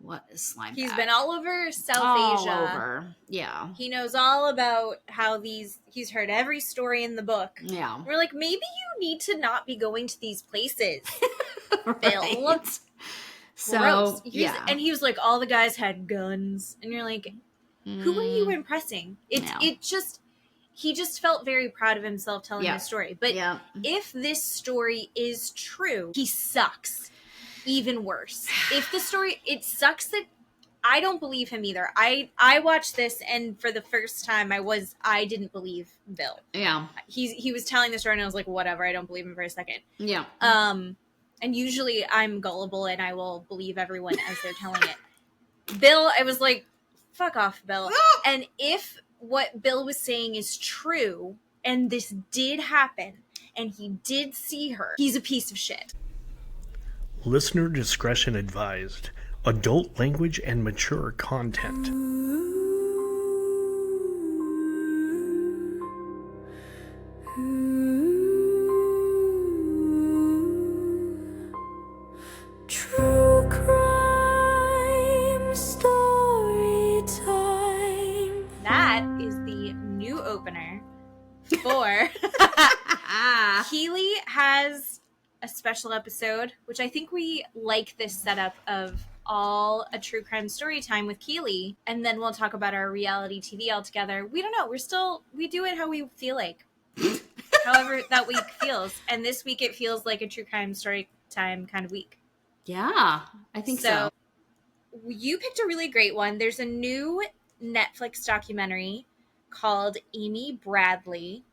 what is slime He's bag? been all over South all Asia. over. Yeah. He knows all about how he's heard every story in the book. Yeah. We're like, maybe you need to not be going to these places, Right. Bill. So, Gross. yeah. And he was like, all the guys had guns. And you're like, who are you impressing? He just felt very proud of himself telling this story. But if this story is true, he sucks even worse. If the story, it sucks that I don't believe him either. I watched this, and for the first time I didn't believe Bill. Yeah. He was telling the story and I was like, whatever, I don't believe him for a second. Yeah. And usually I'm gullible and I will believe everyone as they're telling it. Bill, I was like, fuck off, Bill. And if what Bill was saying is true, and this did happen, and he did see her, he's a piece of shit. Listener discretion advised. Adult language and mature content. True crime story time. That is the new opener for Keely has a special episode, which I think we like this setup of all a true crime story time with Keely, and then we'll talk about our reality TV all together. We don't know. We do it how we feel like. However that week feels. And this week it feels like a true crime story time kind of week. Yeah, I think so. You picked a really great one. There's a new Netflix documentary called Amy Bradley.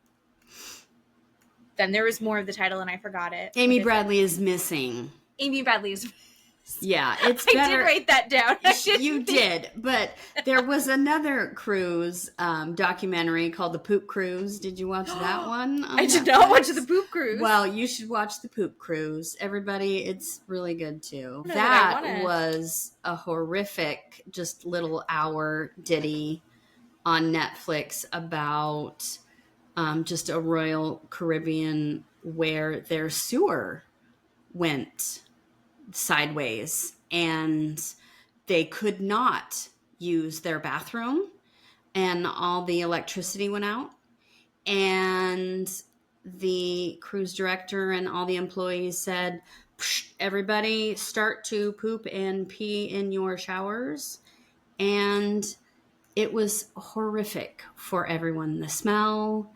Then there was more of the title and I forgot it. Amy Bradley is missing. Amy Bradley is Yeah, it's better. I did write that down. You did, but there was another cruise documentary called The Poop Cruise. Did you watch that one? I did not watch The Poop Cruise. Well, you should watch The Poop Cruise. Everybody, it's really good too. That was a horrific, just little hour ditty on Netflix about just a Royal Caribbean where their sewer went sideways and they could not use their bathroom and all the electricity went out, and the cruise director and all the employees said, everybody start to poop and pee in your showers. And it was horrific for everyone. The smell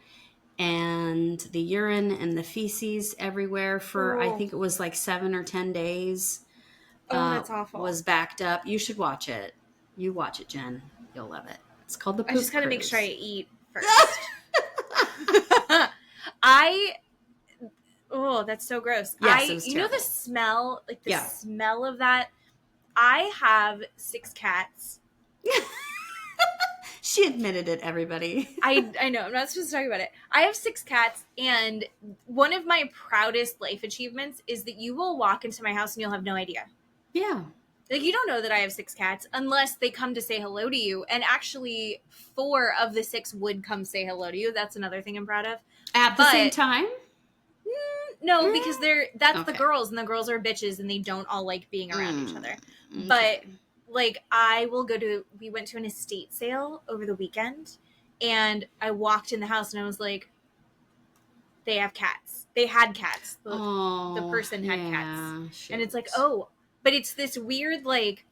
and the urine and the feces everywhere for, I think it was like 7 or 10 days. Oh, that's awful. Was backed up. You should watch it. You watch it, Jen. You'll love it. It's called The Poop Cruise. I just gotta make sure I eat first. That's so gross. Yes, it was you terrible. know the smell, like the smell of that? I have 6 cats. She admitted it, everybody. I know, I'm not supposed to talk about it. I have 6 cats, and one of my proudest life achievements is that you will walk into my house and you'll have no idea. Yeah. Like, you don't know that I have 6 cats unless they come to say hello to you. And actually, 4 of the 6 would come say hello to you. That's another thing I'm proud of. At the same time? No, because that's the girls, and the girls are bitches, and they don't all like being around each other. Okay. But, like, we went to an estate sale over the weekend, and I walked in the house, and I was like, they have cats. They had cats. The person had cats. Shit. And it's like, but it's this weird, like,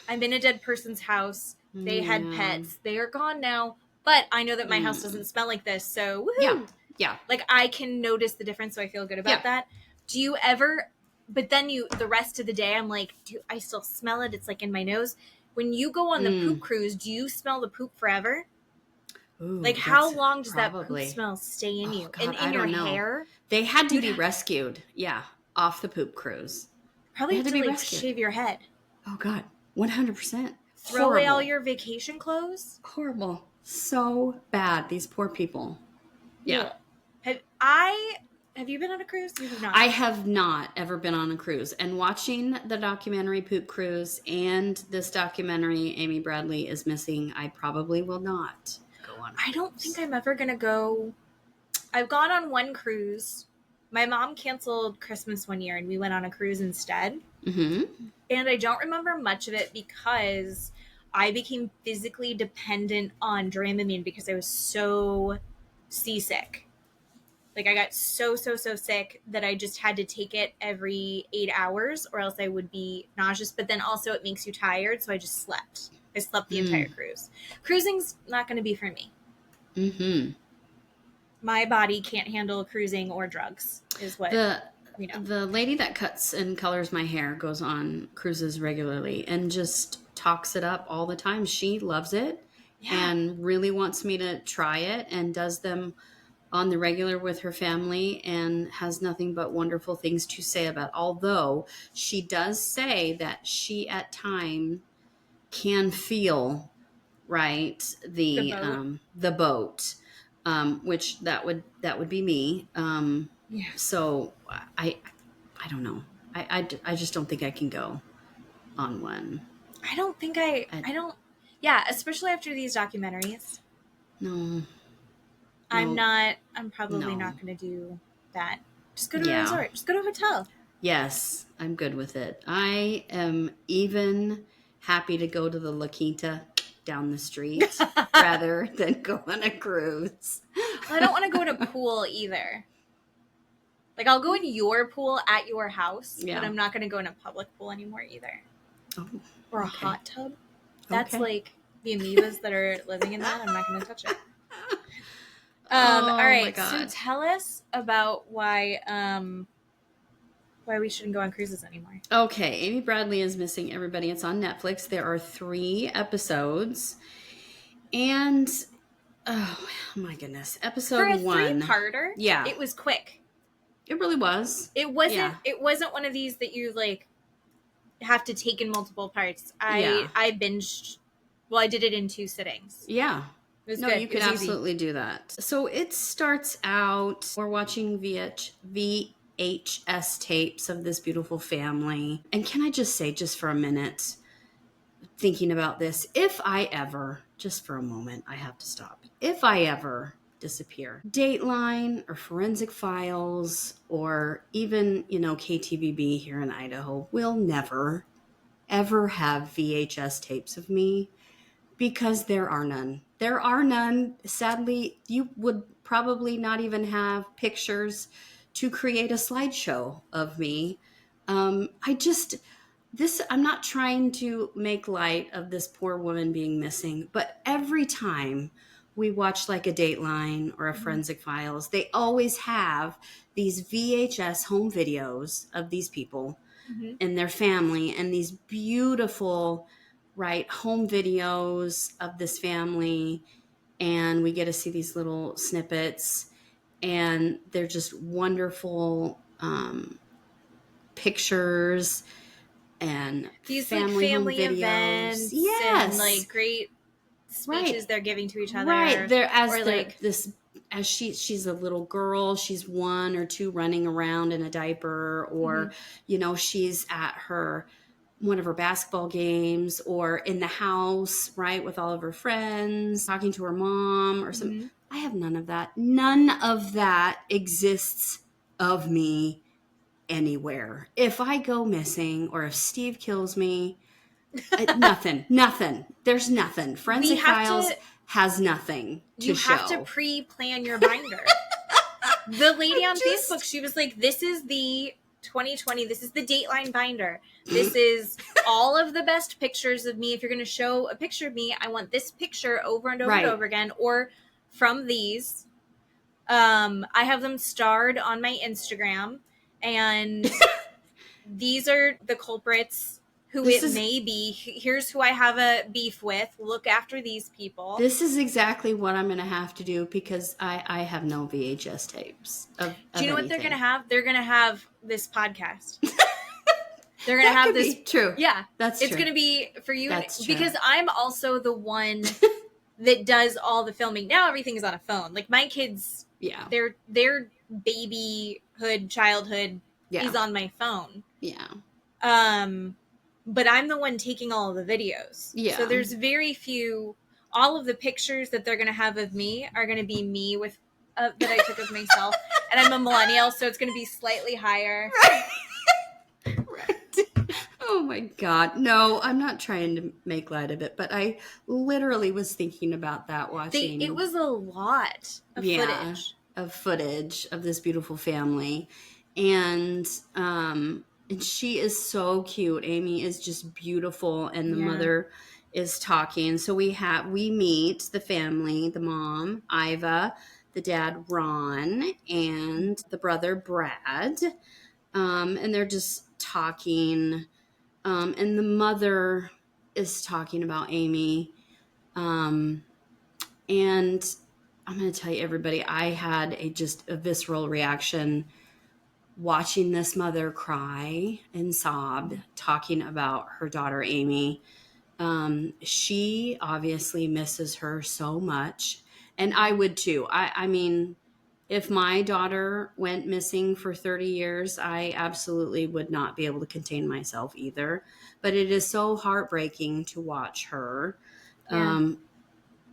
I'm in a dead person's house. They had pets. They are gone now. But I know that my house doesn't smell like this, so woohoo. Yeah. Like, I can notice the difference, so I feel good about that. Do you ever... But then the rest of the day, I'm like, I still smell it. It's, like, in my nose. When you go on the poop cruise, do you smell the poop forever? Ooh, like, how long does that poop smell stay in you? God, and in your hair? They had to be rescued, off the poop cruise. Probably have to like, shave your head. Oh, God. 100%. Throw away all your vacation clothes? Horrible. So bad. These poor people. Yeah. Have you been on a cruise? You have not. I have not ever been on a cruise. And watching the documentary Poop Cruise and this documentary Amy Bradley is Missing, I probably will not go on a cruise. I don't think I'm ever going to go. I've gone on one cruise. my mom canceled Christmas one year and we went on a cruise instead. Mm-hmm. And I don't remember much of it because I became physically dependent on Dramamine because I was so seasick. Like, I got so sick that I just had to take it every 8 hours or else I would be nauseous. But then also it makes you tired, so I just slept. I slept the entire cruise. Cruising's not going to be for me. Mm-hmm. My body can't handle cruising or drugs, is what we know. The lady that cuts and colors my hair goes on cruises regularly and just talks it up all the time. She loves it and really wants me to try it and does them on the regular with her family and has nothing but wonderful things to say about. Although she does say that she at time can feel the boat, which that would be me. So I don't know. I just don't think I can go on one. I don't think I don't. Yeah, especially after these documentaries. No. I'm probably not going to do that. Just go to a resort. Just go to a hotel. Yes, I'm good with it. I am even happy to go to the La Quinta down the street rather than go on a cruise. Well, I don't want to go in a pool either. Like, I'll go in your pool at your house, but I'm not going to go in a public pool anymore either. Oh, or a hot tub. That's like the amoebas that are living in that. I'm not going to touch it. All right. So tell us about why we shouldn't go on cruises anymore. Okay. Amy Bradley is Missing Everybody. It's on Netflix. There are 3 episodes. And, oh my goodness. Episode 1. For a 3-parter, it was quick. It really was. It wasn't one of these that you, like, have to take in multiple parts. I binged. Well, I did it in 2 sittings. Yeah. It was no, good. you could absolutely do that. So it starts out, we're watching VHS tapes of this beautiful family. And can I just say, just for a minute, thinking about this, if I ever, just for a moment, I have to stop. If I ever disappear, Dateline or Forensic Files or even, KTVB here in Idaho will never, ever have VHS tapes of me because there are none. There are none. Sadly, you would probably not even have pictures to create a slideshow of me. I'm not trying to make light of this poor woman being missing, but every time we watch like a Dateline or a Forensic Files, they always have these VHS home videos of these people and their family and these beautiful, home videos of this family. And we get to see these little snippets and they're just wonderful pictures and these family events and like great speeches they're giving to each other. She's a little girl, she's 1 or 2 running around in a diaper, or she's at one of her basketball games or in the house, with all of her friends, talking to her mom or something. I have none of that. None of that exists of me anywhere. If I go missing or if Steve kills me, nothing. There's nothing. Forensic Files has nothing to show. You have to pre-plan your binder. The lady on Facebook, she was like, this is the 2020, this is the Dateline binder. This is all of the best pictures of me. If you're going to show a picture of me, I want this picture over and over and over again, or from these. I have them starred on my Instagram, and these are the culprits who may be. Here's who I have a beef with. Look after these people. This is exactly what I'm going to have to do because I have no VHS tapes of Do you know anything. what they're going to have? They're going to have this podcast. They're going to have this. True. Yeah. That's It's true. going to be for you. That's true. Because I'm also the one that does all the filming. Now everything's on a phone. Like my kids, their babyhood, childhood is on my phone. Yeah. But I'm the one taking all of the videos. Yeah. So there's very few. All of the pictures that they're going to have of me are going to be me with that I took of myself. And I'm a millennial, so it's going to be slightly higher. Right. Oh my God. No, I'm not trying to make light of it, but I literally was thinking about that watching. It was a lot of footage. Of footage of this beautiful family. And she is so cute. Amy is just beautiful, and the mother is talking. So we meet the family, the mom, Iva, the dad, Ron, and the brother, Brad. And they're just talking. And the mother is talking about Amy. And I'm going to tell you, everybody, I had a visceral reaction watching this mother cry and sob, talking about her daughter, Amy. She obviously misses her so much. And I would too. I mean, if my daughter went missing for 30 years, I absolutely would not be able to contain myself either. But it is so heartbreaking to watch her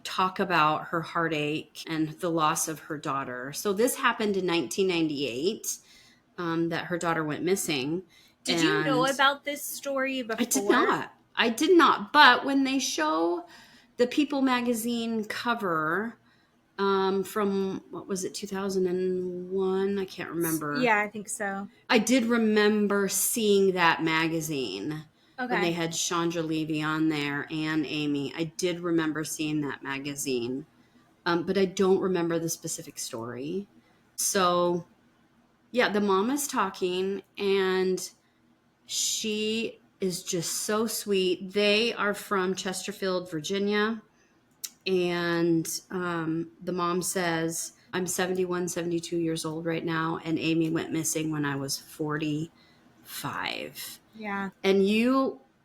talk about her heartache and the loss of her daughter. So this happened in 1998, that her daughter went missing. Did you know about this story before? I did not. But when they show the People magazine cover from, what was it, 2001? I can't remember. Yeah, I think so. I did remember seeing that magazine. Okay. When they had Chandra Levy on there and Amy. I did remember seeing that magazine. But I don't remember the specific story. So, yeah, the mom is talking, and she is just so sweet. They are from Chesterfield, Virginia. And the mom says, I'm 71, 72 years old right now, and Amy went missing when I was 45. Yeah. And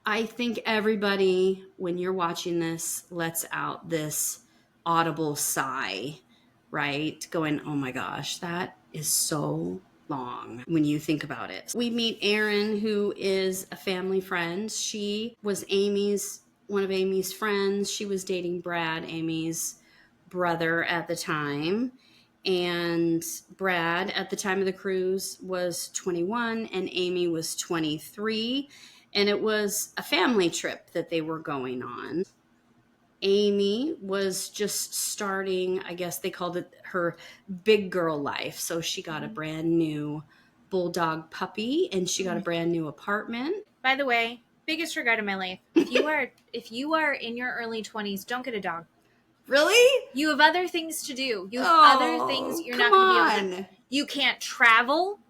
I think everybody, when you're watching this, lets out this audible sigh, right? Going, oh my gosh, that is so long when you think about it. We meet Erin, who is a family friend. She was one of Amy's friends. She was dating Brad, Amy's brother at the time. And Brad, at the time of the cruise, was 21 and Amy was 23. And it was a family trip that they were going on. Amy was just starting, I guess they called it her big girl life. So she got a brand new bulldog puppy, and she got a brand new apartment. By the way, biggest regret of my life. If you are in your early 20s, don't get a dog. Really? You have other things to do. You have other things you're not going to be able to. You can't travel.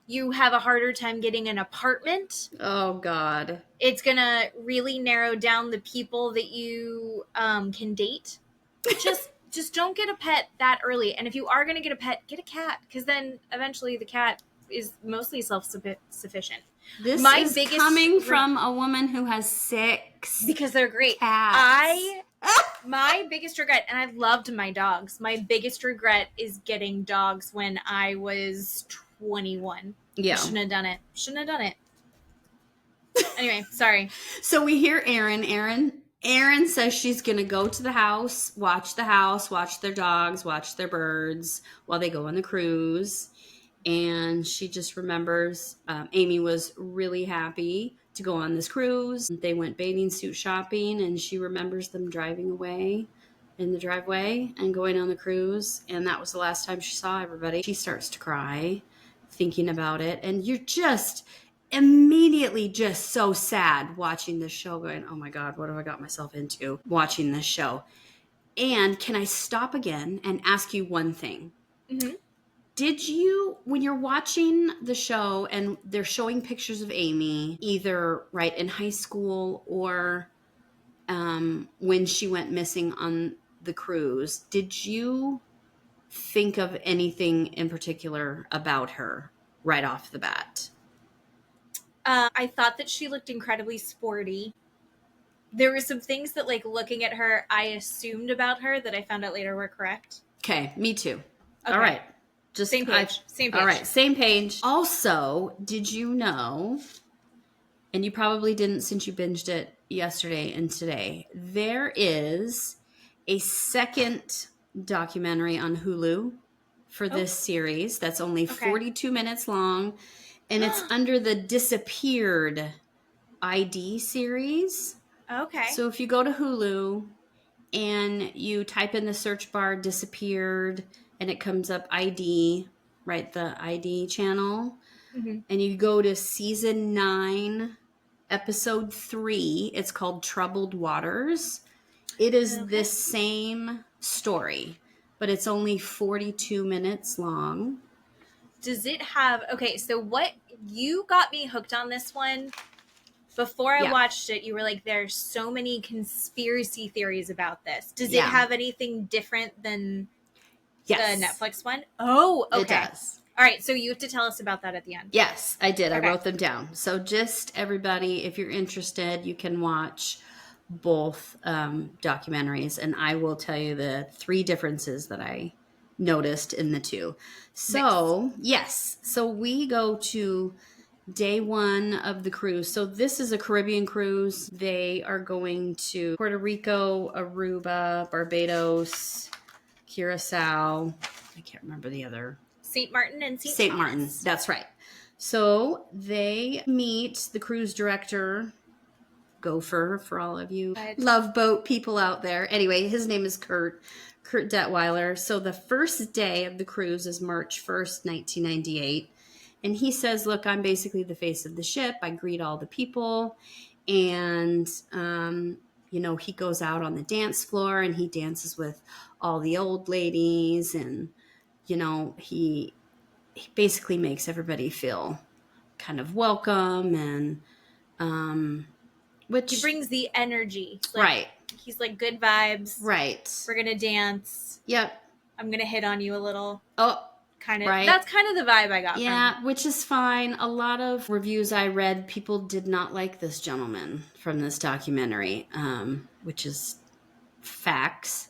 You have a harder time getting an apartment. Oh, God. It's going to really narrow down the people that you can date. Just don't get a pet that early. And if you are going to get a pet, get a cat. Because then eventually the cat is mostly self-sufficient. This is coming from a woman who has 6. Because they're great. Cats. My biggest regret, and I loved my dogs, my biggest regret is getting dogs when I was 21. Yeah. Shouldn't have done it. Anyway, sorry. So we hear Erin says she's going to go to the house, watch their dogs, watch their birds while they go on the cruise. And she just remembers Amy was really happy to go on this cruise. They went bathing suit shopping, and she remembers them driving away in the driveway and going on the cruise. And that was the last time she saw everybody. She starts to cry thinking about it. And you're just immediately just so sad watching this show, going, oh my God, what have I got myself into watching this show? And can I stop again and ask you one thing? Mm-hmm. Did you, when you're watching the show and they're showing pictures of Amy, either right in high school or when she went missing on the cruise, did you think of anything in particular about her right off the bat? I thought that she looked incredibly sporty. There were some things that, like, looking at her, I assumed about her that I found out later were correct. Okay, me too. Okay. All right. Just same page. All right, same page. Also, did you know, and you probably didn't since you binged it yesterday and today, there is a second documentary on Hulu for this series that's only 42 minutes long, and it's under the Disappeared ID series. Okay. So if you go to Hulu and you type in the search bar Disappeared, and it comes up ID, right, the ID channel, and you go to season 9, episode 3, it's called Troubled Waters. It is the same story, but it's only 42 minutes long. Does it have... Okay, so what... You got me hooked on this one. Before I watched it, you were like, there's so many conspiracy theories about this. Does it have anything different than the Netflix one? Oh, okay. It does. All right, so you have to tell us about that at the end. Yes, I did. Okay. I wrote them down. So just everybody, if you're interested, you can watch both documentaries, and I will tell you the 3 differences that I noticed in the 2. So, yes. So we go to day 1 of the cruise. So this is a Caribbean cruise. They are going to Puerto Rico, Aruba, Barbados, Curacao. I can't remember the other. St. Martin and St. Martin. That's right. So they meet the cruise director, Gopher, for all of you love boat people out there. Anyway, his name is Kurt Detweiler. So the first day of the cruise is March 1st, 1998. And he says, look, I'm basically the face of the ship. I greet all the people. And, he goes out on the dance floor and he dances with all the old ladies. And, he basically makes everybody feel kind of welcome. And, which he brings the energy. Right. He's like, good vibes. Right. We're going to dance. Yep. I'm going to hit on you a little. Oh, kind of. Right. That's kind of the vibe I got. Yeah, which is fine. A lot of reviews I read, people did not like this gentleman from this documentary, which is facts.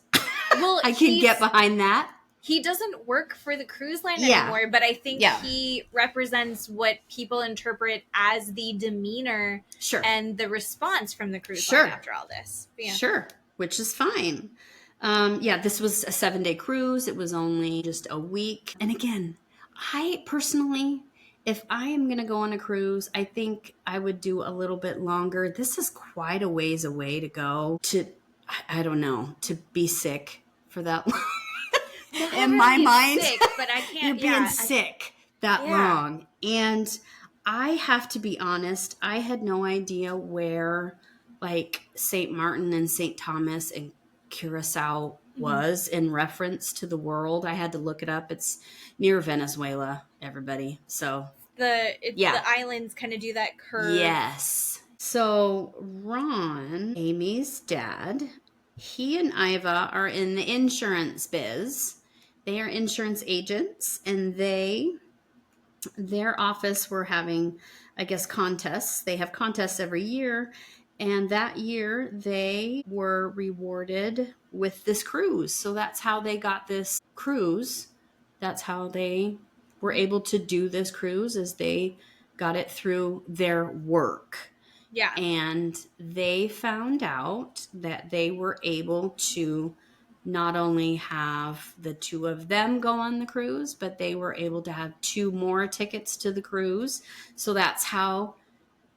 Well, I can get behind that. He doesn't work for the cruise line anymore, but I think he represents what people interpret as the demeanor and the response from the cruise line after all this. Yeah. Sure, which is fine. This was a 7-day cruise. It was only just a week. And again, I personally, if I am going to go on a cruise, I think I would do a little bit longer. This is quite a ways away to go to, I don't know, to be sick for that long. In my mind, sick, but I can't. You're being sick that long. And I have to be honest, I had no idea where like St. Martin and St. Thomas and Curacao was in reference to the world. I had to look it up. It's near Venezuela, everybody. So the islands kind of do that curve. Yes. So Ron, Amy's dad, he and Iva are in the insurance biz. They are insurance agents, and their office were having, I guess, contests. They have contests every year. And that year, they were rewarded with this cruise. So that's how they got this cruise. That's how they were able to do this cruise, is they got it through their work. Yeah. And they found out that they were able to not only have the 2 of them go on the cruise, but they were able to have 2 more tickets to the cruise. So that's how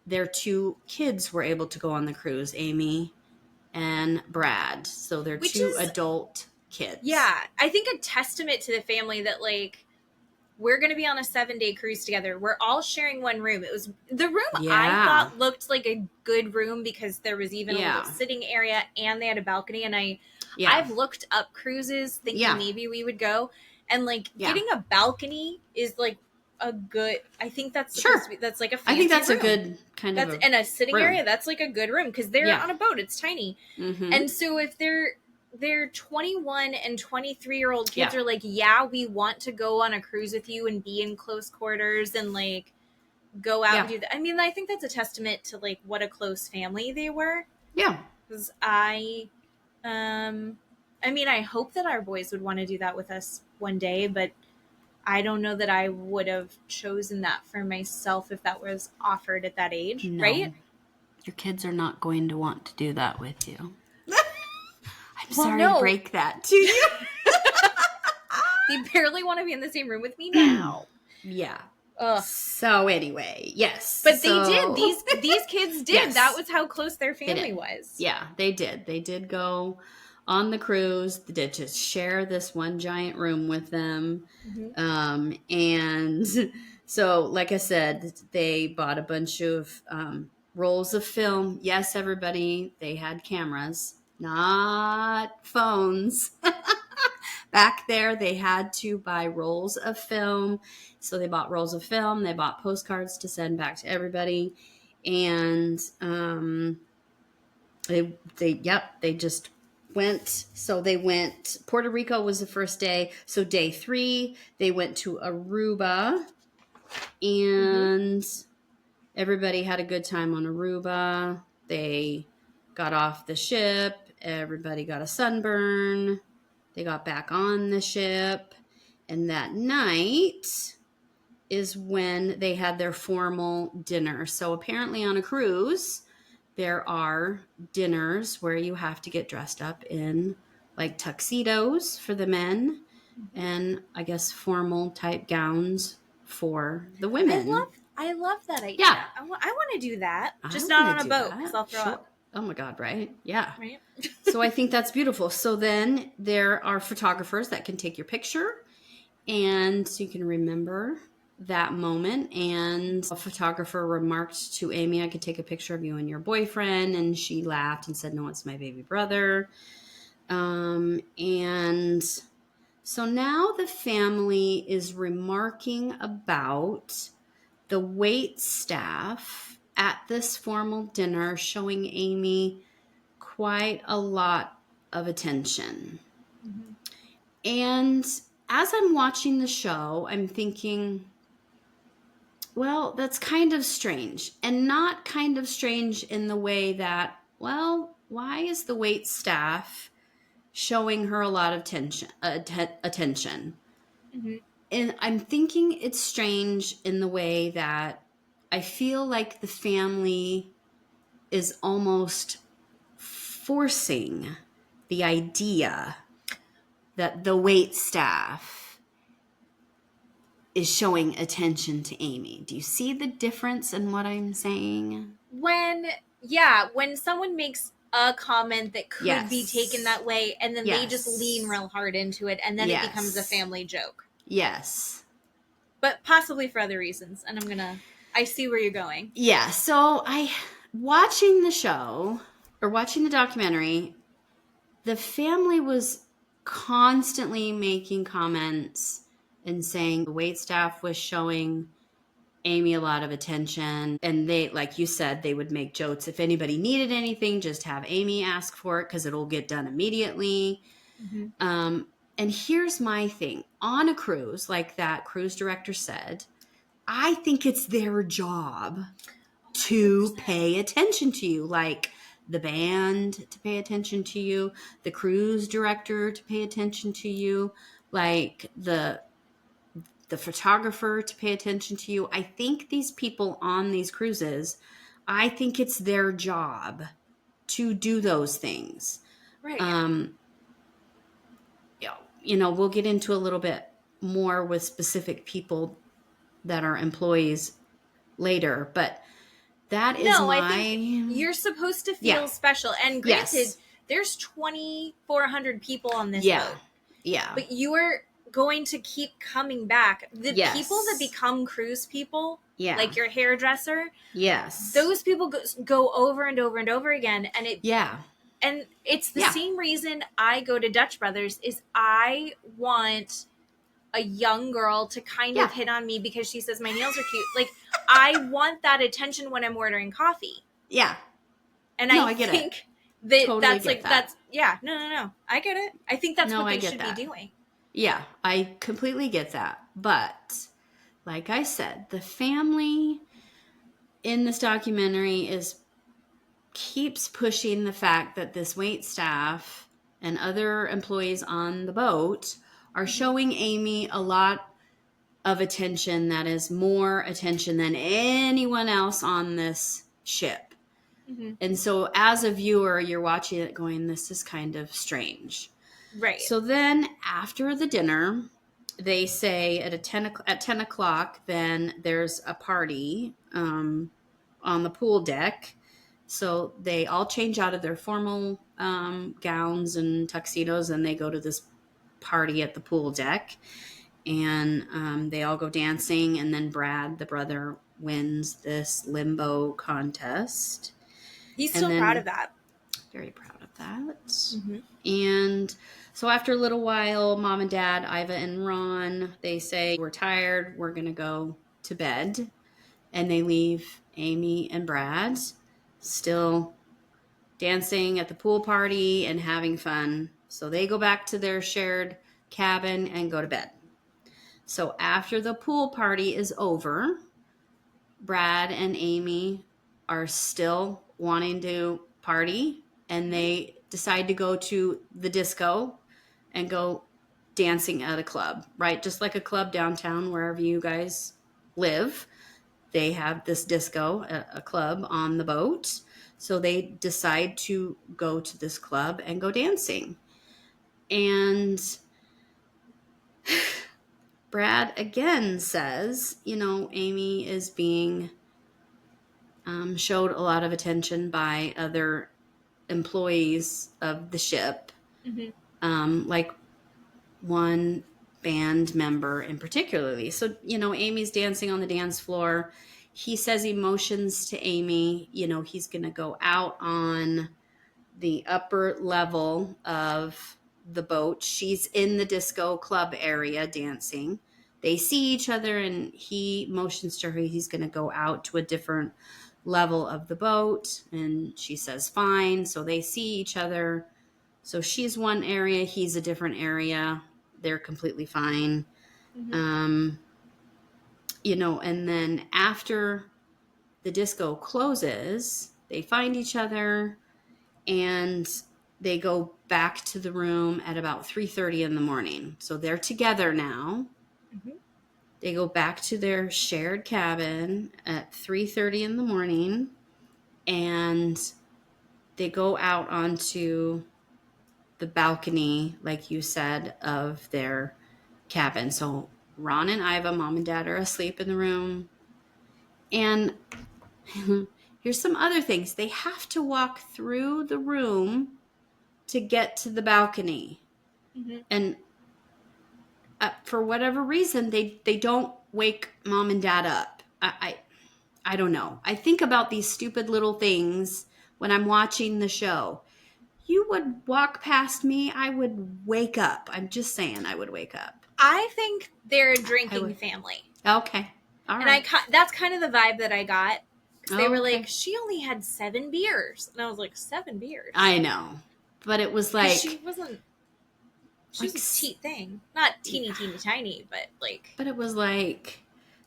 their 2 kids were able to go on the cruise, Amy and Brad. So they're 2 adult kids. Yeah. I think a testament to the family that, like, we're going to be on a 7-day cruise together. We're all sharing one room. It was the room I thought looked like a good room because there was even a little sitting area and they had a balcony. And I've looked up cruises thinking maybe we would go. And like getting a balcony is like a good, I think that's supposed to be, that's like a fancy I think that's room. A good kind of and a sitting room. Area. That's like a good room because they're on a boat. It's tiny. Mm-hmm. And so if they're 21 and 23-year-old kids are like, we want to go on a cruise with you and be in close quarters and like go out and do that. I mean, I think that's a testament to like what a close family they were. Yeah. Because I hope that our boys would want to do that with us one day, but I don't know that I would have chosen that for myself if that was offered at that age, right? Your kids are not going to want to do that with you. I'm sorry to break that to you. They barely want to be in the same room with me now. Yeah. Ugh. So anyway, yes. But they did. These kids did. Yes. That was how close their family was. Yeah, they did. They did go on the cruise. They did just share this one giant room with them. Mm-hmm. And so, like I said, they bought a bunch of rolls of film. Yes, everybody, they had cameras, not phones. Back there, they had to buy rolls of film. So they bought rolls of film. They bought postcards to send back to everybody. And they just went. So they went, Puerto Rico was the first day. So day 3, they went to Aruba. And everybody had a good time on Aruba. They got off the ship. Everybody got a sunburn. They got back on the ship. And that night is when they had their formal dinner. So apparently on a cruise, there are dinners where you have to get dressed up in like tuxedos for the men and I guess formal type gowns for the women. I love that idea. Yeah. I want to do that. Just not on a boat because I'll throw up. Oh my God, right? Yeah. Right. So I think that's beautiful. So then there are photographers that can take your picture and so you can remember that moment. And a photographer remarked to Amy, I could take a picture of you and your boyfriend. And she laughed and said, no, it's my baby brother. And so now the family is remarking about the wait staff at this formal dinner, showing Amy quite a lot of attention. Mm-hmm. And as I'm watching the show, I'm thinking, well, that's kind of strange. And not kind of strange in the way that, well, why is the wait staff showing her a lot of attention? Mm-hmm. And I'm thinking it's strange in the way that I feel like the family is almost forcing the idea that the wait staff is showing attention to Amy. Do you see the difference in what I'm saying? When someone makes a comment that could be taken that way, and then they just lean real hard into it, and then it becomes a family joke. Yes. But possibly for other reasons. And I see where you're going. Yeah. So watching the show, or watching the documentary, the family was constantly making comments and saying the waitstaff was showing Amy a lot of attention. And they, like you said, they would make jokes. If anybody needed anything, just have Amy ask for it because it'll get done immediately. Mm-hmm. And here's my thing. On a cruise, like that cruise director said, I think it's their job to pay attention to you. Like the band to pay attention to you, the cruise director to pay attention to you, like the photographer to pay attention to you. I think these people on these cruises, I think it's their job to do those things. Right. We'll get into a little bit more with specific people that are employees later, but that is I think you're supposed to feel special. And granted, there's 2,400 people on this boat. Yeah. But you are going to keep coming back. The people that become cruise people, like your hairdresser, those people go over and over and over again. And and it's the same reason I go to Dutch Brothers is I want a young girl to kind of hit on me because she says my nails are cute. Like, I want that attention when I'm ordering coffee. Yeah. And I think that totally that's like, that. No. I get it. I think that's what they should be doing. Yeah, I completely get that. But like I said, the family in this documentary keeps pushing the fact that this wait staff and other employees on the boat are showing Amy a lot of attention that is more attention than anyone else on this ship. Mm-hmm. And so as a viewer, you're watching it going, this is kind of strange. Right. So then after the dinner, they say at 10 o'clock, then there's a party on the pool deck. So they all change out of their formal gowns and tuxedos, and they go to this party at the pool deck. And they all go dancing, and then Brad, the brother, wins this limbo contest. He's still proud of that. Very proud of that. Mm-hmm. And so after a little while, Mom and Dad, Iva and Ron, they say, we're tired, we're going to go to bed. And they leave Amy and Brad still dancing at the pool party and having fun. So they go back to their shared cabin and go to bed. So after the pool party is over, Brad and Amy are still wanting to party, and they decide to go to the disco and go dancing at a club, right? Just like a club downtown, wherever you guys live. They have this disco, a club on the boat. So they decide to go to this club and go dancing. And Brad again says, Amy is being showed a lot of attention by other employees of the ship, like one band member in particularly. So, Amy's dancing on the dance floor. He says he motions to Amy, he's going to go out on the upper level of the boat. She's in the disco club area dancing. They see each other, and he motions to her. He's going to go out to a different level of the boat, and she says fine. So they see each other. So she's one area, he's a different area. They're completely fine. And then after the disco closes, they find each other, and they go back to the room at about 3:30 in the morning. So they're together now. They go back to their shared cabin at 3:30 in the morning, and they go out onto the balcony, like you said, of their cabin. So Ron and Iva, Mom and Dad, are asleep in the room. And here's some other things. They have to walk through the room to get to the balcony. And for whatever reason, they don't wake Mom and Dad up. I don't know. I think about these stupid little things when I'm watching the show. You would walk past me, I would wake up. I'm just saying I would wake up. I think they're a drinking family. Okay. All right. And that's kind of the vibe that I got. Because they were like, she only had 7 beers. And I was like, 7 beers? I know. But it was like... She wasn't... She was a petite thing. Not teeny, tiny, but like... But it was like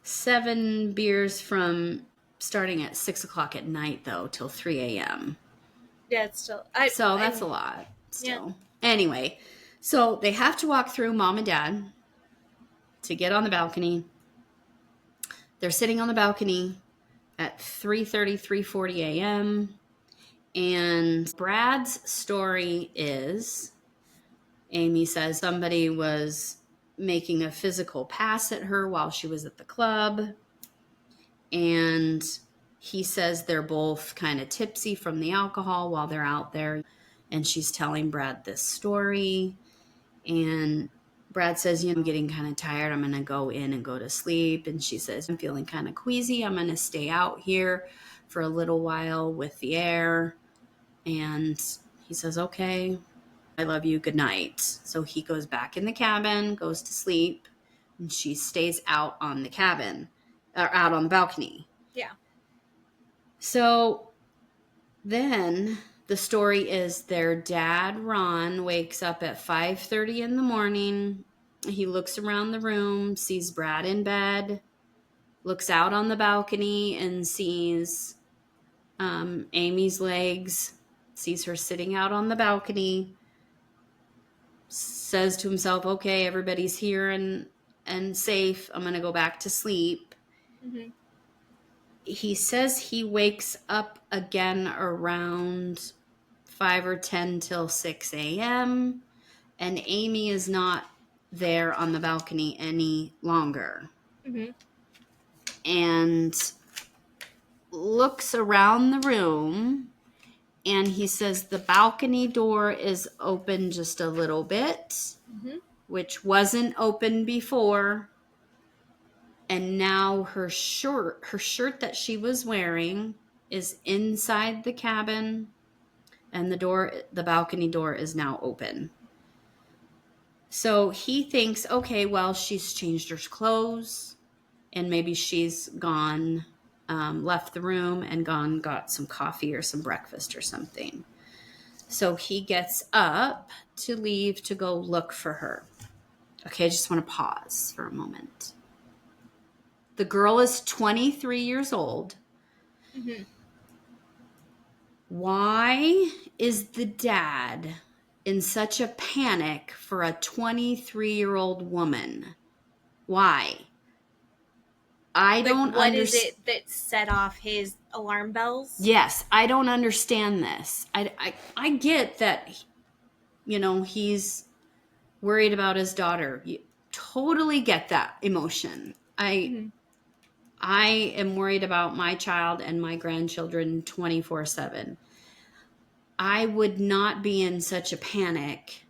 7 beers from starting at 6 o'clock at night, though, till 3 a.m. Yeah, it's still... So that's a lot still. Yeah. Anyway, so they have to walk through Mom and Dad to get on the balcony. They're sitting on the balcony at 3:30, 3:40 a.m. And Brad's story is, Amy says somebody was making a physical pass at her while she was at the club. And he says they're both kind of tipsy from the alcohol while they're out there. And she's telling Brad this story. And Brad says, I'm getting kind of tired. I'm going to go in and go to sleep. And she says, I'm feeling kind of queasy. I'm going to stay out here for a little while with the air. And he says, okay, I love you. Good night. So he goes back in the cabin, goes to sleep. And she stays out on the cabin, or out on the balcony. Yeah. So then the story is their dad, Ron, wakes up at 5:30 in the morning. He looks around the room, sees Brad in bed, looks out on the balcony and sees Amy's legs, sees her sitting out on the balcony, says to himself, okay, everybody's here and safe. I'm going to go back to sleep. He says he wakes up again around 5 or 10 till 6 a.m. and Amy is not there on the balcony any longer. Mm-hmm. And looks around the room, and he says the balcony door is open just a little bit, Mm-hmm. which wasn't open before. And now her shirt that she was wearing is inside the cabin, and the balcony door is now open. So he thinks, okay, well, she's changed her clothes, and maybe she's gone, left the room and got some coffee or some breakfast or something. So he gets up to leave to go look for her. Okay, I just want to pause for a moment. The girl is 23 years old. Mm-hmm. Why is the dad in such a panic for a 23-year-old woman? Why? I don't What is it that set off his alarm bells? Yes, I don't understand this. I get that, he's worried about his daughter. You totally get that emotion. Mm-hmm. I am worried about my child and my grandchildren 24/7. I would not be in such a panic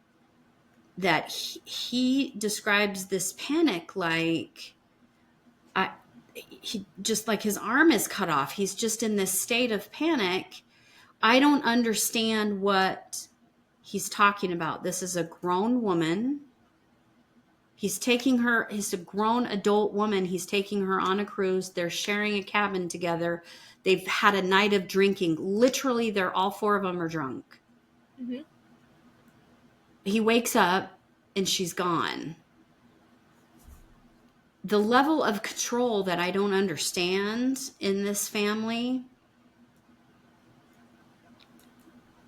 that he describes this panic like he just like his arm is cut off. He's just in this state of panic. I don't understand what he's talking about. This is a grown woman. He's a grown adult woman. He's taking her on a cruise. They're sharing a cabin together. They've had a night of drinking. Literally, all four of them are drunk. Mm-hmm. He wakes up and she's gone. The level of control that I don't understand in this family.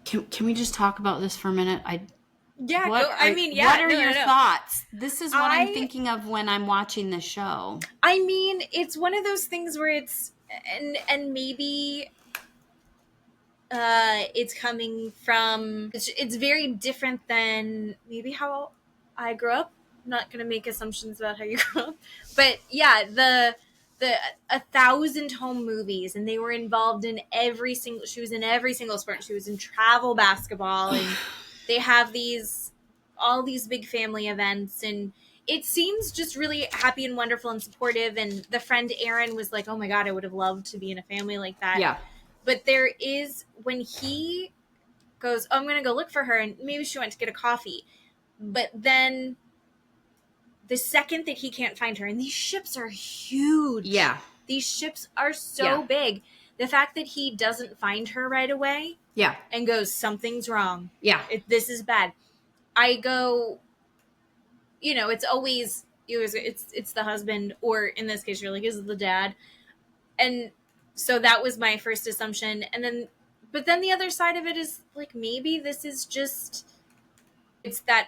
Can we just talk about this for a minute? What are your thoughts? This is what I'm thinking of when I'm watching the show. I mean, it's one of those things where it's and maybe it's coming from it's very different than maybe how I grew up. I'm not gonna make assumptions about how you grew up, but yeah, the 1,000 home movies, and they were involved in she was in every single sport. She was in travel basketball, and they have all these big family events, and it seems just really happy and wonderful and supportive. And the friend Aaron was like, oh my God, I would have loved to be in a family like that. Yeah. But there is, when he goes, oh, I'm going to go look for her, and maybe she went to get a coffee. But then the second that he can't find her, and these ships are huge. Yeah. These ships are so big. The fact that he doesn't find her right away. Yeah. And goes, something's wrong. Yeah. This is bad. I go, it's always, it's the husband, or in this case, you're like, is it the dad? And so that was my first assumption. But then the other side of it is like, maybe this is just, it's that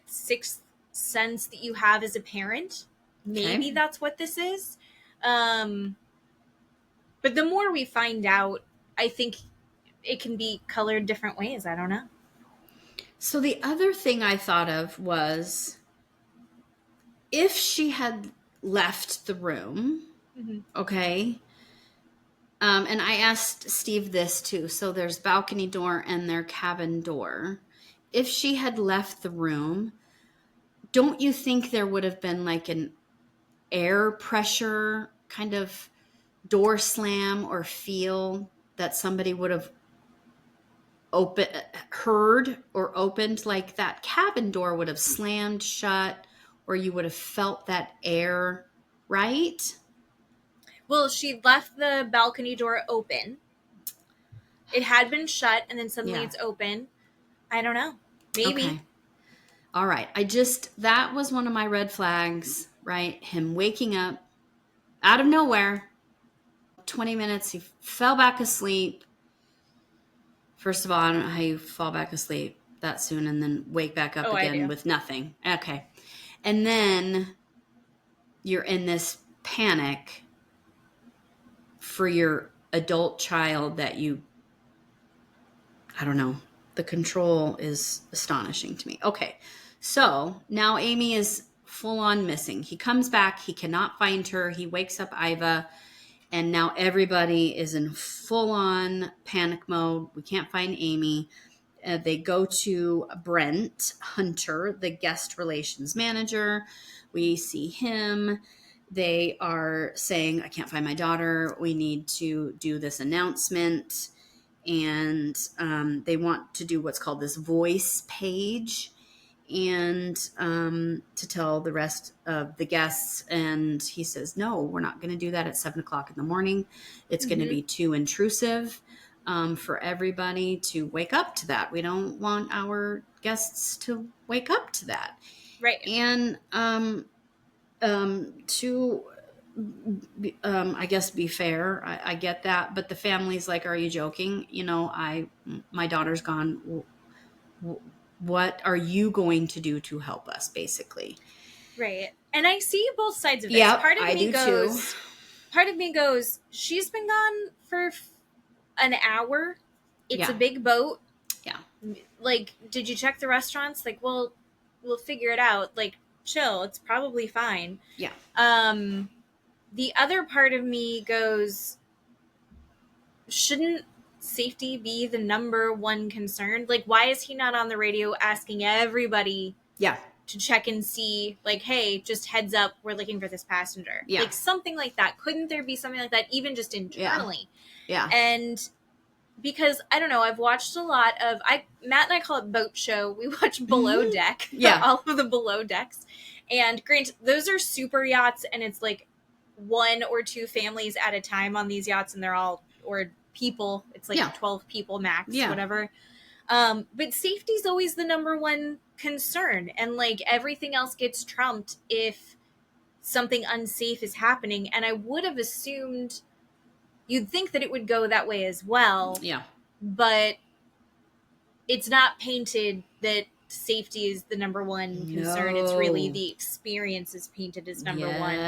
sixth sense that you have as a parent. Maybe that's what this is. But the more we find out, I think it can be colored different ways. I don't know. So the other thing I thought of was, if she had left the room, okay, and I asked Steve this too. So there's balcony door and their cabin door. If she had left the room, don't you think there would have been like an air pressure kind of door slam or feel that somebody would have heard or opened? Like that cabin door would have slammed shut, or you would have felt that air, right? Well, she left the balcony door open. It had been shut, and then suddenly it's open. I don't know. Maybe. Okay. All right. That was one of my red flags, right? Him waking up out of nowhere. 20 minutes, he fell back asleep. First of all, I don't know how you fall back asleep that soon and then wake back up again with nothing. Okay. And then you're in this panic for your adult child that I don't know. The control is astonishing to me. Okay. So now Amy is full on missing. He comes back. He cannot find her. He wakes up Iva. And now everybody is in full on panic mode. We can't find Amy. They go to Brent Hunter, the guest relations manager. We see him. They are saying, I can't find my daughter. We need to do this announcement. And they want to do what's called this voice page, and to tell the rest of the guests. And he says, no, we're not going to do that at 7:00 in the morning. It's going to be too intrusive for everybody to wake up to that. We don't want our guests to wake up to that. Right. And to I guess be fair, I get that, but the family's like, are you joking? You know, my daughter's gone. What are you going to do to help us, basically? Right. And I see both sides of this. Yeah, Part of me goes, she's been gone for an hour. It's a big boat. Yeah. Like, did you check the restaurants? Like, well, we'll figure it out. Like, chill. It's probably fine. Yeah. The other part of me goes, shouldn't safety be the number one concern? Like, why is he not on the radio asking everybody to check and see, like, hey, just heads up, we're looking for this passenger? Yeah. Like, something like that. Couldn't there be something like that, even just internally? Yeah. And because, I don't know, I've watched a lot of, Matt and I call it Boat Show. We watch Below Deck. Yeah. All of the Below Decks. And granted, those are super yachts, and it's like 1 or 2 families at a time on these yachts, and they're all, or people, it's like 12 people max, whatever. But safety's always the number one concern, and like everything else gets trumped if something unsafe is happening. And I would have assumed, you'd think that it would go that way as well. Yeah. But it's not painted that safety is the number one concern. It's really the experience is painted as number one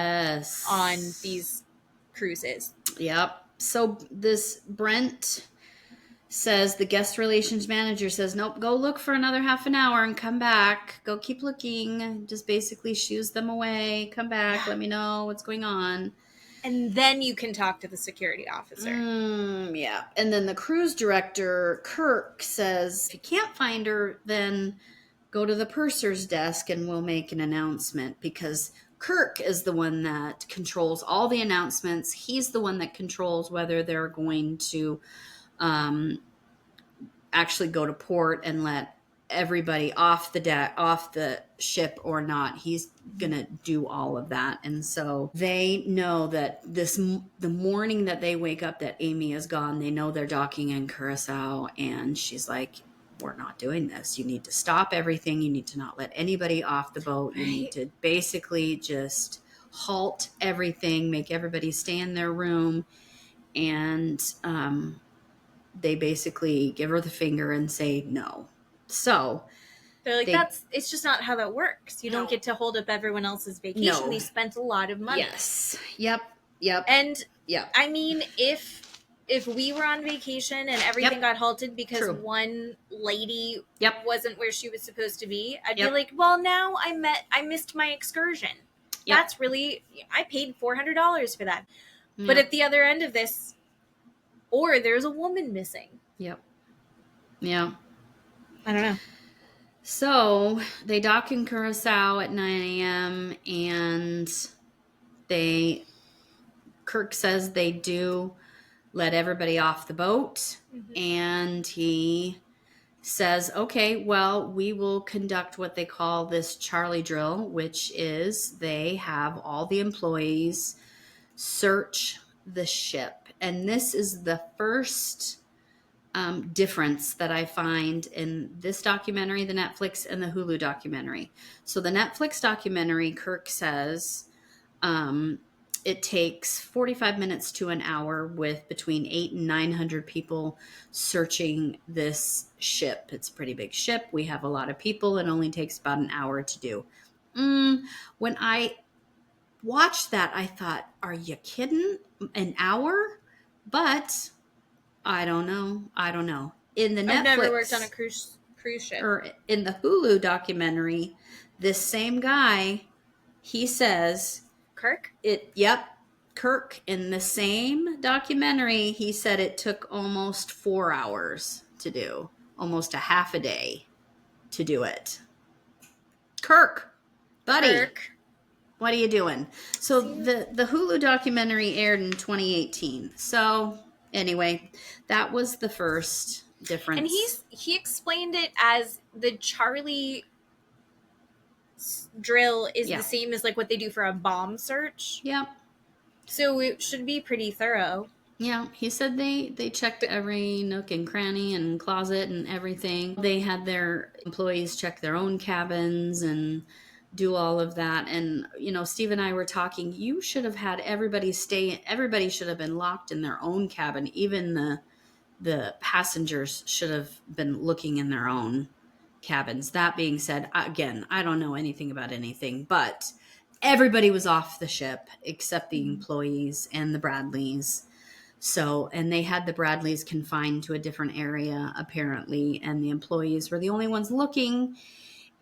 on these cruises. Yep. So this Brent says, the guest relations manager says, nope, go look for another half an hour and come back. Go keep looking. Just basically shoos them away. Come back. Let me know what's going on. And then you can talk to the security officer. Yeah. And then the cruise director, Kirk, says, if you can't find her, then go to the purser's desk and we'll make an announcement, because Kirk is the one that controls all the announcements. He's the one that controls whether they're going to actually go to port and let everybody off the deck, off the ship or not. He's gonna do all of that. And so they know that the morning that they wake up that Amy is gone, they know they're docking in Curacao, and she's like, we're not doing this. You need to stop everything. You need to not let anybody off the boat. You need to basically just halt everything, make everybody stay in their room. And they basically give her the finger and say no. So they're like, it's just not how that works. You don't get to hold up everyone else's vacation. They spent a lot of money. Yes. Yep. And I mean, if we were on vacation and everything got halted because one lady wasn't where she was supposed to be, I'd be like, well, now I missed my excursion. That's really, I paid $400 for that. But at the other end of this, or there's a woman missing. Yeah. I don't know. So they dock in Curacao at 9 a.m. and Kirk says they do let everybody off the boat. And he says, okay, well, we will conduct what they call this Charlie drill, which is they have all the employees search the ship. And this is the first difference that I find in this documentary, the Netflix, and the Hulu documentary. So the Netflix documentary, Kirk says it takes 45 minutes to an hour with between 800 and 900 people searching this ship. It's a pretty big ship. We have a lot of people. It only takes about an hour to do. When I watched that, I thought, are you kidding? An hour? But I don't know. In the Netflix, I've never worked on a cruise cruise ship. Or in the Hulu documentary, this same guy, he says Kirk? Kirk, in the same documentary, he said it took almost 4 hours to do, almost a half a day to do it. Kirk, buddy, what are you doing? So the Hulu documentary aired in 2018. So anyway, that was the first difference. And he explained it as the Charlie drill is the same as like what they do for a bomb search. Yep. So it should be pretty thorough. Yeah, he said they checked every nook and cranny and closet and everything. They had their employees check their own cabins and do all of that. And, you know, Steve and I were talking, you should have had everybody should have been locked in their own cabin. Even the passengers should have been looking in their own cabins. That being said, again, I don't know anything about anything, but everybody was off the ship except the employees and the Bradleys. So, and they had the Bradleys confined to a different area, apparently, and the employees were the only ones looking,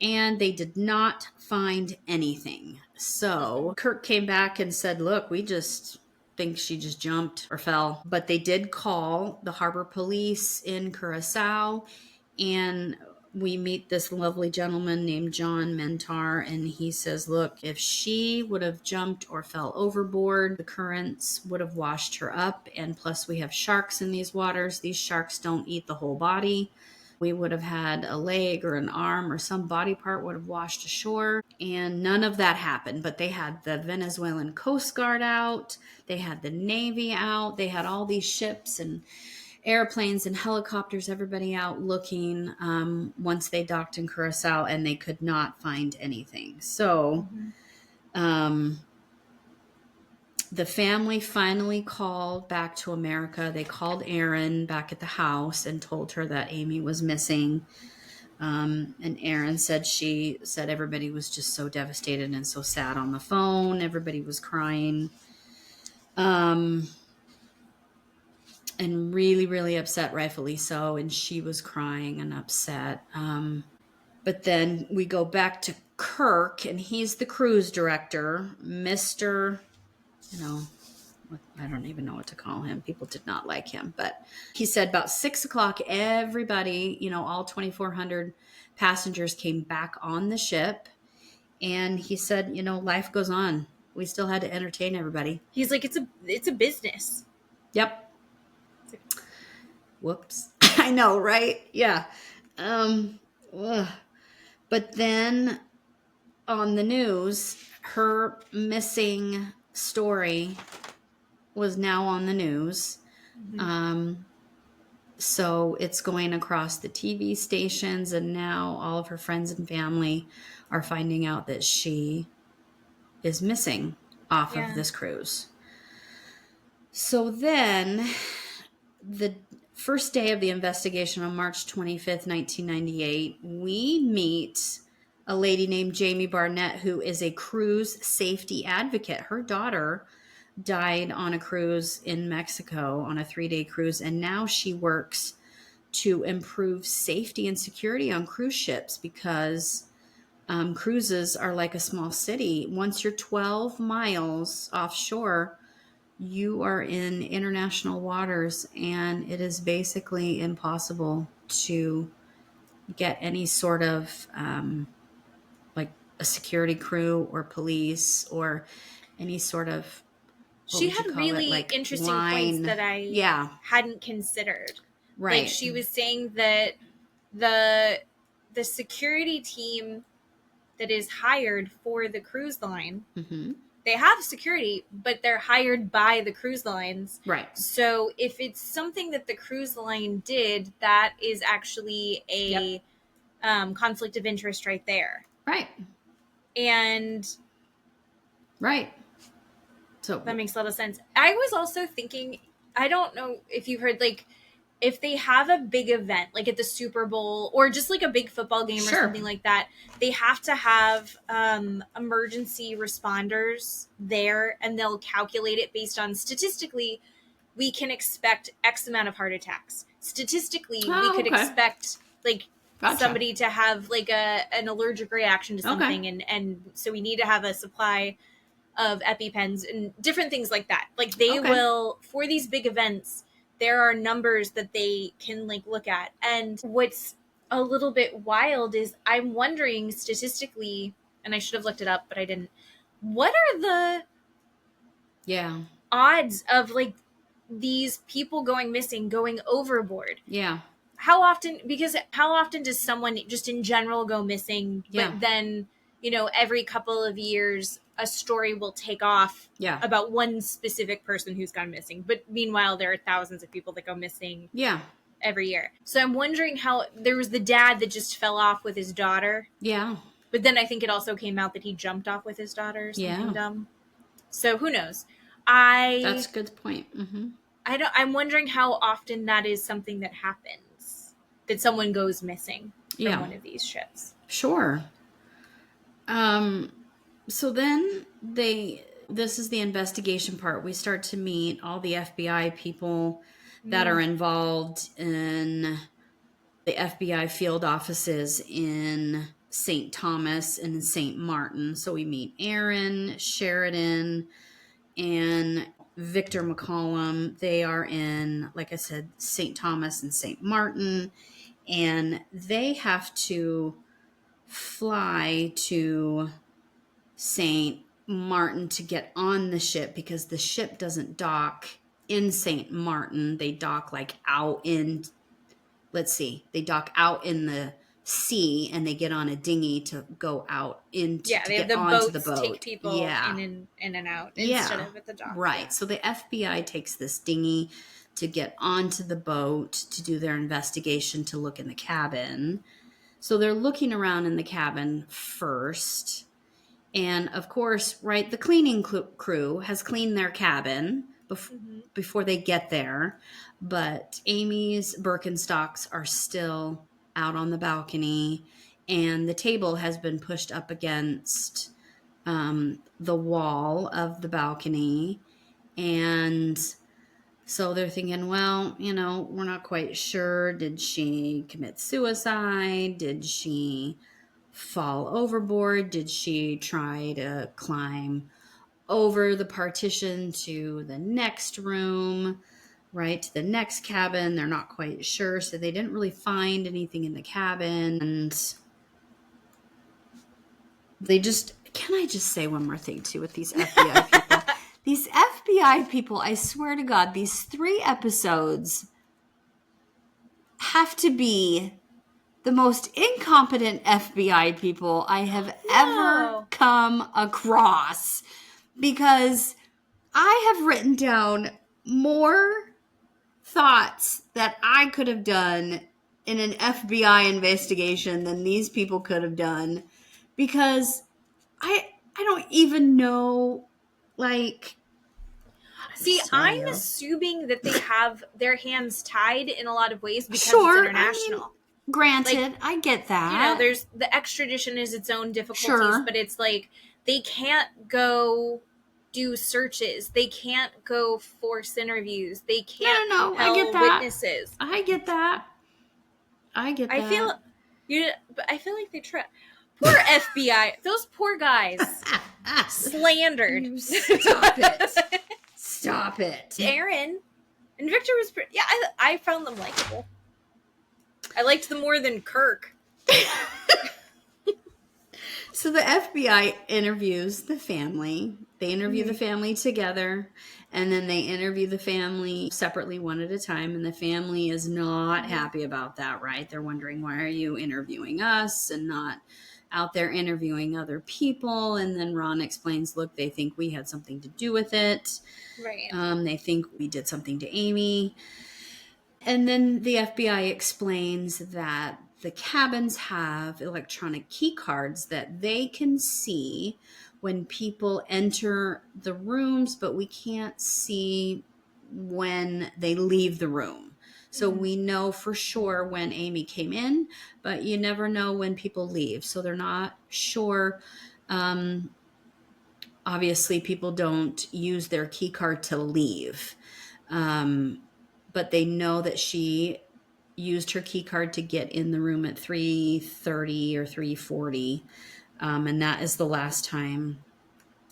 and they did not find anything. So, Kirk came back and said, look, we just think she just jumped or fell. But they did call the harbor police in Curacao, and we meet this lovely gentleman named John Mentar, and he says, look, if she would have jumped or fell overboard, the currents would have washed her up. And plus we have sharks in these waters. These sharks don't eat the whole body. We would have had a leg or an arm or some body part would have washed ashore. And none of that happened. But they had the Venezuelan Coast Guard out. They had the Navy out. They had all these ships and airplanes and helicopters, everybody out looking once they docked in Curacao, and they could not find anything. So the family finally called back to America. They called Erin back at the house and told her that Amy was missing. And Erin said everybody was just so devastated and so sad on the phone. Everybody was crying. And really, really upset, rightfully so. And she was crying and upset. But then we go back to Kirk, and he's the cruise director, Mr. I don't even know what to call him. People did not like him. But he said about 6 o'clock, everybody, all 2,400 passengers came back on the ship. And he said, life goes on. We still had to entertain everybody. He's like, it's a business. Yep. Whoops. I know, right? Yeah. But then on the news, her missing story was now on the news. So it's going across the TV stations, and now all of her friends and family are finding out that she is missing off of this cruise. So then the first day of the investigation on March 25th, 1998, we meet a lady named Jamie Barnett, who is a cruise safety advocate. Her daughter died on a cruise in Mexico on a 3-day cruise, and now she works to improve safety and security on cruise ships because cruises are like a small city. Once you're 12 miles offshore, you are in international waters, and it is basically impossible to get any sort of like a security crew or police or any sort of she had really interesting points that I hadn't considered. Right. Like she was saying that the security team that is hired for the cruise line, they have security, but they're hired by the cruise lines. Right. So if it's something that the cruise line did, that is actually a conflict of interest right there. Right. And right. So that makes a lot of sense. I was also thinking, I don't know if you've heard, like, if they have a big event, like at the Super Bowl or just like a big football game or something like that, they have to have emergency responders there, and they'll calculate it based on statistically, we can expect X amount of heart attacks. Statistically, we could expect like somebody to have like an allergic reaction to something, and so we need to have a supply of EpiPens and different things like that. Like they will, for these big events, there are numbers that they can like look at. And what's a little bit wild is I'm wondering statistically, and I should have looked it up, but I didn't. What are the odds of like these people going missing, going overboard? Yeah. How often does someone just in general go missing? But then, every couple of years, a story will take off about one specific person who's gone missing. But meanwhile, there are thousands of people that go missing every year. So I'm wondering how there was the dad that just fell off with his daughter. Yeah. But then I think it also came out that he jumped off with his daughter or something dumb. So who knows? That's a good point. Mm-hmm. I'm wondering how often that is something that happens. That someone goes missing from one of these ships. Sure. So then this is the investigation part. We start to meet all the FBI people that are involved in the FBI field offices in St. Thomas and St. Martin. So we meet Aaron, Sheridan, and Victor McCollum. They are in, like I said, St. Thomas and St. Martin. And they have to fly to St. Martin to get on the ship because the ship doesn't dock in St. Martin. They dock like out in, they dock out in the sea and they get on a dinghy to go out into they have the boats take people in and out instead of at the dock. Right. Yeah. So the FBI takes this dinghy to get onto the boat to do their investigation, to look in the cabin. So they're looking around in the cabin first. And of course, right, the cleaning crew has cleaned their cabin before they get there. But Amy's Birkenstocks are still out on the balcony. And the table has been pushed up against the wall of the balcony. And so they're thinking, well, we're not quite sure. Did she commit suicide? Did she fall overboard? Did she try to climb over the partition to the next room, right, to the next cabin? They're not quite sure. So they didn't really find anything in the cabin. And can I just say one more thing too with these FBI people? These FBI people, I swear to God, these 3 episodes have to be the most incompetent FBI people I have ever come across. Because I have written down more thoughts that I could have done in an FBI investigation than these people could have done. Because I don't even know. See, I'm assuming that they have their hands tied in a lot of ways because it's international. I mean, granted, I get that. There's the extradition is its own difficulties, but it's like they can't go do searches. They can't go force interviews. They can't compel witnesses. I get that. I feel like they try. Poor FBI. Those poor guys. Slandered. Stop it. Aaron and Victor was pretty. Yeah, I found them likable. I liked them more than Kirk. So the FBI interviews the family. They interview the family together, and then they interview the family separately one at a time, and the family is not happy about that, right? They're wondering, why are you interviewing us and not out there interviewing other people? And then Ron explains, look, they think we had something to do with it. Right. They think we did something to Amy. And then the FBI explains that the cabins have electronic key cards that they can see when people enter the rooms, but we can't see when they leave the room. So we know for sure when Amy came in, but you never know when people leave. So they're not sure. Obviously, people don't use their key card to leave. But they know that she, used her key card to get in the room at 3:30 or 3:40. And that is the last time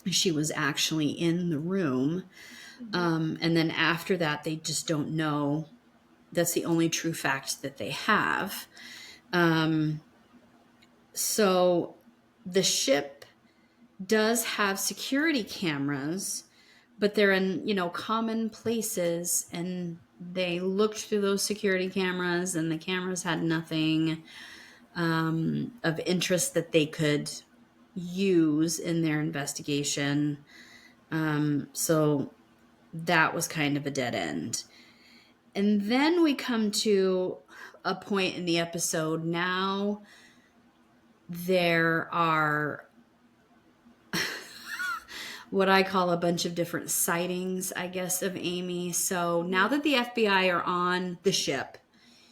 she was actually in the room. And then after that, they just don't know. That's the only true fact that they have. So the ship does have security cameras, but they're in, common places, and they looked through those security cameras, and the cameras had nothing of interest that they could use in their investigation. So that was kind of a dead end. And then we come to a point in the episode. Now there are what I call a bunch of different sightings, I guess, of Amy. So now that the FBI are on the ship,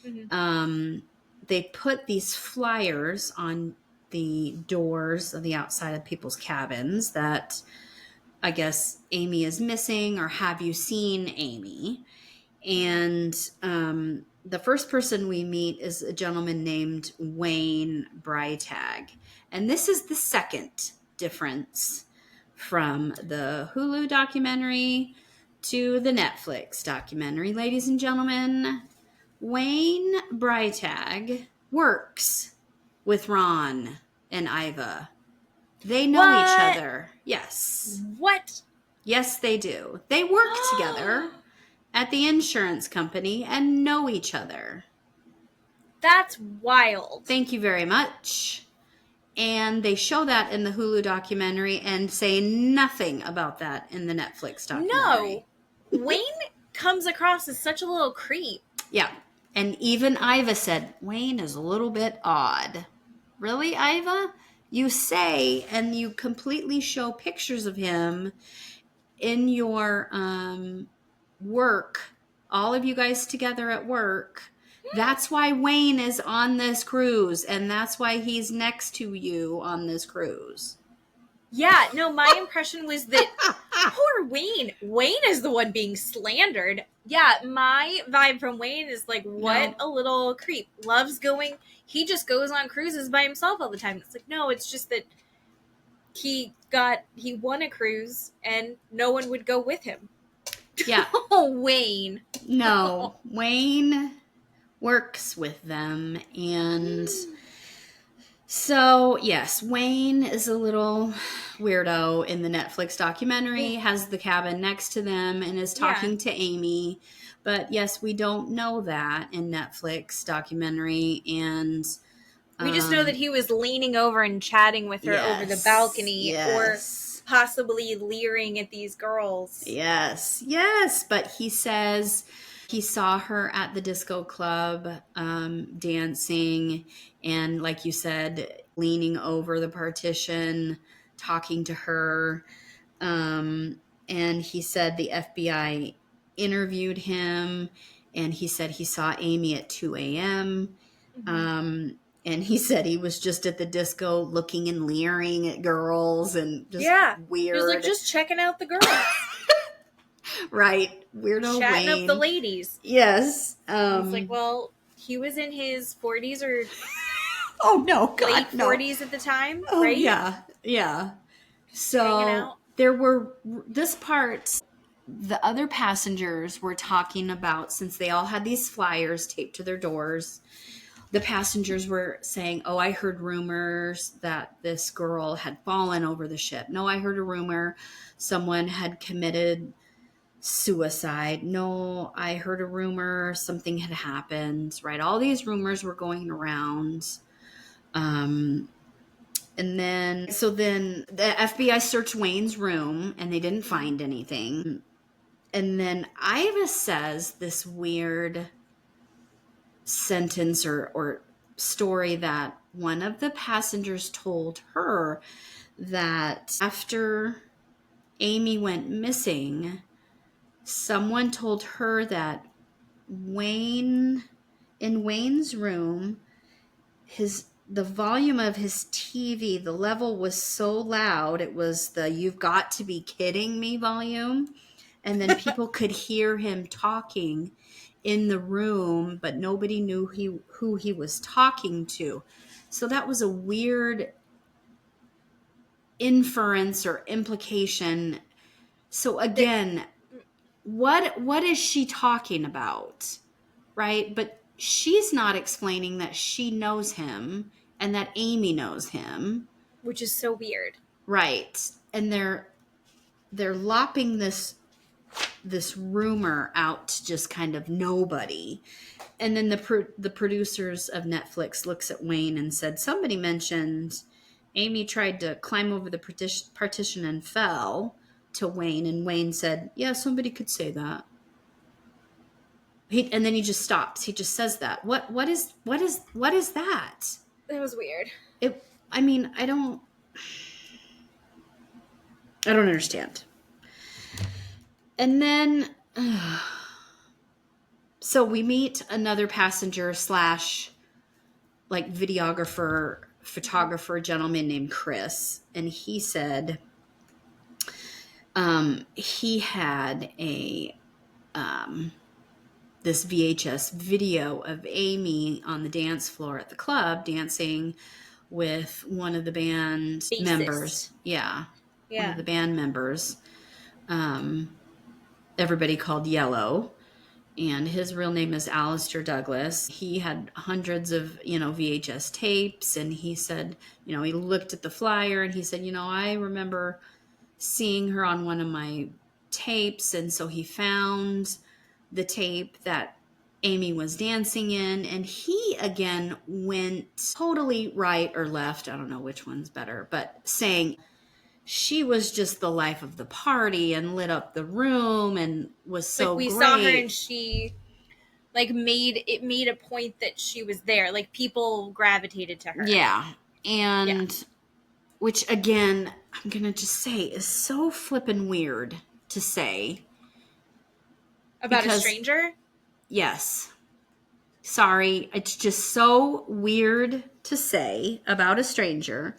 they put these flyers on the doors of the outside of people's cabins that I guess Amy is missing, or have you seen Amy? And the first person we meet is a gentleman named Wayne Breitag. And this is the second difference from the Hulu documentary to the Netflix documentary. Ladies and gentlemen, Wayne Breitag works with Ron and Iva. They know each other. Yes. What? Yes, they do. They work together at the insurance company and know each other. That's wild. Thank you very much. And they show that in the Hulu documentary and say nothing about that in the Netflix documentary. No. Wayne comes across as such a little creep. Yeah. And even Iva said, Wayne is a little bit odd. Really, Iva? You say, and you completely show pictures of him in your work, all of you guys together at work. That's why Wayne is on this cruise, and that's why he's next to you on this cruise. Yeah, no, my impression was that poor Wayne. Wayne is the one being slandered. Yeah, my vibe from Wayne is like, what a little creep. Loves going. He just goes on cruises by himself all the time. It's like, no, it's just that he won a cruise and no one would go with him. Yeah. Oh, Wayne. No, Wayne works with them, and so yes, Wayne is a little weirdo in the Netflix documentary, has the cabin next to them and is talking to Amy. But yes, we don't know that in Netflix documentary, and we just know that he was leaning over and chatting with her over the balcony, or possibly leering at these girls. Yes, but he says he saw her at the disco club dancing, and like you said, leaning over the partition, talking to her. And he said the FBI interviewed him, and he said he saw Amy at 2 a.m. And he said he was just at the disco looking and leering at girls and just weird. He was like, just checking out the girls. Right. Weirdo Chatting Wayne. up the ladies. Yes. It's like, well, he was in his 40s or oh no, God, late 40s at the time, oh, right? Yeah. So there were this part, the other passengers were talking about, since they all had these flyers taped to their doors, the passengers were saying, oh, I heard rumors that this girl had fallen over the ship. No, I heard a rumor someone had committed suicide. No, I heard a rumor something had happened, right? All these rumors were going around. And then the FBI searched Wayne's room and they didn't find anything. And then Iva says this weird sentence or story that one of the passengers told her, that after Amy went missing, someone told her that in Wayne's room, the volume of his TV, the level was so loud, it was the "you've got to be kidding me" volume. and then people could hear him talking in the room, but nobody knew who he was talking to. So that was a weird inference or implication. So again, what is she talking about? Right? But she's not explaining that she knows him and that Amy knows him. Which is so weird. Right. And they're lopping this rumor out to just kind of nobody. And then the producers of Netflix looks at Wayne and said, somebody mentioned Amy tried to climb over the partition and fell to Wayne. And Wayne said, yeah, somebody could say that. And then he just stops. He just says that. What is that? That was weird. I don't understand. And then, so we meet another passenger / like videographer, photographer gentleman named Chris. And he said he had this VHS video of Amy on the dance floor at the club dancing with one of the band members. Yeah. One of the band members. Everybody called Yellow. And his real name is Alistair Douglas. He had hundreds of, VHS tapes. And he said, he looked at the flyer and he said, I remember seeing her on one of my tapes. And so he found the tape that Amy was dancing in. And he, again, went totally right or left. I don't know which one's better, but saying she was just the life of the party and lit up the room and was so great. We saw her and she made a point that she was there. Like people gravitated to her. Yeah. And which again, I'm going to just say is so flippin' weird to say. About a stranger? Yes. Sorry. It's just so weird to say about a stranger.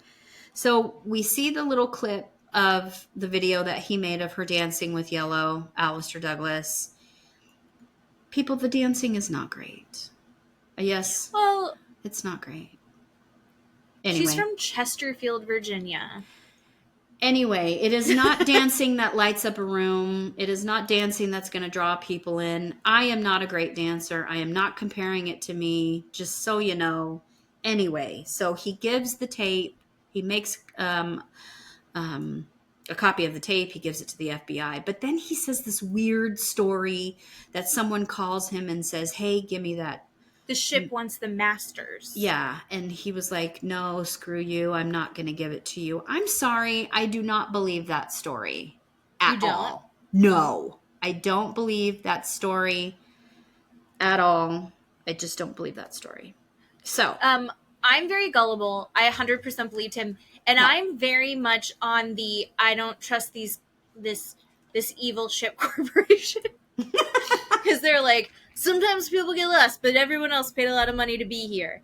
So we see the little clip of the video that he made of her dancing with Yellow, Alistair Douglas. People, the dancing is not great. Yes. Well, it's not great. Anyway. She's from Chesterfield, Virginia. Anyway, it is not dancing that lights up a room. It is not dancing that's going to draw people in. I am not a great dancer. I am not comparing it to me, just so you know. Anyway, so he gives the tape. He makes a copy of the tape. He gives it to the FBI. But then he says this weird story that someone calls him and says, hey, give me that. The ship wants the masters. Yeah. And he was like, no, screw you. I'm not going to give it to you. I'm sorry. I do not believe that story at all. No, I don't believe that story at all. I just don't believe that story. So, I'm very gullible. I 100% believed him. And I'm very much on the I don't trust this evil ship corporation. Because they're like, sometimes people get lost, but everyone else paid a lot of money to be here.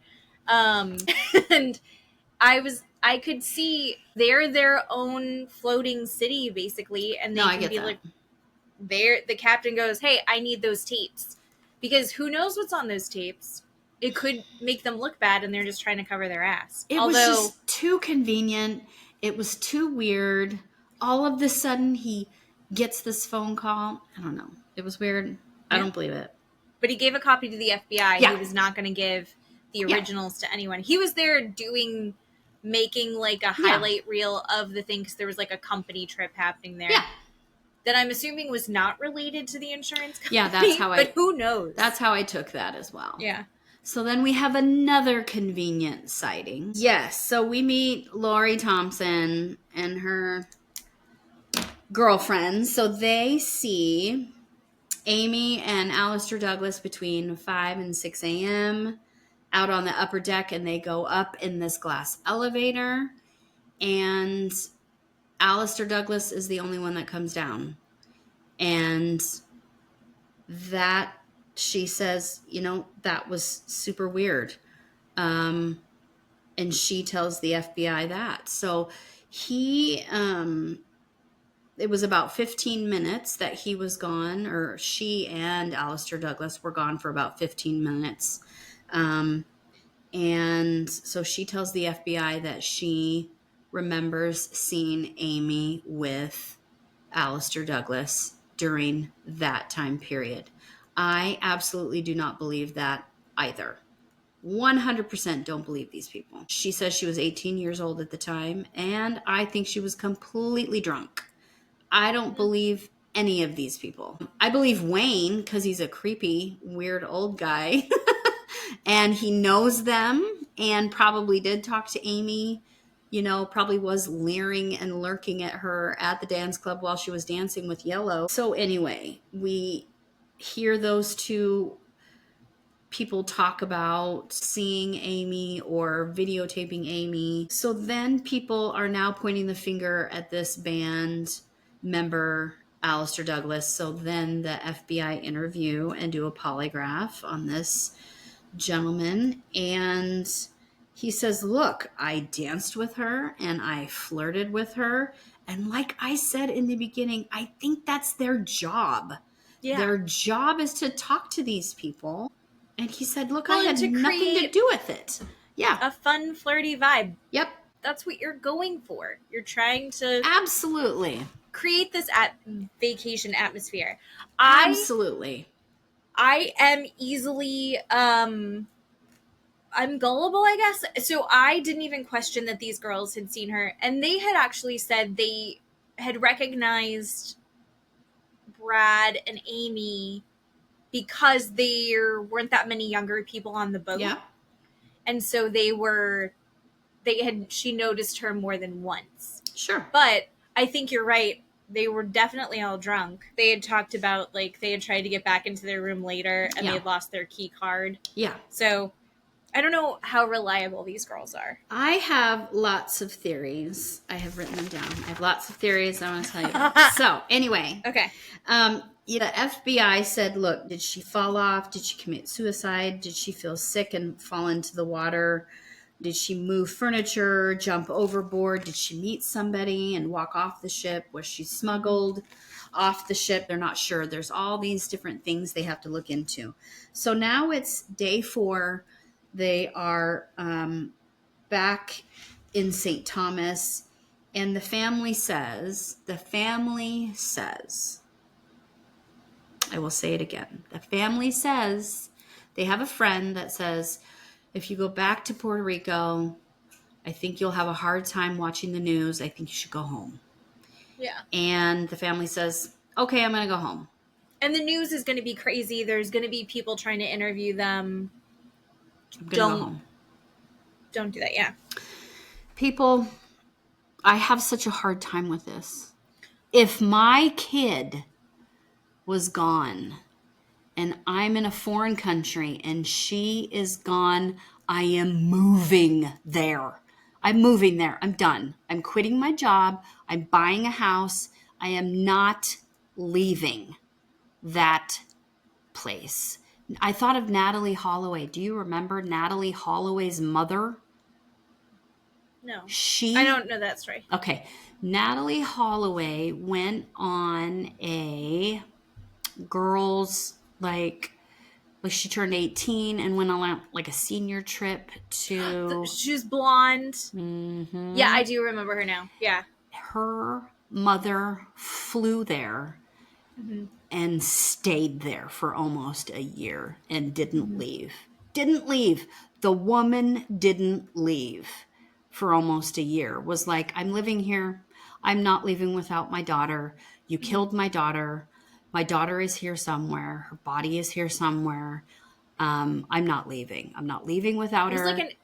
And I could see they're their own floating city, basically. And they can be like, the captain goes, hey, I need those tapes. Because who knows what's on those tapes? It could make them look bad, and they're just trying to cover their ass. It was just too convenient. It was too weird. All of a sudden, he gets this phone call. I don't know. It was weird. I don't believe it. But he gave a copy to the FBI. Yeah. He was not going to give the originals to anyone. He was there making like a highlight reel of the thing because there was like a company trip happening there. Yeah. That I'm assuming was not related to the insurance company. Yeah, that's how but who knows? That's how I took that as well. Yeah. So then we have another convenient sighting. Yes, so we meet Lori Thompson and her girlfriend. So they see Amy and Alistair Douglas between 5 and 6 a.m. out on the upper deck, and they go up in this glass elevator. And Alistair Douglas is the only one that comes down. And that... she says, that was super weird. And she tells the FBI that. So he it was about 15 minutes that he was gone, or she and Alistair Douglas were gone for about 15 minutes. And so she tells the FBI that she remembers seeing Amy with Alistair Douglas during that time period. I absolutely do not believe that either. 100% don't believe these people. She says she was 18 years old at the time, and I think she was completely drunk. I don't believe any of these people. I believe Wayne because he's a creepy, weird old guy. And he knows them and probably did talk to Amy, probably was leering and lurking at her at the dance club while she was dancing with Yellow. So anyway, we hear those two people talk about seeing Amy or videotaping Amy. So then people are now pointing the finger at this band member, Alistair Douglas. So then the FBI interview and do a polygraph on this gentleman, and he says, look, I danced with her and I flirted with her, and like I said in the beginning, I think that's their job. Their job is to talk to these people. And he said, look, I had nothing to do with it. A fun, flirty vibe. Yep. That's what you're going for. You're trying to absolutely create this vacation atmosphere. Absolutely. I am easily, I'm gullible, I guess. So I didn't even question that these girls had seen her. And they had actually said they had recognized Brad and Amy because there weren't that many younger people on the boat. Yeah. And so she noticed her more than once. Sure. But I think you're right. They were definitely all drunk. They had talked about, they had tried to get back into their room later and they had lost their key card. Yeah. So I don't know how reliable these girls are. I have lots of theories. I have written them down. I have lots of theories I want to tell you. So anyway. Okay. The FBI said, look, did she fall off? Did she commit suicide? Did she feel sick and fall into the water? Did she move furniture, jump overboard? Did she meet somebody and walk off the ship? Was she smuggled off the ship? They're not sure. There's all these different things they have to look into. So now it's day 4. They are back in St. Thomas, and the family says, I will say it again. The family says they have a friend that says, if you go back to Puerto Rico, I think you'll have a hard time watching the news. I think you should go home. Yeah. And the family says, okay, I'm going to go home. And the news is going to be crazy. There's going to be people trying to interview them. I'm going to go home. Don't do that. Yeah. People, I have such a hard time with this. If my kid was gone and I'm in a foreign country and she is gone, I am moving there. I'm moving there. I'm done. I'm quitting my job. I'm buying a house. I am not leaving that place. I thought of Natalie Holloway. Do you remember Natalie Holloway's mother? No. I don't know that story. Okay. Natalie Holloway went on a girls, she turned 18 and went on a senior trip to... She was blonde. Mm-hmm. Yeah, I do remember her now. Yeah. Her mother flew there and stayed there for almost a year and didn't leave. Didn't leave. The woman didn't leave for almost a year. Was like, I'm living here. I'm not leaving without my daughter. You killed my daughter. My daughter is here somewhere. Her body is here somewhere. I'm not leaving. I'm not leaving without her. He's like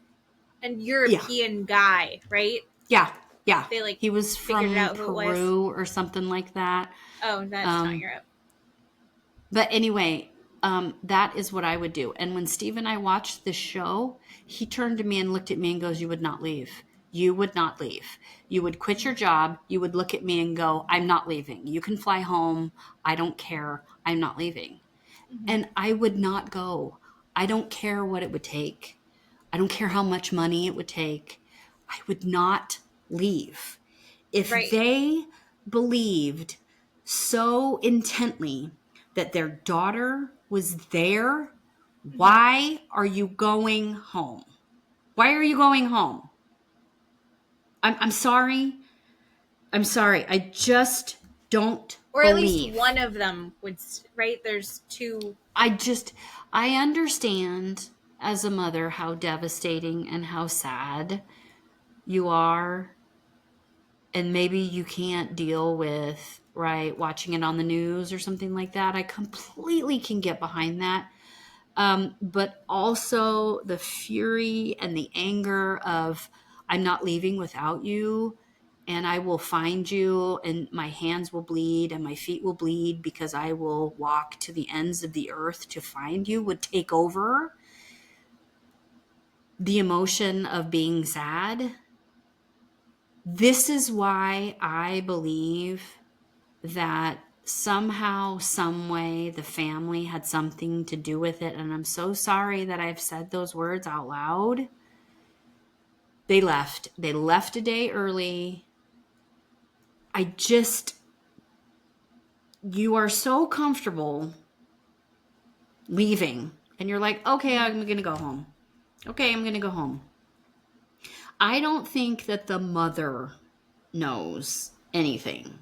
an European guy, right? Yeah. Yeah. They he was from Peru or something like that. Oh, that's not Europe. But anyway, that is what I would do. And when Steve and I watched the show, he turned to me and looked at me and goes, you would not leave. You would not leave. You would quit your job. You would look at me and go, I'm not leaving. You can fly home. I don't care. I'm not leaving. And I would not go. I don't care what it would take. I don't care how much money it would take. I would not leave. If they believed so intently that their daughter was there, why are you going home? Why are you going home? I'm sorry. I'm sorry. I just don't Or at believe. least one of them would, right? There's two. I understand as a mother how devastating and how sad you are. And maybe you can't deal with, right, watching it on the news or something like that. I completely can get behind that. But also the fury and the anger of, I'm not leaving without you, and I will find you, and my hands will bleed and my feet will bleed because I will walk to the ends of the earth to find you, would take over the emotion of being sad. This is why I believe that somehow, some way, the family had something to do with it. And I'm so sorry that I've said those words out loud. They left. They left a day early. You are so comfortable leaving. And you're like, okay, I'm going to go home. Okay, I'm going to go home. I don't think that the mother knows anything.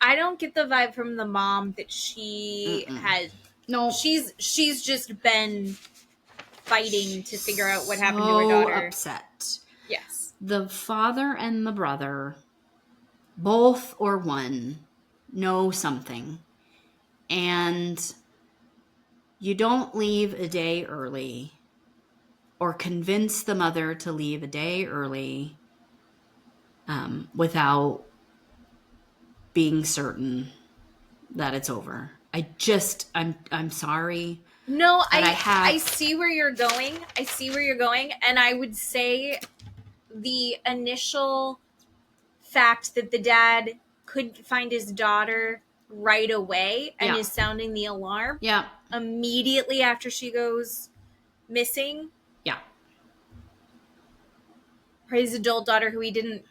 I don't get the vibe from the mom that she had. No. She's just been fighting to figure out what happened to her daughter. Upset. Yes. The father and the brother, both or one, know something. And you don't leave a day early or convince the mother to leave a day early without being certain that it's over. I'm sorry. No, I see where you're going. I see where you're going. And I would say the initial fact that the dad could find his daughter right away and is sounding the alarm. Yeah. Immediately after she goes missing. Yeah. His adult daughter, who he didn't,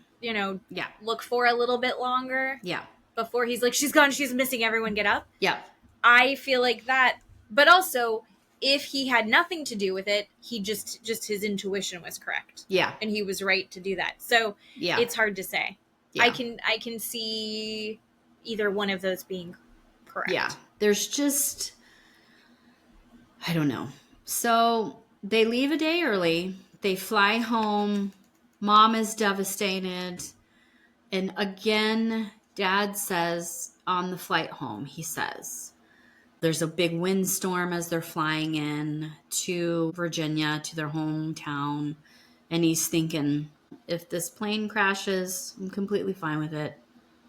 look for a little bit longer. Yeah. Before he's like, she's gone, she's missing, everyone get up. Yeah. I feel like that. But also, if he had nothing to do with it, he just his intuition was correct. Yeah. And he was right to do that. So it's hard to say. Yeah. I can see either one of those being correct. Yeah. There's just, I don't know. So they leave a day early. They fly home. Mom is devastated. And again, Dad says on the flight home, he says, there's a big windstorm as they're flying in to Virginia, to their hometown. And he's thinking, if this plane crashes, I'm completely fine with it.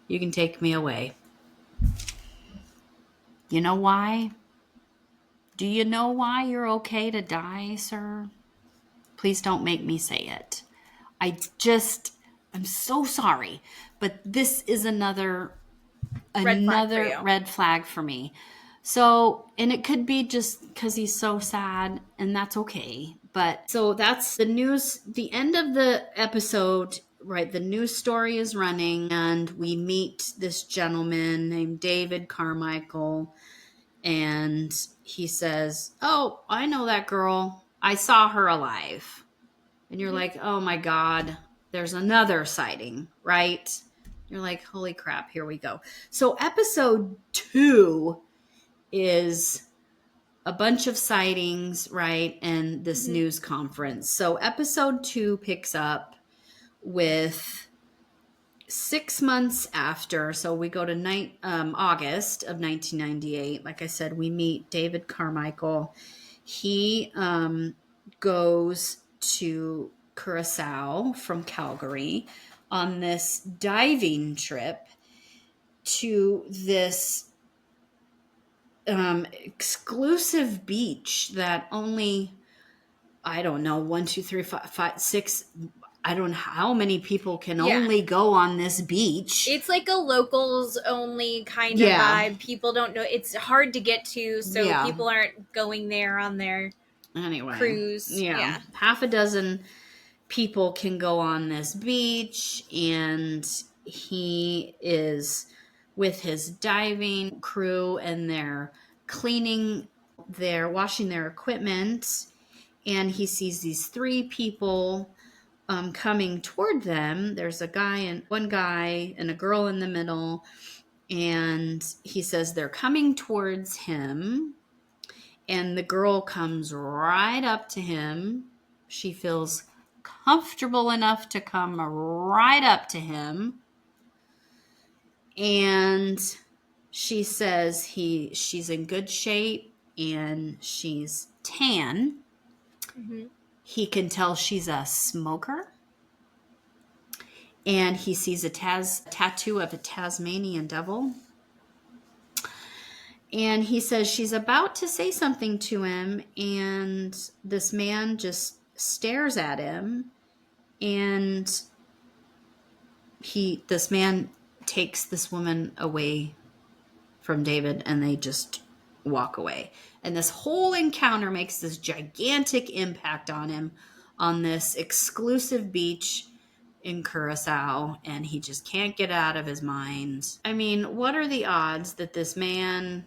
You can take me away. You know why? Do you know why you're okay to die, sir? Please don't make me say it. I'm so sorry, but this is another red flag for me. So, and it could be just because he's so sad, and that's okay. But so that's the news, the end of the episode, right? The news story is running, and we meet this gentleman named David Carmichael, and he says, oh, I know that girl. I saw her alive. And you're like, oh my God, there's another sighting, right? You're like, holy crap, here we go. So episode 2 is a bunch of sightings, right? And this news conference. So episode 2 picks up with 6 months after. So we go to August of 1998. Like I said, we meet David Carmichael. He goes to Curacao from Calgary on this diving trip to this exclusive beach that only, I don't know, 1, 2, 3, 5, 6, I don't know how many people can only go on this beach. It's like a locals only kind of vibe. People don't know. It's hard to get to, so people aren't going there on their cruise. Yeah. Half a dozen people can go on this beach, and he is with his diving crew, and they're washing their equipment, and he sees these 3 people coming toward them. There's one guy and a girl in the middle, and he says they're coming towards him, and the girl comes right up to him. She feels comfortable enough to come right up to him, and she says she's in good shape and she's tan. Mm-hmm. He can tell she's a smoker, and he sees a tattoo of a Tasmanian devil. And he says she's about to say something to him, and this man just stares at him, and this man takes this woman away from David, and they just walk away. And this whole encounter makes this gigantic impact on him on this exclusive beach in Curacao, and he just can't get out of his mind. I mean, what are the odds that this man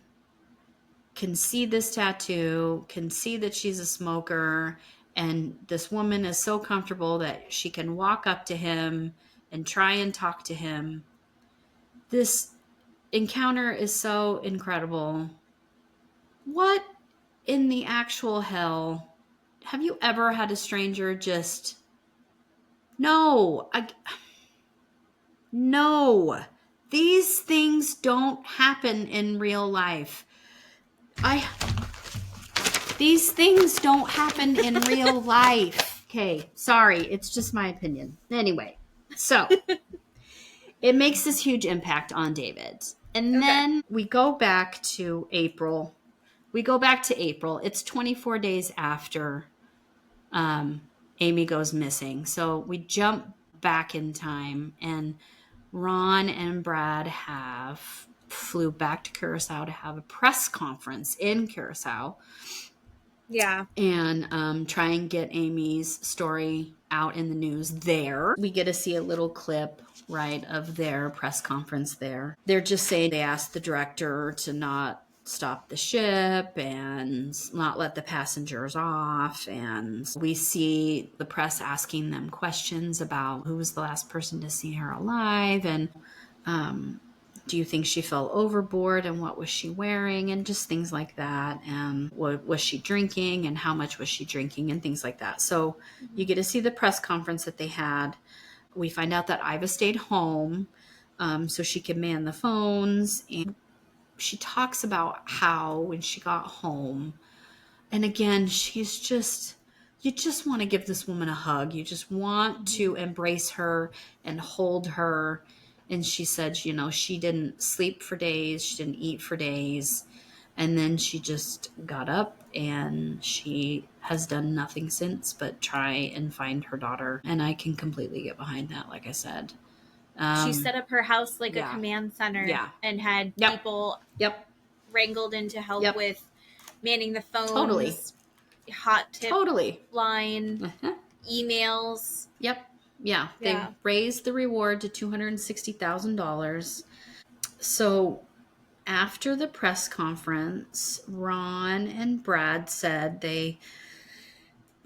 can see this tattoo, can see that she's a smoker, and this woman is so comfortable that she can walk up to him and try and talk to him? This encounter is so incredible. What in the actual hell? Have you ever had a stranger just... No. No. These things don't happen in real life. These things don't happen in real life. Okay, sorry. It's just my opinion. Anyway, so it makes this huge impact on David. And then we go back to April. It's 24 days after Amy goes missing. So we jump back in time, and Ron and Brad flew back to Curacao to have a press conference in Curacao. Yeah. And try and get Amy's story out in the news there. We get to see a little clip, right, of their press conference there. They're just saying they asked the director to not stop the ship and not let the passengers off. And we see the press asking them questions about who was the last person to see her alive, and do you think she fell overboard, and what was she wearing, and just things like that, and what was she drinking, and how much was she drinking, and things like that. So you get to see the press conference that they had. We find out that Iva stayed home so she could man the phones, and she talks about how when she got home, and again, she's just... You just want to give this woman a hug. You just want to embrace her and hold her. And she said, she didn't sleep for days. She didn't eat for days. And then she just got up, and she has done nothing since but try and find her daughter. And I can completely get behind that, like I said. She set up her house like a command center, and had people wrangled in to help with manning the phones. Totally. Hot tip line, emails. Yeah. They raised the reward to $260,000. So after the press conference, Ron and Brad said they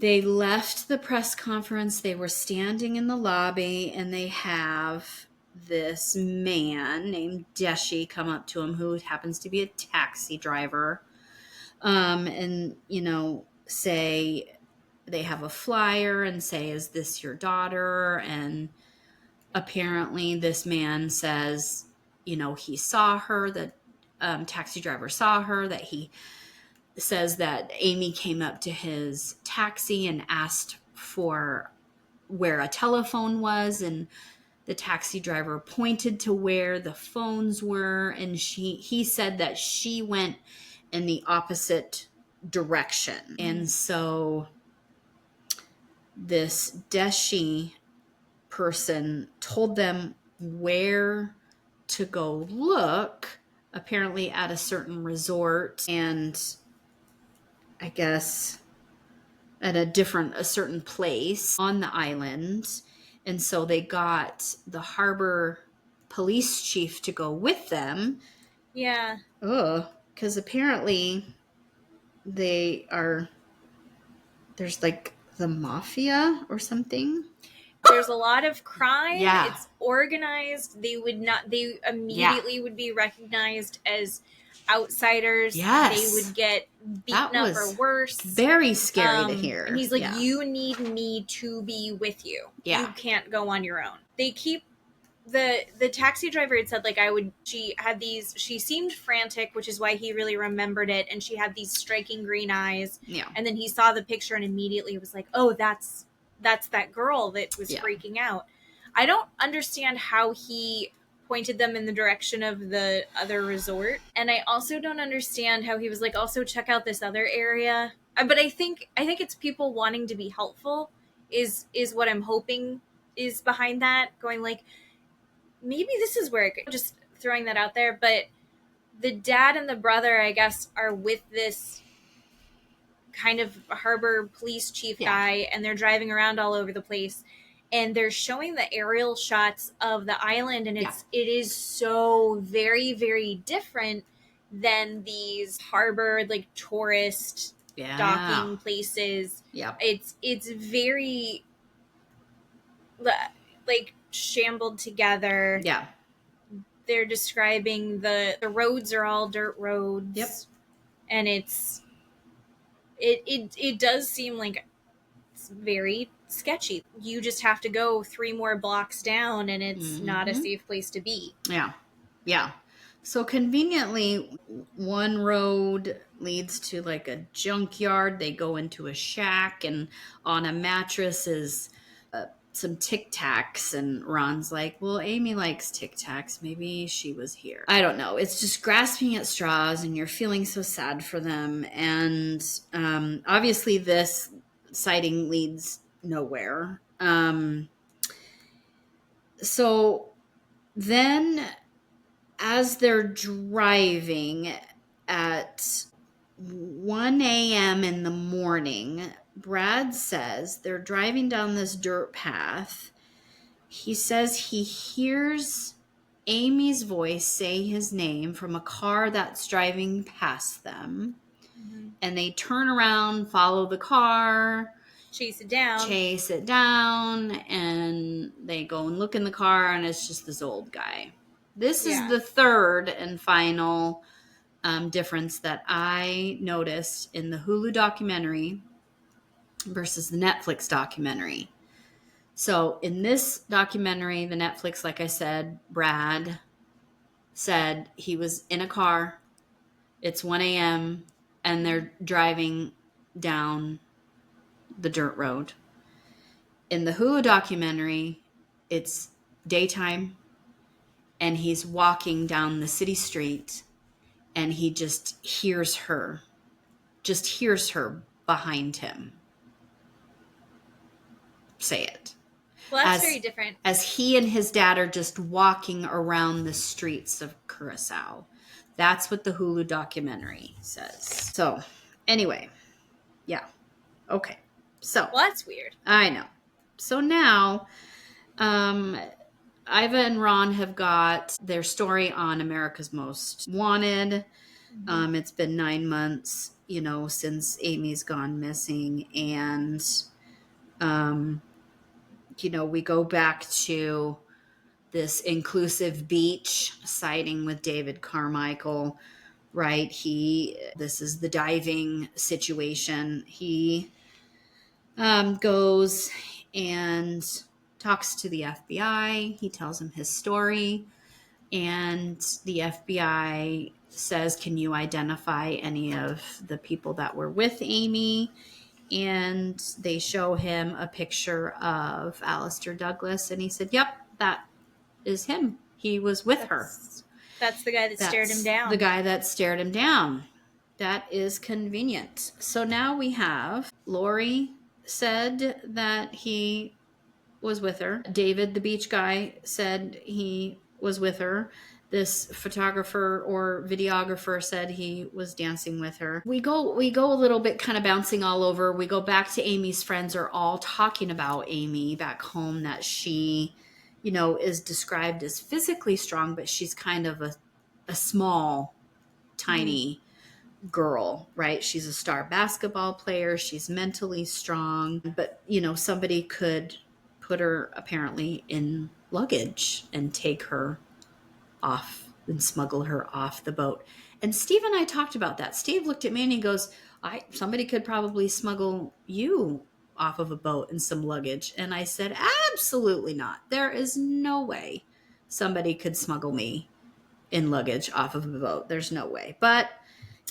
left the press conference. They were standing in the lobby, and they have this man named Deshi come up to him, who happens to be a taxi driver, and say, they have a flyer and say, "Is this your daughter?" And apparently this man says, he saw her, the taxi driver saw her, that he says that Amy came up to his taxi and asked for where a telephone was, and the taxi driver pointed to where the phones were, and he said that she went in the opposite direction. And so this Deshi person told them where to go look, apparently at a certain resort, and I guess at a certain place on the island. And so they got the harbor police chief to go with them. Yeah. Because apparently there's like the mafia or something. There's a lot of crime. Yeah. It's organized. They immediately would be recognized as outsiders. Yes. They would get beaten up or worse. Very scary to hear. And he's like, you need me to be with you. Yeah. You can't go on your own. They keep the taxi driver had said, like, she seemed frantic, which is why he really remembered it, and she had these striking green eyes. Yeah. And then he saw the picture and immediately was like, oh, that's that girl that was freaking out. I don't understand how he pointed them in the direction of the other resort. And I also don't understand how he was like, also check out this other area. But I think it's people wanting to be helpful is what I'm hoping is behind that. Going like, maybe this is where just throwing that out there. But the dad and the brother, I guess, are with this kind of harbor police chief guy, and they're driving around all over the place, and they're showing the aerial shots of the island, and it is so very, very different than these harbor, like, tourist docking places. It's very like shambled together. They're describing the roads are all dirt roads. And it does seem like it's very sketchy. You just have to go 3 more blocks down and it's not a safe place to be. Yeah. So conveniently, one road leads to like a junkyard. They go into a shack, and on a mattress is some Tic Tacs, and Ron's like, well, Amy likes Tic Tacs. Maybe she was here. I don't know. It's just grasping at straws, and you're feeling so sad for them. And obviously this sighting leads nowhere. So then as they're driving at 1 a.m. in the morning, Brad says they're driving down this dirt path. He says he hears Amy's voice say his name from a car that's driving past them. And they turn around, follow the car, chase it down, and they go and look in the car, and it's just this old guy. This is the third and final difference that I noticed in the Hulu documentary versus the Netflix documentary. So in this documentary, the Netflix, like I said, Brad said he was in a car. It's 1 a.m. and they're driving down the dirt road. In the Hulu documentary, it's daytime and he's walking down the city street and he just hears her behind him. Say it. Well, that's very different. As he and his dad are just walking around the streets of Curacao. That's what the Hulu documentary says. So, anyway. Yeah. Okay. So. Well, that's weird. I know. So now, Iva and Ron have got their story on America's Most Wanted. It's been 9 months, since Amy's gone missing. And, we go back to this inclusive beach sighting with David Carmichael, right? This is the diving situation. He goes and talks to the FBI. He tells him his story. And the FBI says, can you identify any of the people that were with Amy? And they show him a picture of Alistair Douglas. And he said, yep, that is him. He was with her. That's the guy that stared him down. The guy that stared him down. That is convenient. So now we have Lori said that he was with her. David, the beach guy, said he was with her. This photographer or videographer said he was dancing with her. We go a little bit kind of bouncing all over. We go back to Amy's friends are all talking about Amy back home, that she is described as physically strong, but she's kind of a small, tiny girl, right? She's a star basketball player. She's mentally strong, but somebody could put her apparently in luggage and take her off and smuggle her off the boat. And Steve and I talked about that. Steve looked at me and he goes, somebody could probably smuggle you off of a boat and some luggage. And I said, absolutely not. There is no way somebody could smuggle me in luggage off of a boat. There's no way. But,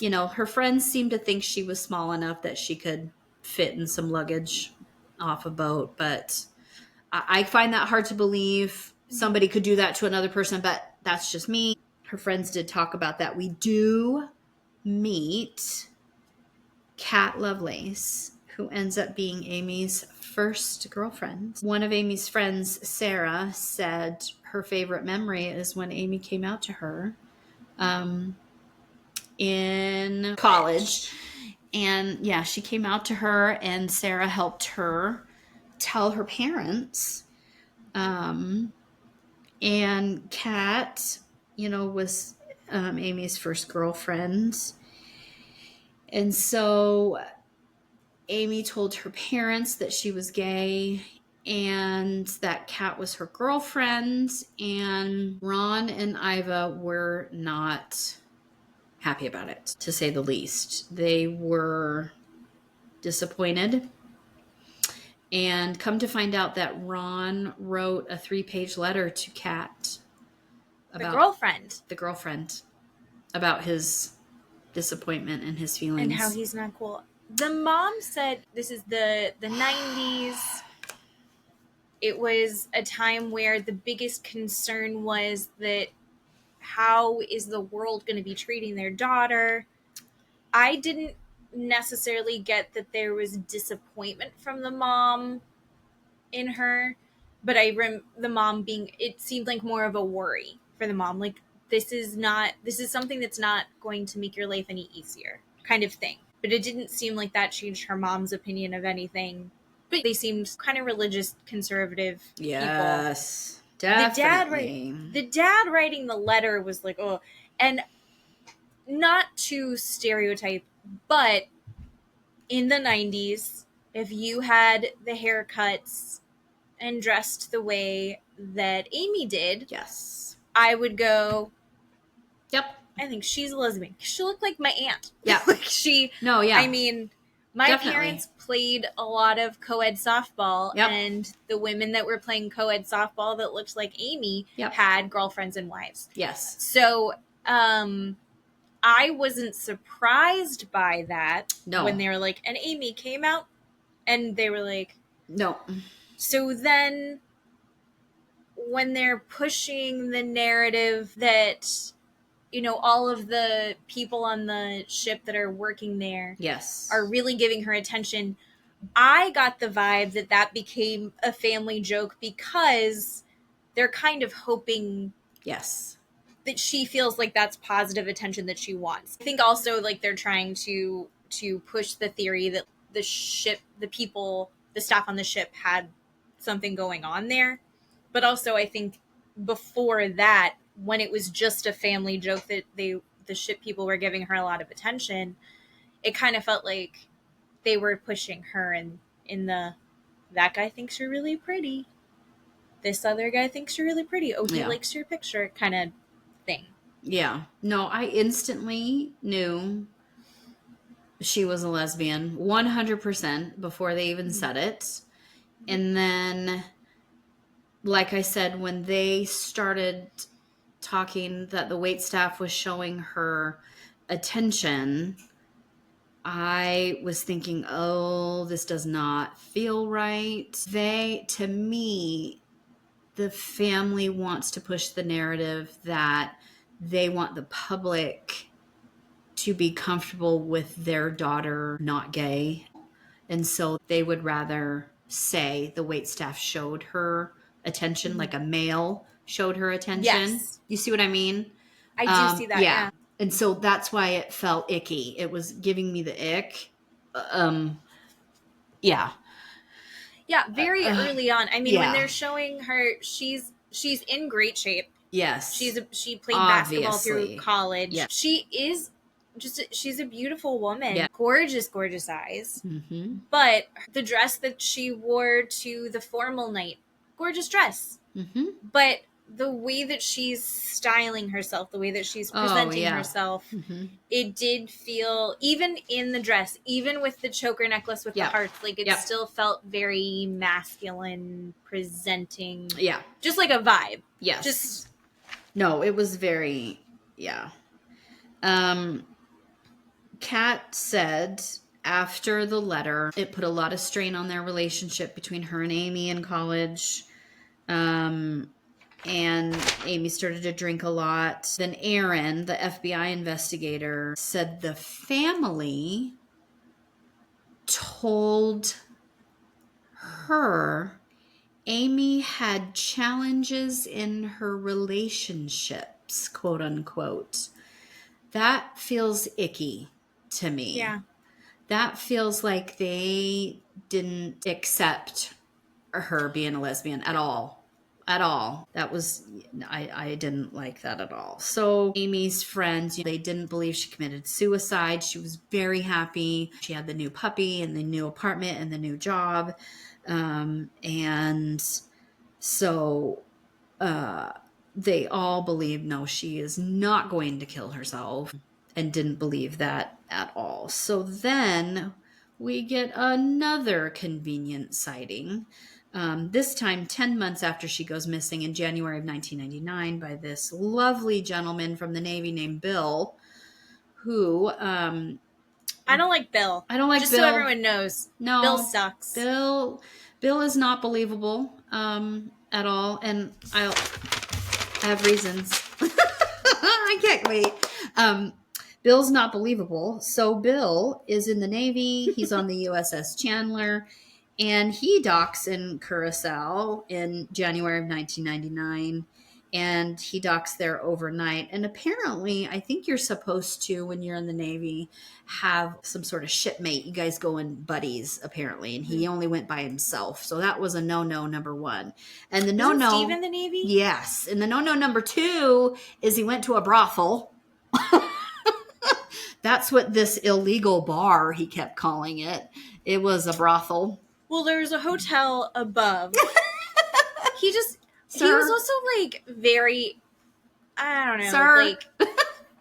her friends seemed to think she was small enough that she could fit in some luggage off a boat. But I find that hard to believe somebody could do that to another person, but that's just me. Her friends did talk about that. We do meet Kat Lovelace, who ends up being Amy's first girlfriend. One of Amy's friends, Sarah, said her favorite memory is when Amy came out to her in college. And yeah, she came out to her and Sarah helped her tell her parents. And Kat, was Amy's first girlfriend. And so Amy told her parents that she was gay and that Kat was her girlfriend. And Ron and Iva were not happy about it, to say the least. They were disappointed. And come to find out that Ron wrote a 3-page letter to Kat about the girlfriend about his disappointment and his feelings and how he's not cool. The mom said this is the 90s. It was a time where the biggest concern was that how is the world going to be treating their daughter? I didn't necessarily get that there was disappointment from the mom in her, but the mom it seemed like more of a worry for the mom. Like, this is something that's not going to make your life any easier kind of thing. But it didn't seem like that changed her mom's opinion of anything. But they seemed kind of religious, conservative people. Yes, definitely. The dad writing the letter was like, oh, and not to stereotype, but in the 90s, if you had the haircuts and dressed the way that Amy did, yes, I would go, yep, I think she's a lesbian. She looked like my aunt. Yeah. No, yeah. I mean, my Definitely. parents played a lot of co-ed softball, Yep. and the women that were playing co-ed softball that looked like Amy Yep. had girlfriends and wives. Yes. So, I wasn't surprised by that. No. When they were like, and Amy came out, and they were like, no. So then when they're pushing the narrative that, all of the people on the ship that are working there yes, are really giving her attention, I got the vibe that became a family joke because they're kind of hoping yes, that she feels like that's positive attention that she wants. I think also like they're trying to push the theory that the ship, the people, the staff on the ship had something going on there. But also I think before that, when it was just a family joke that the ship people were giving her a lot of attention, it kind of felt like they were pushing her in the, that guy thinks you're really pretty. This other guy thinks you're really pretty. Oh, he likes your picture kind of thing. Yeah. No, I instantly knew she was a lesbian 100% before they even said it. And then, like I said, when they started talking that the waitstaff was showing her attention, I was thinking, oh, this does not feel right. To me, the family wants to push the narrative that they want the public to be comfortable with their daughter not gay. And so they would rather say the waitstaff showed her attention, like a male showed her attention. Yes. You see what I mean? I do see that, yeah. And so that's why it felt icky. It was giving me the ick. Yeah. Yeah, very early on. I mean, when they're showing her, she's she's in great shape. Yes. She played basketball through college. Yeah. She is she's a beautiful woman. Yeah. Gorgeous eyes. Mm-hmm. But the dress that she wore to the formal night, gorgeous dress. Mm-hmm. But the way that she's styling herself, the way that she's presenting herself, mm-hmm. it did feel, even in the dress, even with the choker necklace with the hearts, like it still felt very masculine presenting. Yeah. Just like a vibe. Yes. No, it was very, Kat said after the letter, it put a lot of strain on their relationship between her and Amy in college. And Amy started to drink a lot. Then Aaron, the FBI investigator, said the family told her Amy had challenges in her relationships, quote unquote. That feels icky to me. Yeah. That feels like they didn't accept her being a lesbian at all. At all. That was, I didn't like that at all. So Amy's friends, they didn't believe she committed suicide. She was very happy. She had the new puppy and the new apartment and the new job. And so they all believed, no, she is not going to kill herself, and didn't believe that at all. So then we get another convenient sighting. This time 10 months after she goes missing in January of 1999 by this lovely gentleman from the Navy named Bill, who... I don't like Bill. I don't like Just Bill. So everyone knows. No. Bill sucks. Bill is not believable at all. And I have reasons. I can't wait. Bill's not believable. So Bill is in the Navy. He's on the USS Chandler. And he docks in Curacao in January of 1999. And he docks there overnight. And apparently, I think you're supposed to, when you're in the Navy, have some sort of shipmate. You guys go in buddies, apparently. And he only went by himself. So that was a no-no, number one. And the no-no... Isn't Steve in the Navy? Yes. And the no-no number two is he went to a brothel. That's what this illegal bar, he kept calling it. It was a brothel. Well, there's a hotel above. He was also like very, I don't know, like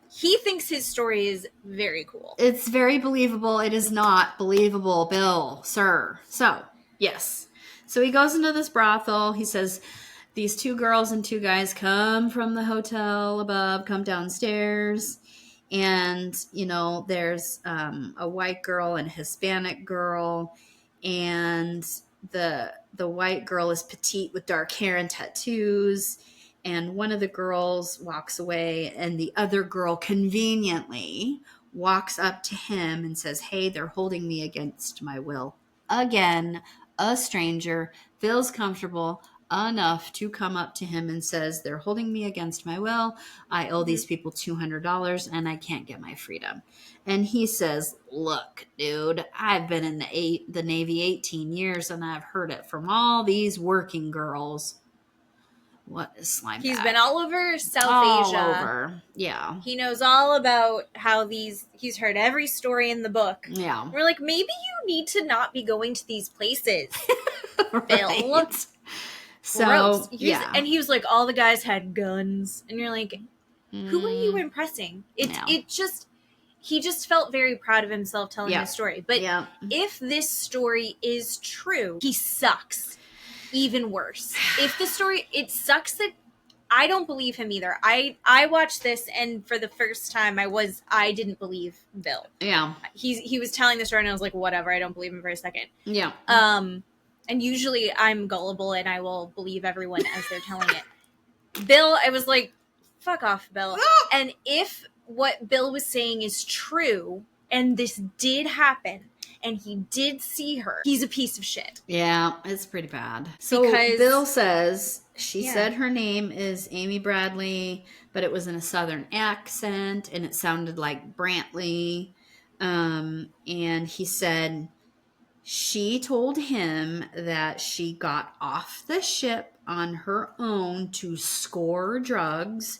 he thinks his story is very cool. It's very believable. It is not believable, Bill, sir. So, yes. So he goes into this brothel. He says, these two girls and two guys come from the hotel above, come downstairs. And, you know, there's a white girl and a Hispanic girl. And the white girl is petite with dark hair and tattoos. And one of the girls walks away, and the other girl conveniently walks up to him and says, hey, they're holding me against my will. Again, a stranger feels comfortable enough to come up to him and says, they're holding me against my will. I owe these people $200 and I can't get my freedom. And he says, look, dude, I've been in the Navy 18 years and I've heard it from all these working girls. What is slime? He's been all over South Asia. All over. Yeah. He knows all about how he's heard every story in the book. Yeah. We're like, maybe you need to not be going to these places, Bill. Right. So, yeah. And he was like, all the guys had guns. And you're like, who were you impressing? He just felt very proud of himself telling his story. But if this story is true, he sucks. Even worse. If the story, it sucks that I don't believe him either. I watched this, and for the first time I didn't believe Bill. Yeah. He was telling the story and I was like, whatever, I don't believe him for a second. Yeah. And usually I'm gullible and I will believe everyone as they're telling it. Bill, I was like, fuck off, Bill. And if what Bill was saying is true, and this did happen, and he did see her, he's a piece of shit. Yeah, it's pretty bad. So Bill says she said her name is Amy Bradley, but it was in a southern accent and it sounded like Brantley. And he said she told him that she got off the ship on her own to score drugs.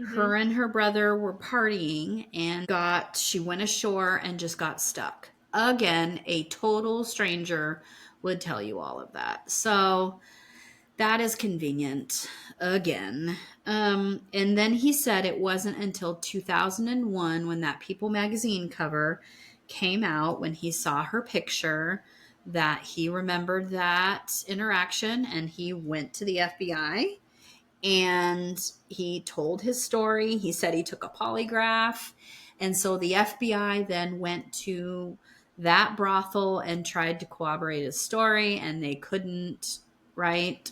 Her and her brother were partying and she went ashore and just got stuck. Again, a total stranger would tell you all of that. So that is convenient again. And then he said it wasn't until 2001 when that People magazine cover came out, when he saw her picture, that he remembered that interaction, and he went to the FBI and he told his story. He said he took a polygraph. And so the FBI then went to that brothel and tried to corroborate his story, and they couldn't, right?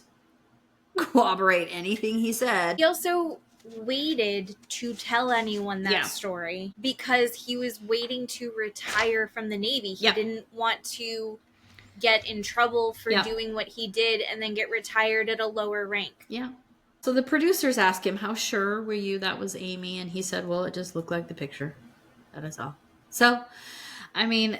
Corroborate anything he said. He also waited to tell anyone that story because he was waiting to retire from the Navy. He didn't want to get in trouble for doing what he did and then get retired at a lower rank. Yeah. So the producers asked him, how sure were you that was Amy? And he said, well, it just looked like the picture. That is all. So, I mean,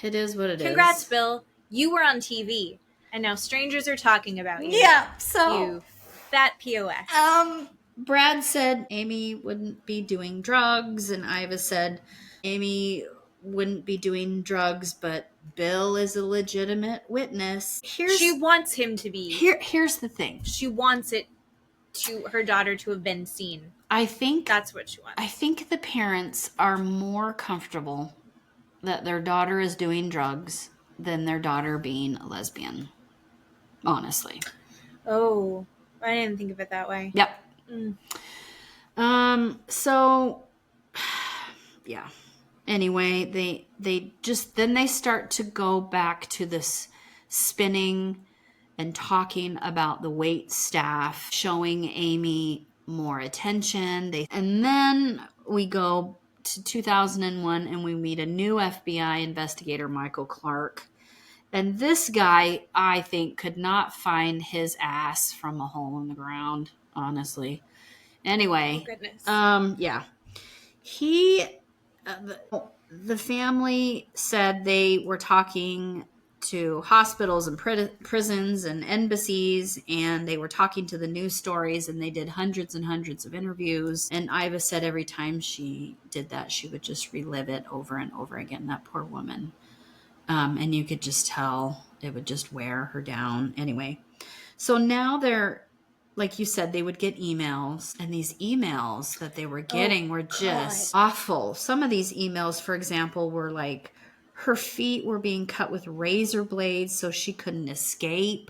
it is what it is. Congrats, Bill. You were on TV, and now strangers are talking about you. Yeah, so... You fat POS. Brad said Amy wouldn't be doing drugs, and Iva said Amy wouldn't be doing drugs, but Bill is a legitimate witness. She wants him to be. Here's the thing. She wants it to her daughter to have been seen. I think that's what she wants. I think the parents are more comfortable that their daughter is doing drugs than their daughter being a lesbian. Honestly. Oh, I didn't think of it that way. Yep. So yeah. Anyway, they start to go back to this spinning and talking about the wait staff showing Amy more attention. And then we go to 2001 and we meet a new FBI investigator, Michael Clark. And this guy, I think, could not find his ass from a hole in the ground, honestly. Anyway, yeah. The family said they were talking to hospitals and prisons and embassies, and they were talking to the news stories, and they did hundreds and hundreds of interviews. And Iva said every time she did that, she would just relive it over and over again, that poor woman. And you could just tell it would just wear her down. Anyway, so now they're, like you said, they would get emails, and these emails that they were getting were just awful. Some of these emails, for example, were like, her feet were being cut with razor blades so she couldn't escape.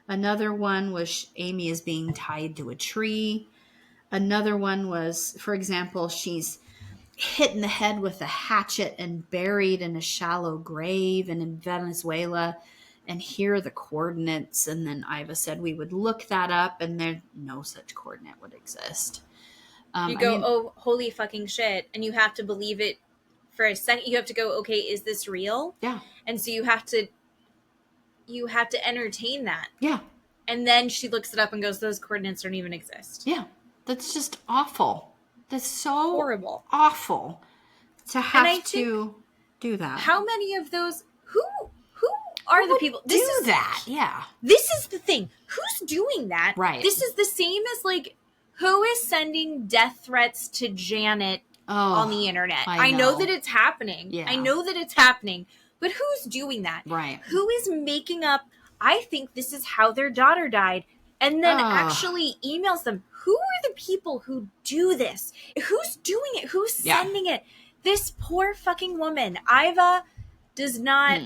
Another one was Amy is being tied to a tree. Another one was, for example, she's hit in the head with a hatchet and buried in a shallow grave and in Venezuela. And here are the coordinates. And then Iva said we would look that up, and there no such coordinate would exist. Oh, holy fucking shit. And you have to believe it for a second. You have to go, okay, is this real? Yeah. And so you have to entertain that. Yeah. And then she looks it up and goes, those coordinates don't even exist. Yeah. That's just awful. That's so horrible. Awful to have to do that. How many of those, who are the people do that? Yeah. This is the thing. Who's doing that? Right. This is the same as like, who is sending death threats to Janet on the internet? I know that it's happening. Yeah. I know that it's happening. But who's doing that? Right. Who is making up, I think this is how their daughter died, and then actually emails them? Who are the people who do this? Who's doing it? Who's sending it? This poor fucking woman. Iva does not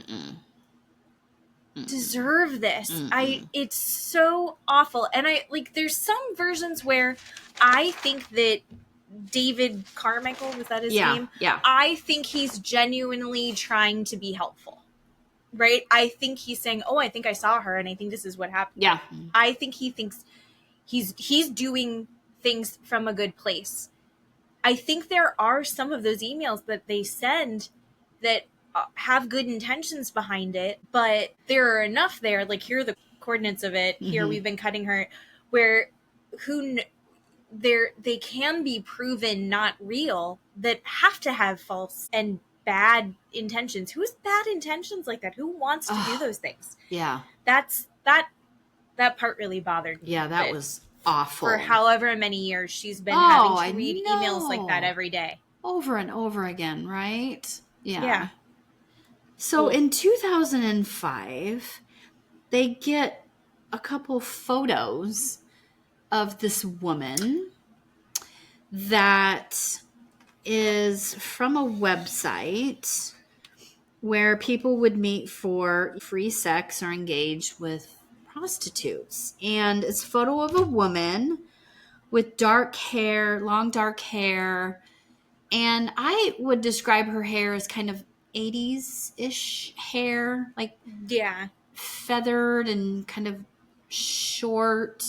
deserve this. It's so awful. And there's some versions where I think that David Carmichael, was that his name? Yeah. I think he's genuinely trying to be helpful. Right? I think he's saying, oh, I think I saw her and I think this is what happened. Yeah. I think he thinks he's doing things from a good place. I think there are some of those emails that they send that have good intentions behind it, but there are enough there, like here are the coordinates of it, here we've been cutting her, where they can be proven not real, that have to have false and bad intentions. Who has bad intentions like that? Who wants to do those things? Yeah. That That part really bothered me. Yeah, that was awful. For however many years she's been having to read emails like that every day. Over and over again, right? Yeah. So in 2005, they get a couple photos of this woman that is from a website where people would meet for free sex or engage with prostitutes. And it's a photo of a woman with dark hair, long dark hair. And I would describe her hair as kind of 80s-ish hair, like feathered and kind of short.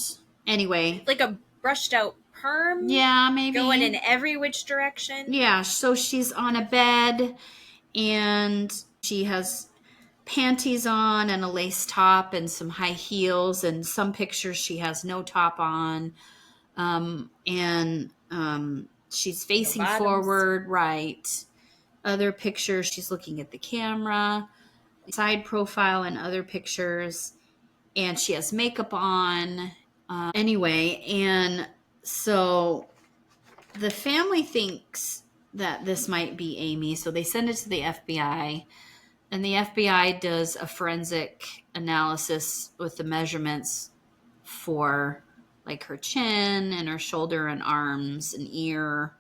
Anyway. Like a brushed out perm. Yeah, maybe. Going in every which direction. Yeah, so she's on a bed and she has panties on and a lace top and some high heels, and some pictures she has no top on. She's facing forward, right. Other pictures, she's looking at the camera, side profile and other pictures, and she has makeup on. Anyway, and so the family thinks that this might be Amy, so they send it to the FBI, and the FBI does a forensic analysis with the measurements for like her chin and her shoulder and arms and ear.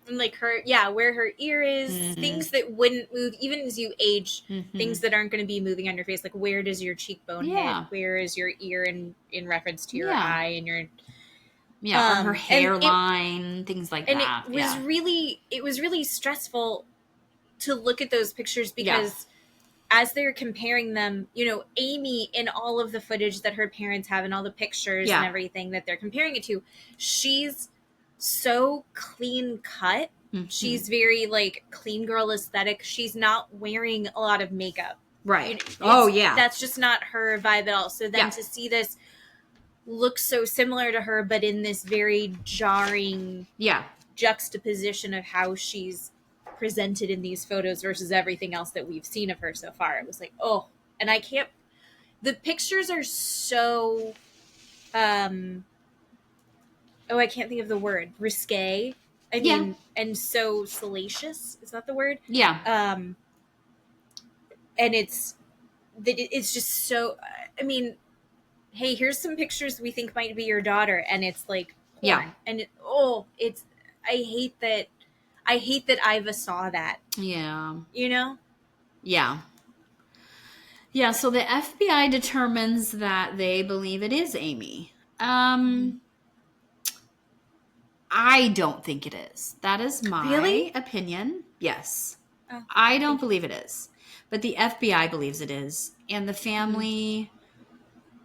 And like her, where her ear is, things that wouldn't move, even as you age, things that aren't going to be moving on your face. Like, where does your cheekbone hit? Where is your ear in reference to your eye and your... or her hairline, things like that. And it was really stressful to look at those pictures because as they're comparing them, Amy, in all of the footage that her parents have and all the pictures and everything that they're comparing it to, she's so clean cut. She's very like clean girl aesthetic. She's not wearing a lot of makeup. Right. That's just not her vibe at all. So then to see this look so similar to her, but in this very jarring juxtaposition of how she's presented in these photos versus everything else that we've seen of her so far. It was like, and the pictures are so, I can't think of the word, risque. I mean, and so salacious. Is that the word? Yeah. And it's just so, I mean, hey, here's some pictures we think might be your daughter. And it's like, porn. And I hate that Iva saw that. Yeah. Yeah. Yeah, so the FBI determines that they believe it is Amy. I don't think it is. That is my opinion. Yes. Oh, I don't believe it is. But the FBI believes it is. And the family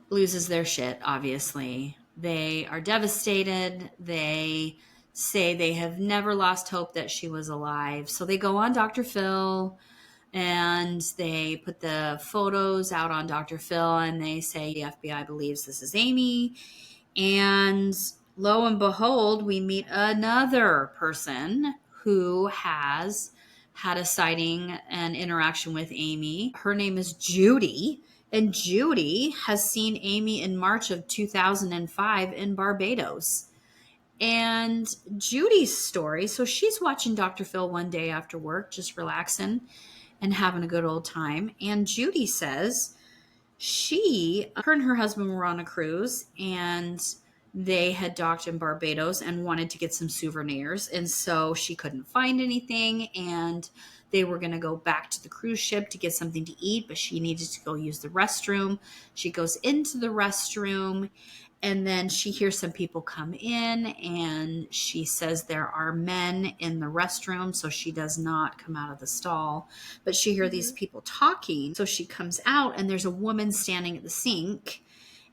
loses their shit, obviously. They are devastated. They say they have never lost hope that she was alive. So they go on Dr. Phil and they put the photos out on Dr. Phil and they say the FBI believes this is Amy. And lo and behold, we meet another person who has had a sighting and interaction with Amy. Her name is Judy. And Judy has seen Amy in March of 2005 in Barbados. And Judy's story, so she's watching Dr. Phil one day after work, just relaxing and having a good old time. And Judy says her and her husband were on a cruise and they had docked in Barbados and wanted to get some souvenirs. And so she couldn't find anything and they were going to go back to the cruise ship to get something to eat, but she needed to go use the restroom. She goes into the restroom and then she hears some people come in and she says there are men in the restroom. So she does not come out of the stall, but she hears these people talking. So she comes out and there's a woman standing at the sink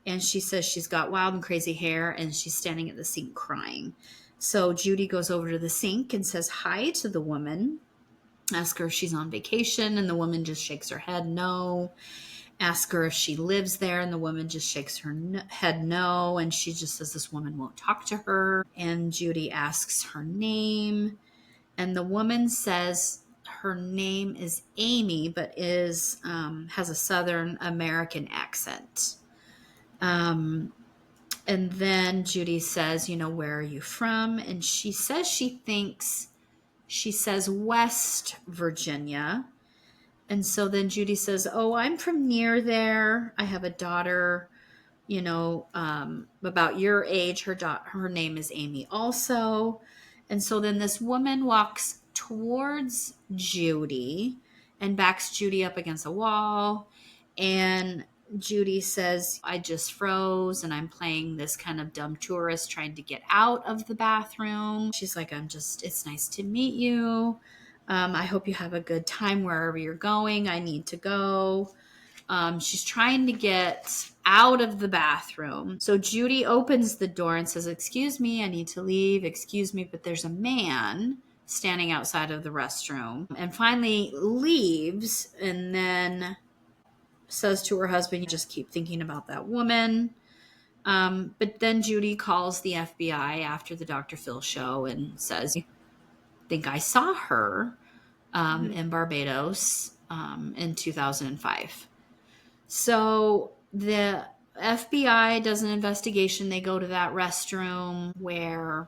and she says she's got wild and crazy hair and she's standing at the sink crying. So Judy goes over to the sink and says hi to the woman. Ask her if she's on vacation and the woman just shakes her head no. Ask her if she lives there and the woman just shakes her head no. And she just says this woman won't talk to her. And Judy asks her name. And the woman says her name is Amy, but has a Southern American accent. And then Judy says, where are you from? And she says she says West Virginia. And so then Judy says, oh, I'm from near there. I have a daughter, about your age. Her name is Amy also. And so then this woman walks towards Judy and backs Judy up against a wall. And Judy says, I just froze and I'm playing this kind of dumb tourist trying to get out of the bathroom. She's like, it's nice to meet you. I hope you have a good time wherever you're going. I need to go. She's trying to get out of the bathroom. So Judy opens the door and says, excuse me, I need to leave. Excuse me, but there's a man standing outside of the restroom, and finally leaves, and then says to her husband, you just keep thinking about that woman. But then Judy calls the FBI after the Dr. Phil show and says, I think I saw her in Barbados in 2005. So the FBI does an investigation. They go to that restroom where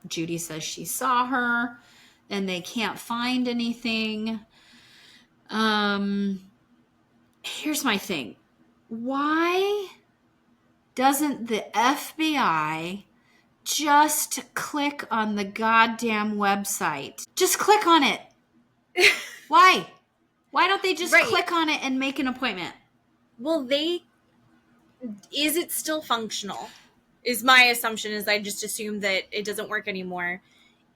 Judy says she saw her, and they can't find anything. Here's my thing. Why doesn't the FBI just click on the goddamn website? Just click on it. Why? Why don't they just click on it and make an appointment? Well, is it still functional? Is my assumption, is I just assume that it doesn't work anymore.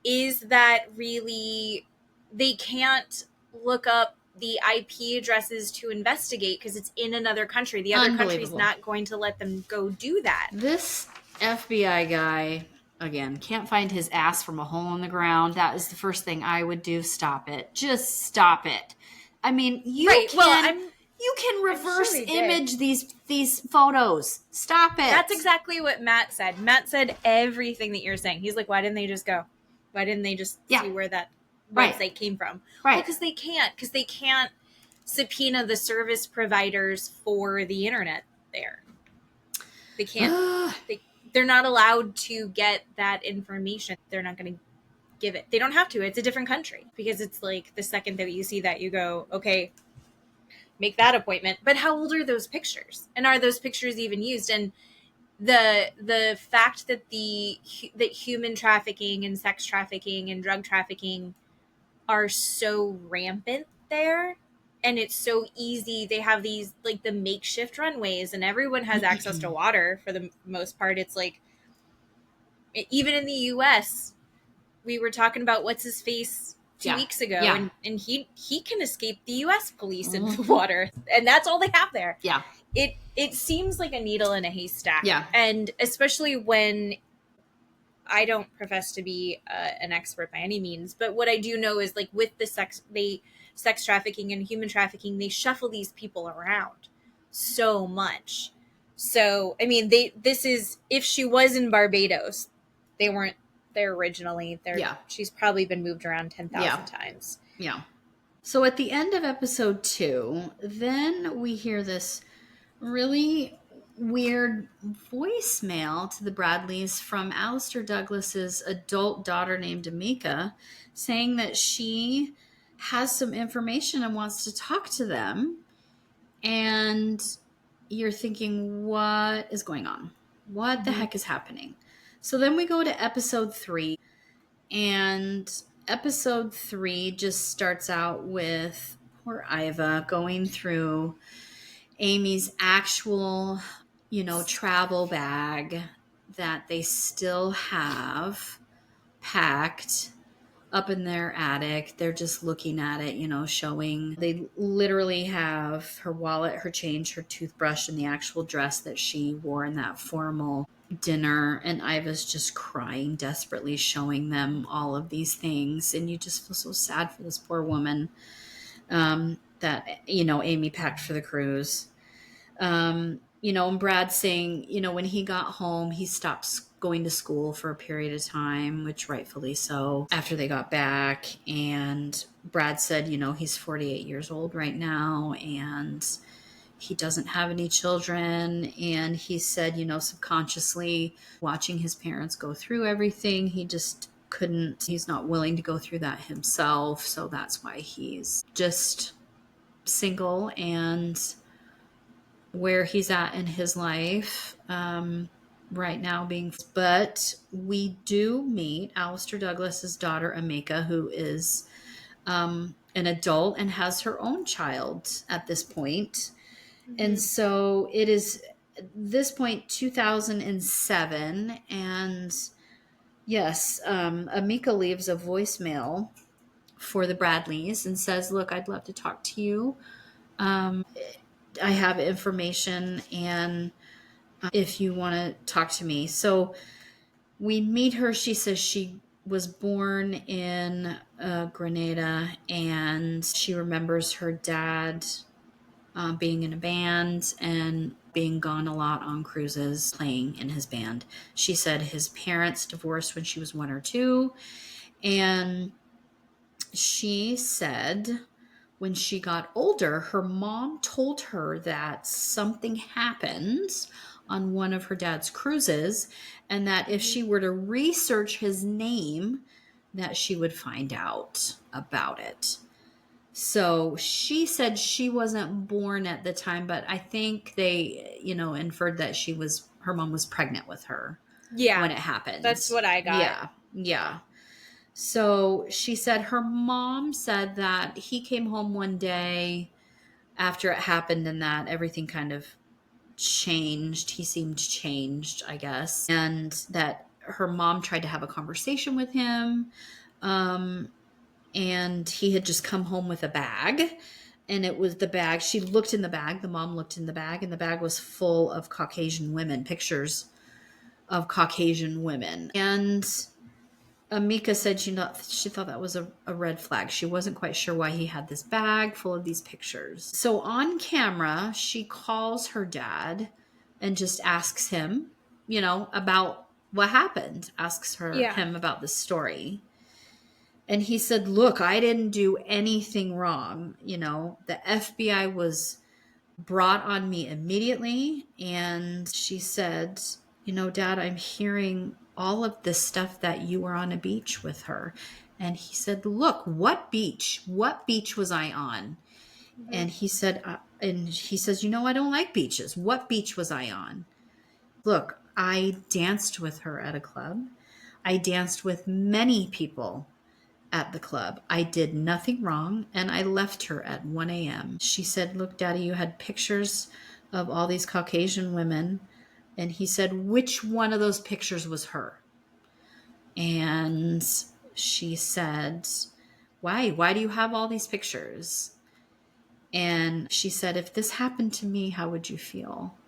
Is that really, they can't look up the IP addresses to investigate because it's in another country. The other country's not going to let them go do that. This FBI guy, again, can't find his ass from a hole in the ground. That is the first thing I would do. Stop it. Just stop it. I mean, you can reverse image these photos. Stop it. That's exactly what Matt said. Matt said everything that you're saying. He's like, why didn't they just go? Why didn't they just see where that website came from? Right. Well, because they can't subpoena the service providers for the internet there. They can't. They're not allowed to get that information. They're not going to give it. They don't have to. It's a different country, because it's like the second that you see that, you go, okay, make that appointment. But how old are those pictures? And are those pictures even used? And the fact that that human trafficking and sex trafficking and drug trafficking are so rampant there, and it's so easy. They have these, like, the makeshift runways, and everyone has access to water for the most part. It's like, even in the US, we were talking about what's his face 2 weeks ago, and he can escape the US police in the water, and that's all they have there. Yeah. It seems like a needle in a haystack. Yeah. And especially when, I don't profess to be an expert by any means, but what I do know is, like, with the sex trafficking and human trafficking, they shuffle these people around so much. So, I mean, if she was in Barbados, they weren't there originally. She's probably been moved around 10,000 times. Yeah. So at the end of episode 2, then we hear this really weird voicemail to the Bradleys from Alistair Douglas's adult daughter named Amika, saying that she has some information and wants to talk to them. And you're thinking, what is going on? What the heck is happening? So then we go to episode 3, and episode 3 just starts out with poor Iva going through Amy's actual, travel bag that they still have packed up in their attic. They're just looking at it, showing. They literally have her wallet, her change, her toothbrush, and the actual dress that she wore in that formal dinner. And Iva's just crying desperately, showing them all of these things. And you just feel so sad for this poor woman that, Amy packed for the cruise. And Brad saying, when he got home, he stopped going to school for a period of time, which rightfully so, after they got back. And Brad said, he's 48 years old right now. And, he doesn't have any children. And he said, subconsciously watching his parents go through everything, he just couldn't, he's not willing to go through that himself. So that's why he's just single and where he's at in his life right now but we do meet Alistair Douglas's daughter Amika, who is an adult and has her own child at this point. And so it is this point 2007, and yes, Amika leaves a voicemail for the Bradleys and says, look, I'd love to talk to you. I have information, and if you want to talk to me. So we meet her. She says she was born in Grenada, and she remembers her dad being in a band and being gone a lot on cruises, playing in his band. She said his parents divorced when she was 1 or 2. And she said when she got older, her mom told her that something happened on one of her dad's cruises, and that if she were to research his name, that she would find out about it. So she said she wasn't born at the time, but I think they, inferred that her mom was pregnant with her when it happened. That's what I got. Yeah. So she said her mom said that he came home one day after it happened and that everything kind of changed. He seemed changed, I guess. And that her mom tried to have a conversation with him. And he had just come home with a bag. And it was the bag. She looked in the bag. The mom looked in the bag. And the bag was full of Caucasian women, pictures of Caucasian women. And Amika said she thought that was a red flag. She wasn't quite sure why he had this bag full of these pictures. So on camera, she calls her dad and just asks him, about what happened. Asks him about the story. And he said, look, I didn't do anything wrong. The FBI was brought on me immediately. And she said, Dad, I'm hearing all of this stuff that you were on a beach with her. And he said, look, what beach? What beach was I on? And he said, I don't like beaches. What beach was I on? Look, I danced with her at a club. I danced with many people at the club. I did nothing wrong, and I left her at 1 a.m. She said, look, Daddy, you had pictures of all these Caucasian women. And he said, which one of those pictures was her? And she said, why? Why do you have all these pictures? And she said, if this happened to me, how would you feel?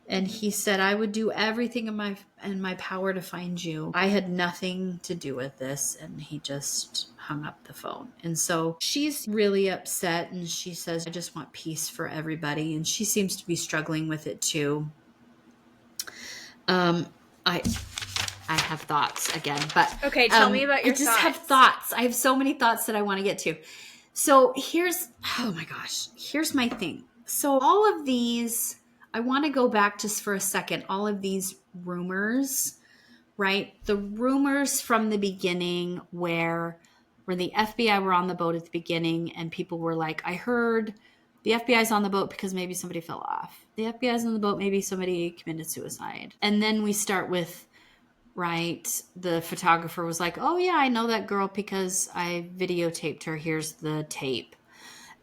And he said, I would do everything in my power to find you. I had nothing to do with this. And he just hung up the phone. And so she's really upset. And she says, I just want peace for everybody. And she seems to be struggling with it too. I have thoughts again, but okay, tell me about your thoughts. I just have thoughts. I have so many thoughts that I want to get to. So here's my thing. So all of these, I want to go back just for a second. All of these rumors, right? The rumors from the beginning where the FBI were on the boat at the beginning and people were like, I heard the FBI's on the boat because maybe somebody fell off. The FBI's on the boat, maybe somebody committed suicide. And then we start with, right, the photographer was like, oh yeah, I know that girl because I videotaped her. Here's the tape.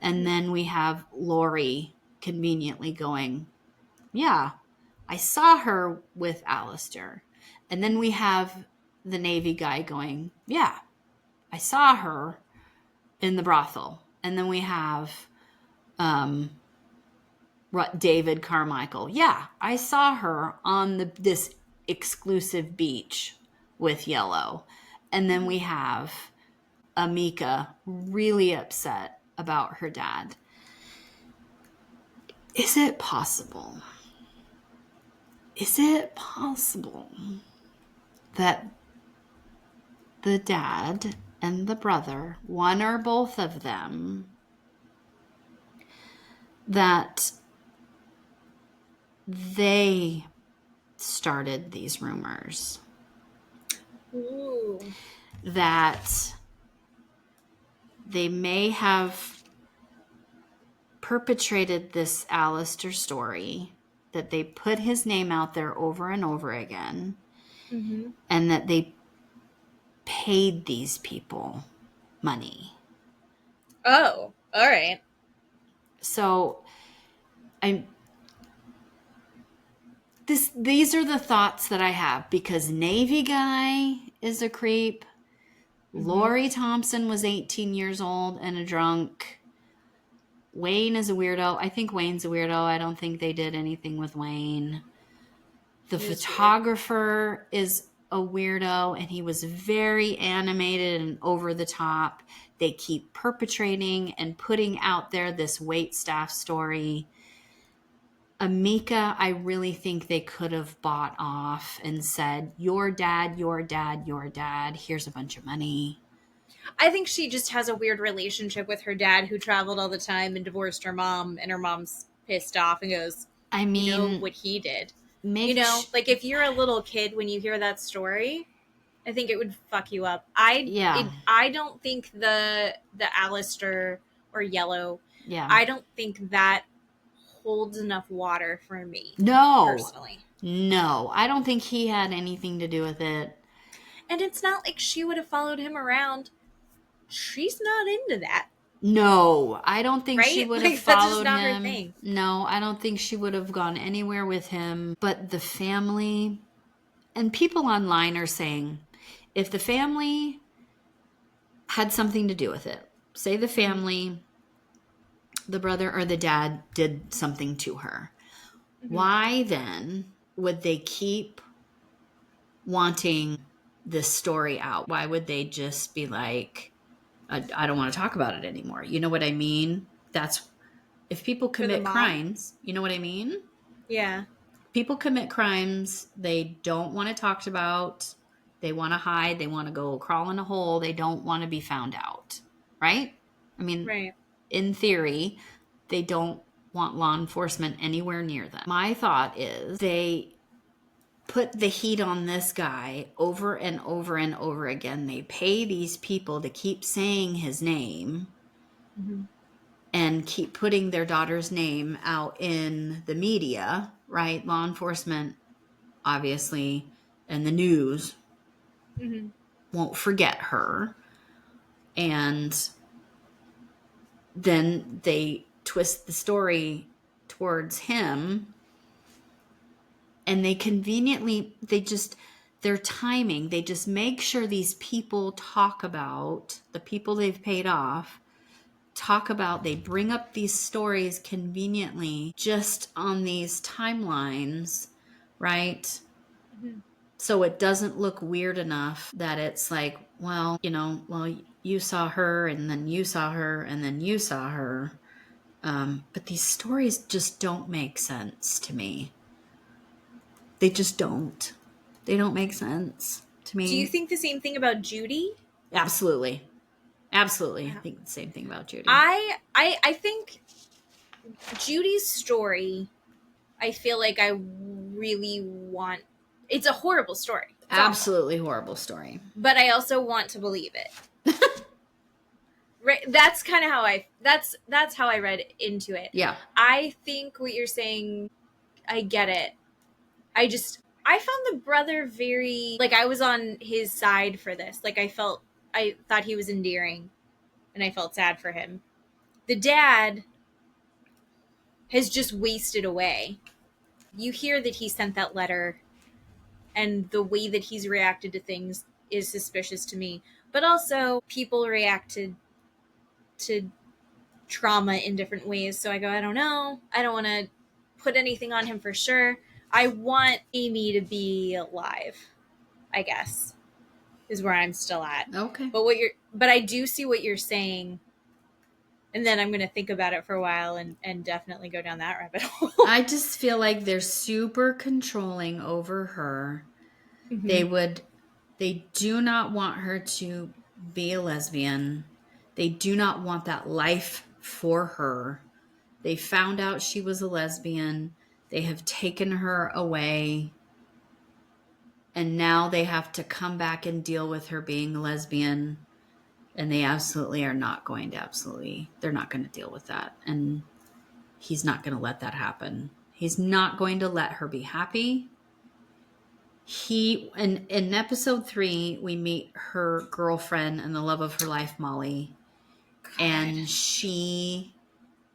And then we have Lori conveniently going, yeah, I saw her with Alistair. And then we have the Navy guy going, yeah, I saw her in the brothel. And then we have David Carmichael. Yeah, I saw her on this exclusive beach with Yellow. And then we have Amika really upset about her dad. Is it possible? Is it possible that the dad and the brother, one or both of them, that they started these rumors. Ooh. That they may have perpetrated this Alistair story, that they put his name out there over and over again, mm-hmm. and that they paid these people money. Oh, all right. So these are the thoughts that I have, because Navy guy is a creep. Mm-hmm. Lori Thompson was 18 years old and a drunk. Wayne is a weirdo. I think Wayne's a weirdo. I don't think they did anything with Wayne. The photographer is a weirdo, and he was very animated and over the top. They keep perpetrating and putting out there this waitstaff story. Amika, I really think they could have bought off and said, your dad, here's a bunch of money. I think she just has a weird relationship with her dad, who traveled all the time and divorced her mom, and her mom's pissed off and goes, I mean, you know what he did. Like if you're a little kid when you hear that story, I think it would fuck you up. I don't think the Alistair or Yellow, I don't think that holds enough water for me. No. Personally. No. I don't think he had anything to do with it. And it's not like she would have followed him around. She's not into that. No, I don't think she would have followed that's just not him. Her thing. No, I don't think she would have gone anywhere with him. But the family and people online are saying, if the family had something to do with it, say the family, the brother or the dad did something to her, why then would they keep wanting this story out? Why would they just be like, I don't want to talk about it anymore? You know what I mean? That's if people commit crimes, you know what I mean? Yeah. People commit crimes. They don't want it talked about. They want to hide. They want to go crawl in a hole. They don't want to be found out. Right? I mean, in theory, they don't want law enforcement anywhere near them. My thought is they put the heat on this guy over and over and over again. They pay these people to keep saying his name and keep putting their daughter's name out in the media, right? Law enforcement, obviously, and the news won't forget her. And then they twist the story towards him. And they conveniently, their timing, they just make sure these people talk about, the people they've paid off, they bring up these stories conveniently just on these timelines, right? So it doesn't look weird enough that it's like, well, you saw her and then you saw her and then you saw her. But these stories just don't make sense to me. They just don't. They don't make sense to me. Do you think the same thing about Judy? Absolutely. Absolutely. I think the same thing about Judy. I think Judy's story, I feel like I really want... It's a horrible story. It's absolutely horrible story. But I also want to believe it. Right? That's kind of how that's how I read into it. Yeah. I think what you're saying, I get it. I found the brother very, like, I was on his side for this. Like, I thought he was endearing, and I felt sad for him. The dad has just wasted away. You hear that he sent that letter, and the way that he's reacted to things is suspicious to me. But also, people reacted to trauma in different ways. So I go, I don't know. I don't want to put anything on him for sure. I want Amy to be alive, I guess, is where I'm still at. Okay. But I do see what you're saying. And then I'm going to think about it for a while and definitely go down that rabbit hole. I just feel like they're super controlling over her. They do not want her to be a lesbian. They do not want that life for her. They found out she was a lesbian. They have taken her away, and now they have to come back and deal with her being a lesbian, and they absolutely are not going to they're not going to deal with that. And he's not going to let that happen. He's not going to let her be happy. In episode 3, we meet her girlfriend and the love of her life, Molly. God. And she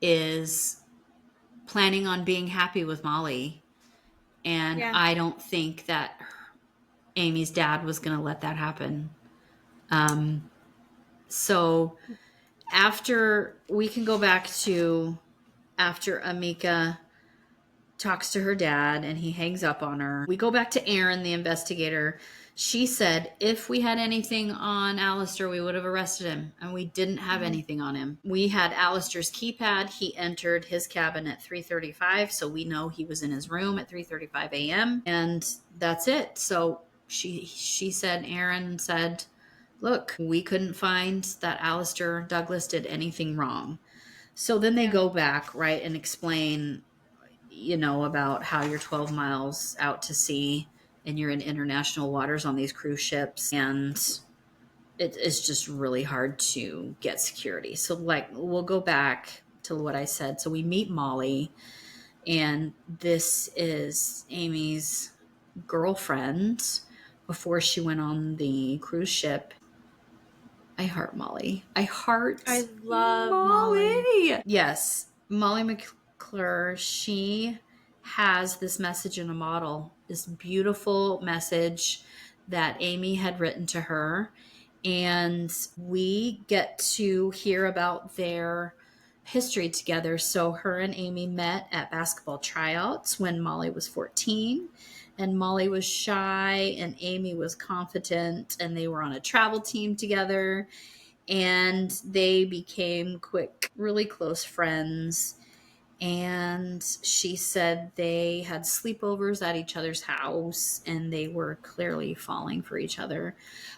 is planning on being happy with Molly. And I don't think that Amy's dad was going to let that happen. So after we can go back to after Amika talks to her dad and he hangs up on her. We go back to Erin, the investigator. She said if we had anything on Alistair, we would have arrested him, and we didn't have anything on him. We had Alistair's keypad. He entered his cabin at 3:35, so we know he was in his room at 3:35 a.m. and that's it. So she said, Erin said, look, we couldn't find that Alistair Douglas did anything wrong. So then they go back, right, and explain, about how you're 12 miles out to sea and you're in international waters on these cruise ships, and it's just really hard to get security. So we'll go back to what I said. So we meet Molly, and this is Amy's girlfriend before she went on the cruise ship. I heart Molly. I love Molly. Yes. Molly McClure, she has this message in a bottle, this beautiful message that Amy had written to her. And we get to hear about their history together. So her and Amy met at basketball tryouts when Molly was 14. And Molly was shy and Amy was confident, and they were on a travel team together, and they became really close friends. And she said they had sleepovers at each other's house, and they were clearly falling for each other.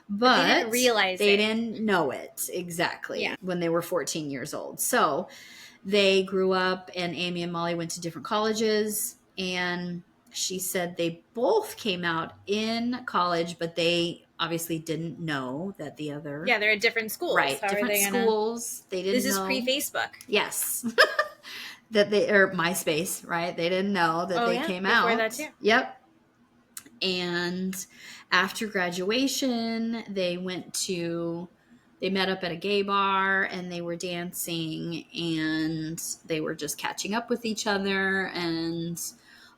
But they didn't realize they didn't know it exactly when they were 14 years old. So they grew up, and Amy and Molly went to different colleges, and she said they both came out in college, but they obviously didn't know that the other... Yeah, they're at different schools. Right, different schools. They didn't know... This is pre-Facebook. Yes. Or MySpace, right? They didn't know that they came out. Before that too. Yep. And after graduation, they met up at a gay bar, and they were dancing, and they were just catching up with each other. And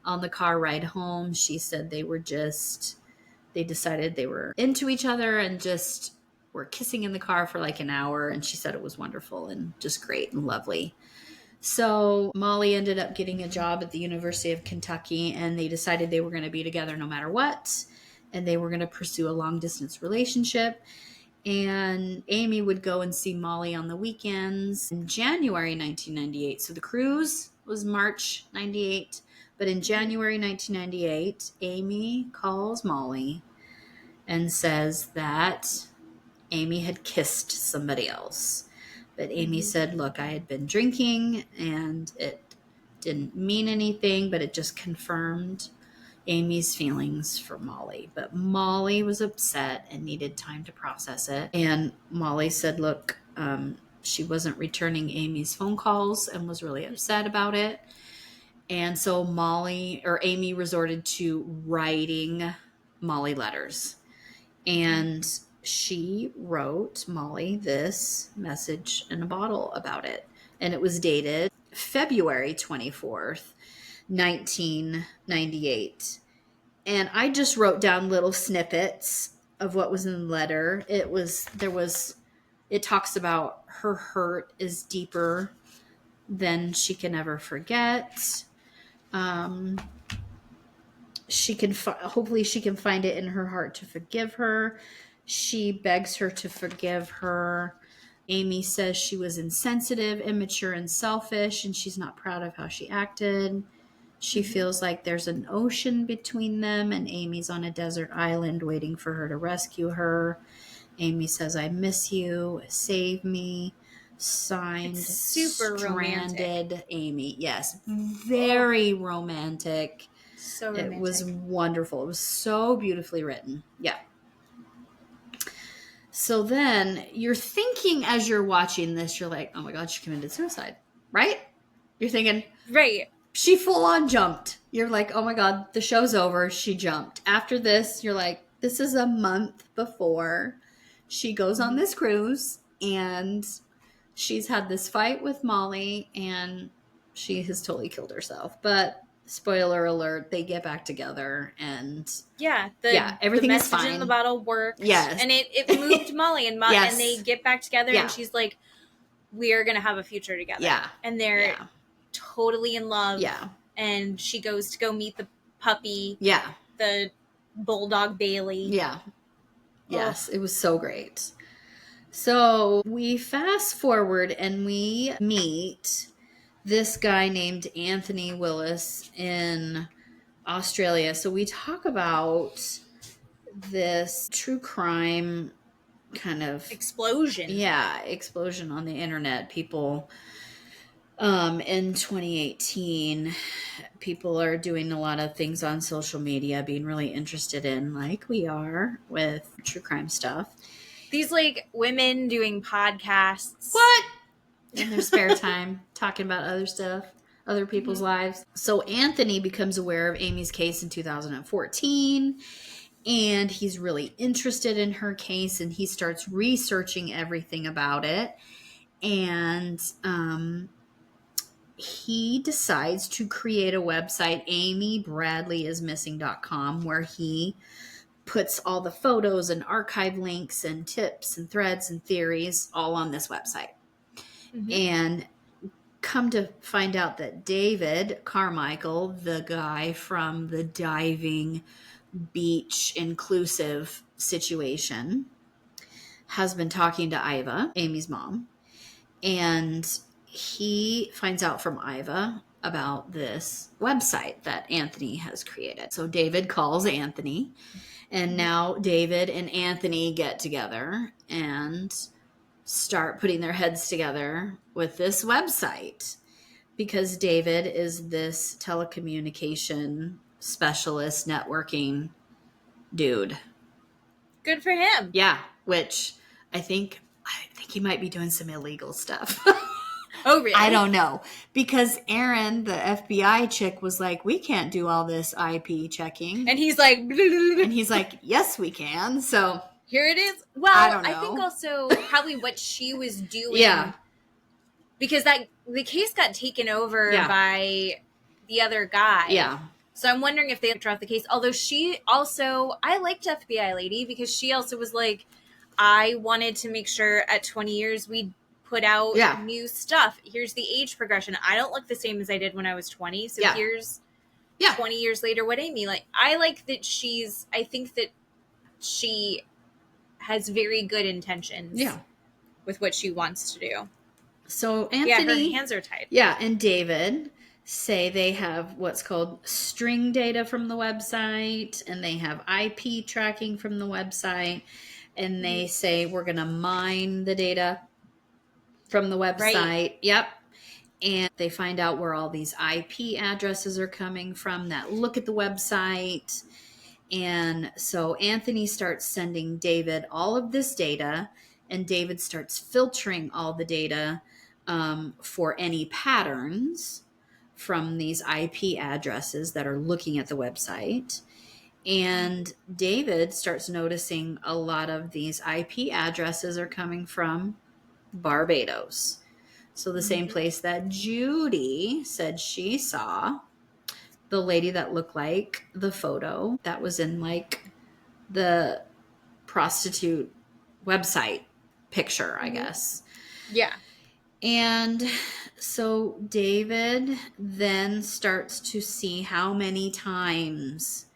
on the car ride home, she said they decided they were into each other and just were kissing in the car for like an hour. And she said it was wonderful and just great and lovely. So Molly ended up getting a job at the University of Kentucky, and they decided they were going to be together no matter what, and they were going to pursue a long-distance relationship. And Amy would go and see Molly on the weekends in January 1998. So the cruise was March 98, but in January 1998, Amy calls Molly and says that Amy had kissed somebody else. But Amy said, look, I had been drinking and it didn't mean anything, but it just confirmed Amy's feelings for Molly. But Molly was upset and needed time to process it. And Molly said, look, she wasn't returning Amy's phone calls and was really upset about it. And so Amy resorted to writing Molly letters. And she wrote Molly this message in a bottle about it. And it was dated February 24th, 1998. And I just wrote down little snippets of what was in the letter. It talks about her hurt is deeper than she can ever forget. Hopefully she can find it in her heart to forgive her. She begs her to forgive her. Amy says she was insensitive, immature, and selfish, and she's not proud of how she acted. She feels like there's an ocean between them, and Amy's on a desert island waiting for her to rescue her. Amy says, I miss you. Save me. Signed, it's super Stranded romantic. Amy. Yes, very romantic. So romantic. It was wonderful. It was so beautifully written. Yeah. So then you're thinking as you're watching this, you're like, oh my God, she committed suicide, right? You're thinking, right. She full on jumped. You're like, oh my God, the show's over. She jumped. After this, you're like, this is a month before she goes on this cruise, and she's had this fight with Molly, and she has totally killed herself. But spoiler alert, they get back together, and everything is fine. The message in the bottle worked. Yes. And it moved Molly, and Yes. and they get back together, and she's like, we are going to have a future together. Yeah. And they're totally in love. Yeah. And she goes to go meet the puppy. Yeah. The bulldog Bailey. Yeah. Yes, it was so great. So we fast forward and we meet this guy named Anthony Willis in Australia. So we talk about this true crime kind of explosion. Yeah, explosion on the internet. People in 2018, people are doing a lot of things on social media, being really interested in, like we are with true crime stuff. These like women doing podcasts. What? In their spare time, talking about other stuff, other people's lives. So Anthony becomes aware of Amy's case in 2014, and he's really interested in her case, and he starts researching everything about it. And he decides to create a website, amybradleyismissing.com, where he puts all the photos and archive links and tips and threads and theories all on this website. Mm-hmm. And come to find out that David Carmichael, the guy from the diving beach inclusive situation, has been talking to Iva, Amy's mom, and he finds out from Iva about this website that Anthony has created. So David calls Anthony, and now David and Anthony get together and start putting their heads together with this website, because David is this telecommunication specialist networking dude. Good for him. Yeah, which I think he might be doing some illegal stuff. Oh, really? I don't know. Because Erin, the FBI chick, was like, we can't do all this IP checking. And he's like... yes, we can. So... here it is. Well, I think also probably what she was doing. Yeah. Because the case got taken over by the other guy. Yeah. So I'm wondering if they dropped the case. Although she also... I liked FBI Lady because she also was like, I wanted to make sure at 20 years we put out new stuff. Here's the age progression. I don't look the same as I did when I was 20. So here's 20 years later what Amy like. I like that I think that she has very good intentions with what she wants to do. So Anthony... her hands are tied. Yeah, and David say they have what's called string data from the website, and they have IP tracking from the website, and they say we're going to mine the data from the website. Right. Yep. And they find out where all these IP addresses are coming from that look at the website. And so Anthony starts sending David all of this data, and David starts filtering all the data for any patterns from these IP addresses that are looking at the website. And David starts noticing a lot of these IP addresses are coming from Barbados. So the same place that Judy said she saw the lady that looked like the photo that was in like the prostitute website picture, I guess. Yeah. And so David then starts to see how many times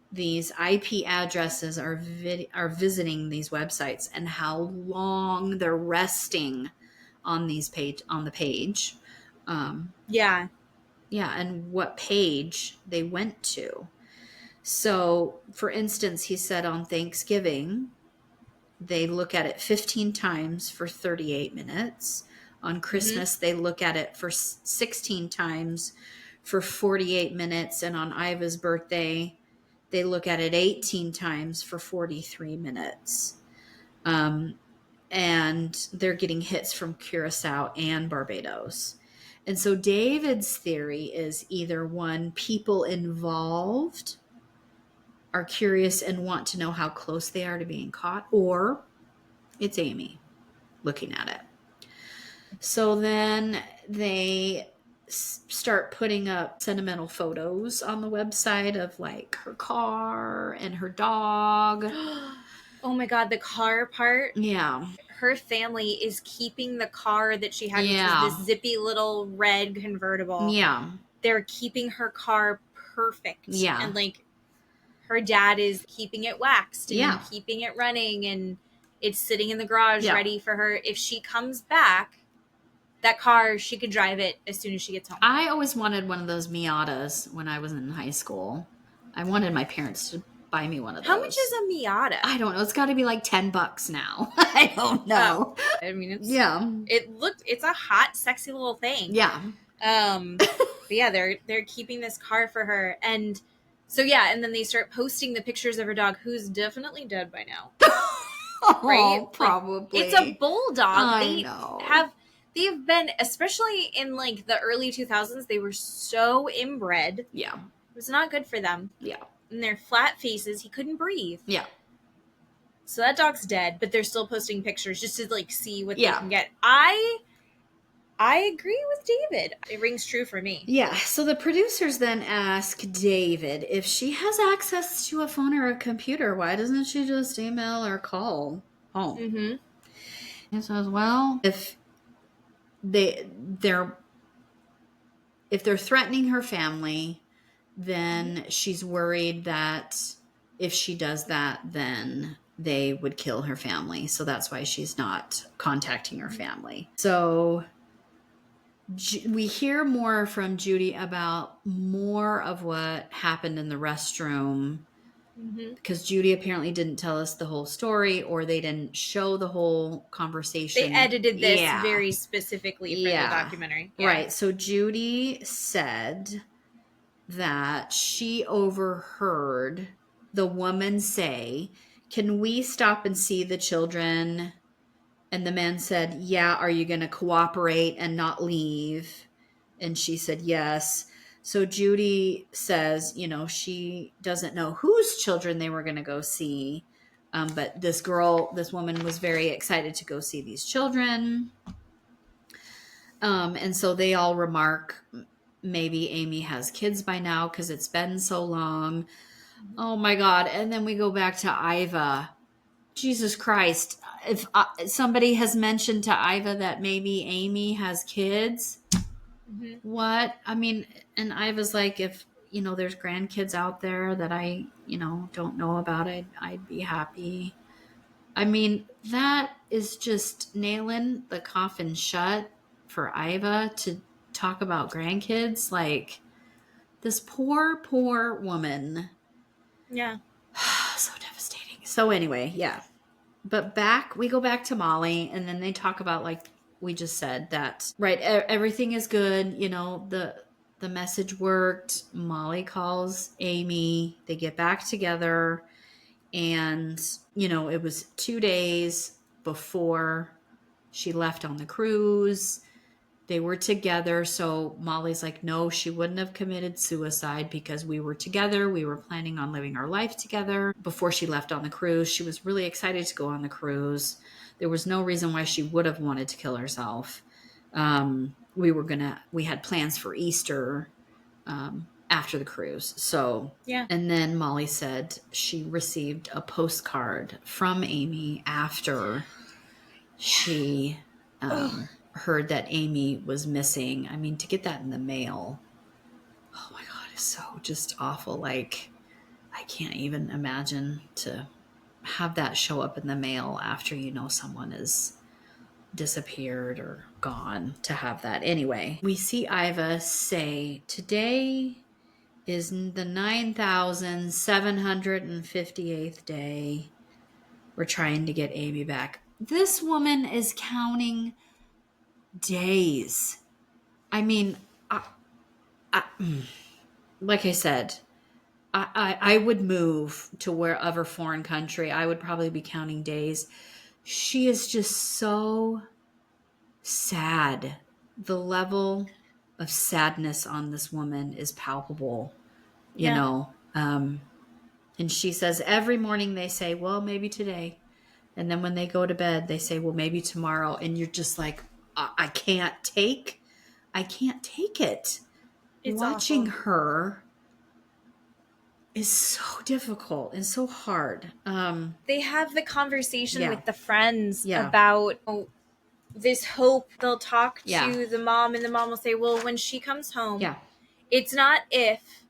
these IP addresses are visiting these websites, and how long they're resting on the page. And what page they went to. So, for instance, he said on Thanksgiving, they look at it 15 times for 38 minutes. On Christmas, they look at it for 16 times for 48 minutes. And on Iva's birthday, they look at it 18 times for 43 minutes. And they're getting hits from Curacao and Barbados. And so David's theory is either one, people involved are curious and want to know how close they are to being caught, or it's Amy looking at it. So then they start putting up sentimental photos on the website of like her car and her dog. Oh my God, the car part. Yeah. Her family is keeping the car that she had, which was this zippy little red convertible. Yeah. They're keeping her car perfect. Yeah. And like her dad is keeping it waxed and Yeah. keeping it running, and it's sitting in the garage ready for her. If she comes back, that car, she could drive it as soon as she gets home. I always wanted one of those Miatas when I was in high school. I wanted my parents to buy me one of those. How much is a Miata? I don't know. It's got to be like $10 now. I don't know. I mean, it's, it's a hot, sexy little thing. Yeah. But yeah, they're keeping this car for her. And so, yeah. And then they start posting the pictures of her dog, who's definitely dead by now. Right? Oh, probably. Like, it's a bulldog. I know. They've been, especially in like the early 2000s, they were so inbred. Yeah. It was not good for them. Yeah. And their flat faces, he couldn't breathe. Yeah. So that dog's dead, but they're still posting pictures just to like see what they can get. I agree with David. It rings true for me. Yeah. So the producers then ask David if she has access to a phone or a computer, why doesn't she just email or call home? Mm-hmm. He says, well, if they're threatening her family, then she's worried that if she does that, then they would kill her family. So that's why she's not contacting her family. So we hear more from Judy about more of what happened in the restroom, because Judy apparently didn't tell us the whole story, or they didn't show the whole conversation. They edited this very specifically for the documentary. Yeah. Right. So Judy said that she overheard the woman say, "Can we stop and see the children?" And the man said, "Yeah, are you going to cooperate and not leave?" And she said, "Yes." So Judy says, she doesn't know whose children they were going to go see. But this woman was very excited to go see these children. And so they all remark, maybe Amy has kids by now because it's been so long. Oh my God. And then we go back to Iva. Jesus Christ. If somebody has mentioned to Iva that maybe Amy has kids, what? I mean, and Iva's like, if, there's grandkids out there that I, don't know about, I'd be happy. I mean, that is just nailing the coffin shut for Iva to talk about grandkids. Like, this poor woman. Yeah. So devastating. So anyway, yeah. But we go back to Molly, and then they talk about, like we just said, that, right, everything is good. The message worked. Molly calls Amy. They get back together. And, it was 2 days before she left on the cruise. They were together. So Molly's like, no, she wouldn't have committed suicide because we were together. We were planning on living our life together before she left on the cruise. She was really excited to go on the cruise. There was no reason why she would have wanted to kill herself. We had plans for Easter after the cruise. So, yeah. And then Molly said she received a postcard from Amy after she heard that Amy was missing. I mean, to get that in the mail, oh my God, it's so just awful. Like, I can't even imagine to have that show up in the mail after someone is disappeared or gone, to have that. Anyway, we see Iva say, today is the 9,758th day. We're trying to get Amy back. This woman is counting Days. I mean, like I said, I would move to wherever foreign country. I would probably be counting days. She is just so sad. The level of sadness on this woman is palpable, you know. And she says every morning they say, well, maybe today. And then when they go to bed, they say, well, maybe tomorrow. And you're just like, I can't take it. It's Watching awful. her is so difficult and so hard. They have the conversation with the friends Yeah. about this hope. They'll talk Yeah. to the mom, and the mom will say, well, when she comes home, Yeah. it's not if,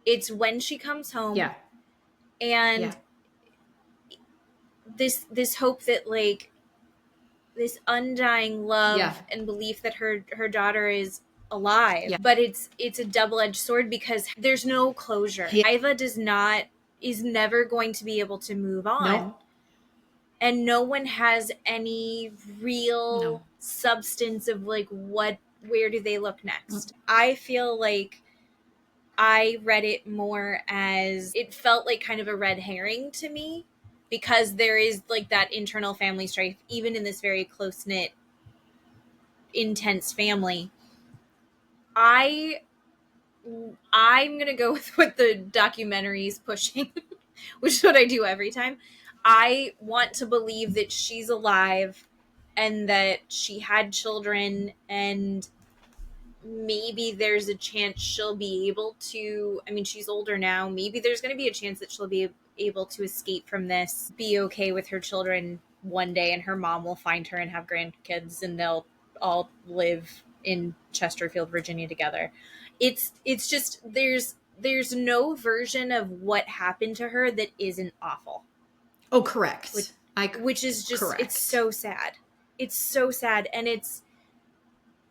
it's when she comes home. Yeah. And this hope that, like, this undying love and belief that her daughter is alive. Yeah. But it's a double-edged sword because there's no closure. Iva is never going to be able to move on. No. And no one has any real substance of, like, where do they look next? I feel like I read it more as, it felt like kind of a red herring to me, because there is, like, that internal family strife, even in this very close-knit, intense family. I'm going to go with what the documentary is pushing, which is what I do every time. I want to believe that she's alive and that she had children, and maybe there's a chance she'll be able to, I mean, she's older now. Maybe there's going to be a chance that she'll be able to escape from this, be okay with her children one day, and her mom will find her and have grandkids, and they'll all live in Chesterfield, Virginia together. It's just, there's no version of what happened to her that isn't awful. Oh, correct. Which is just, correct. It's so sad. It's so sad. And it's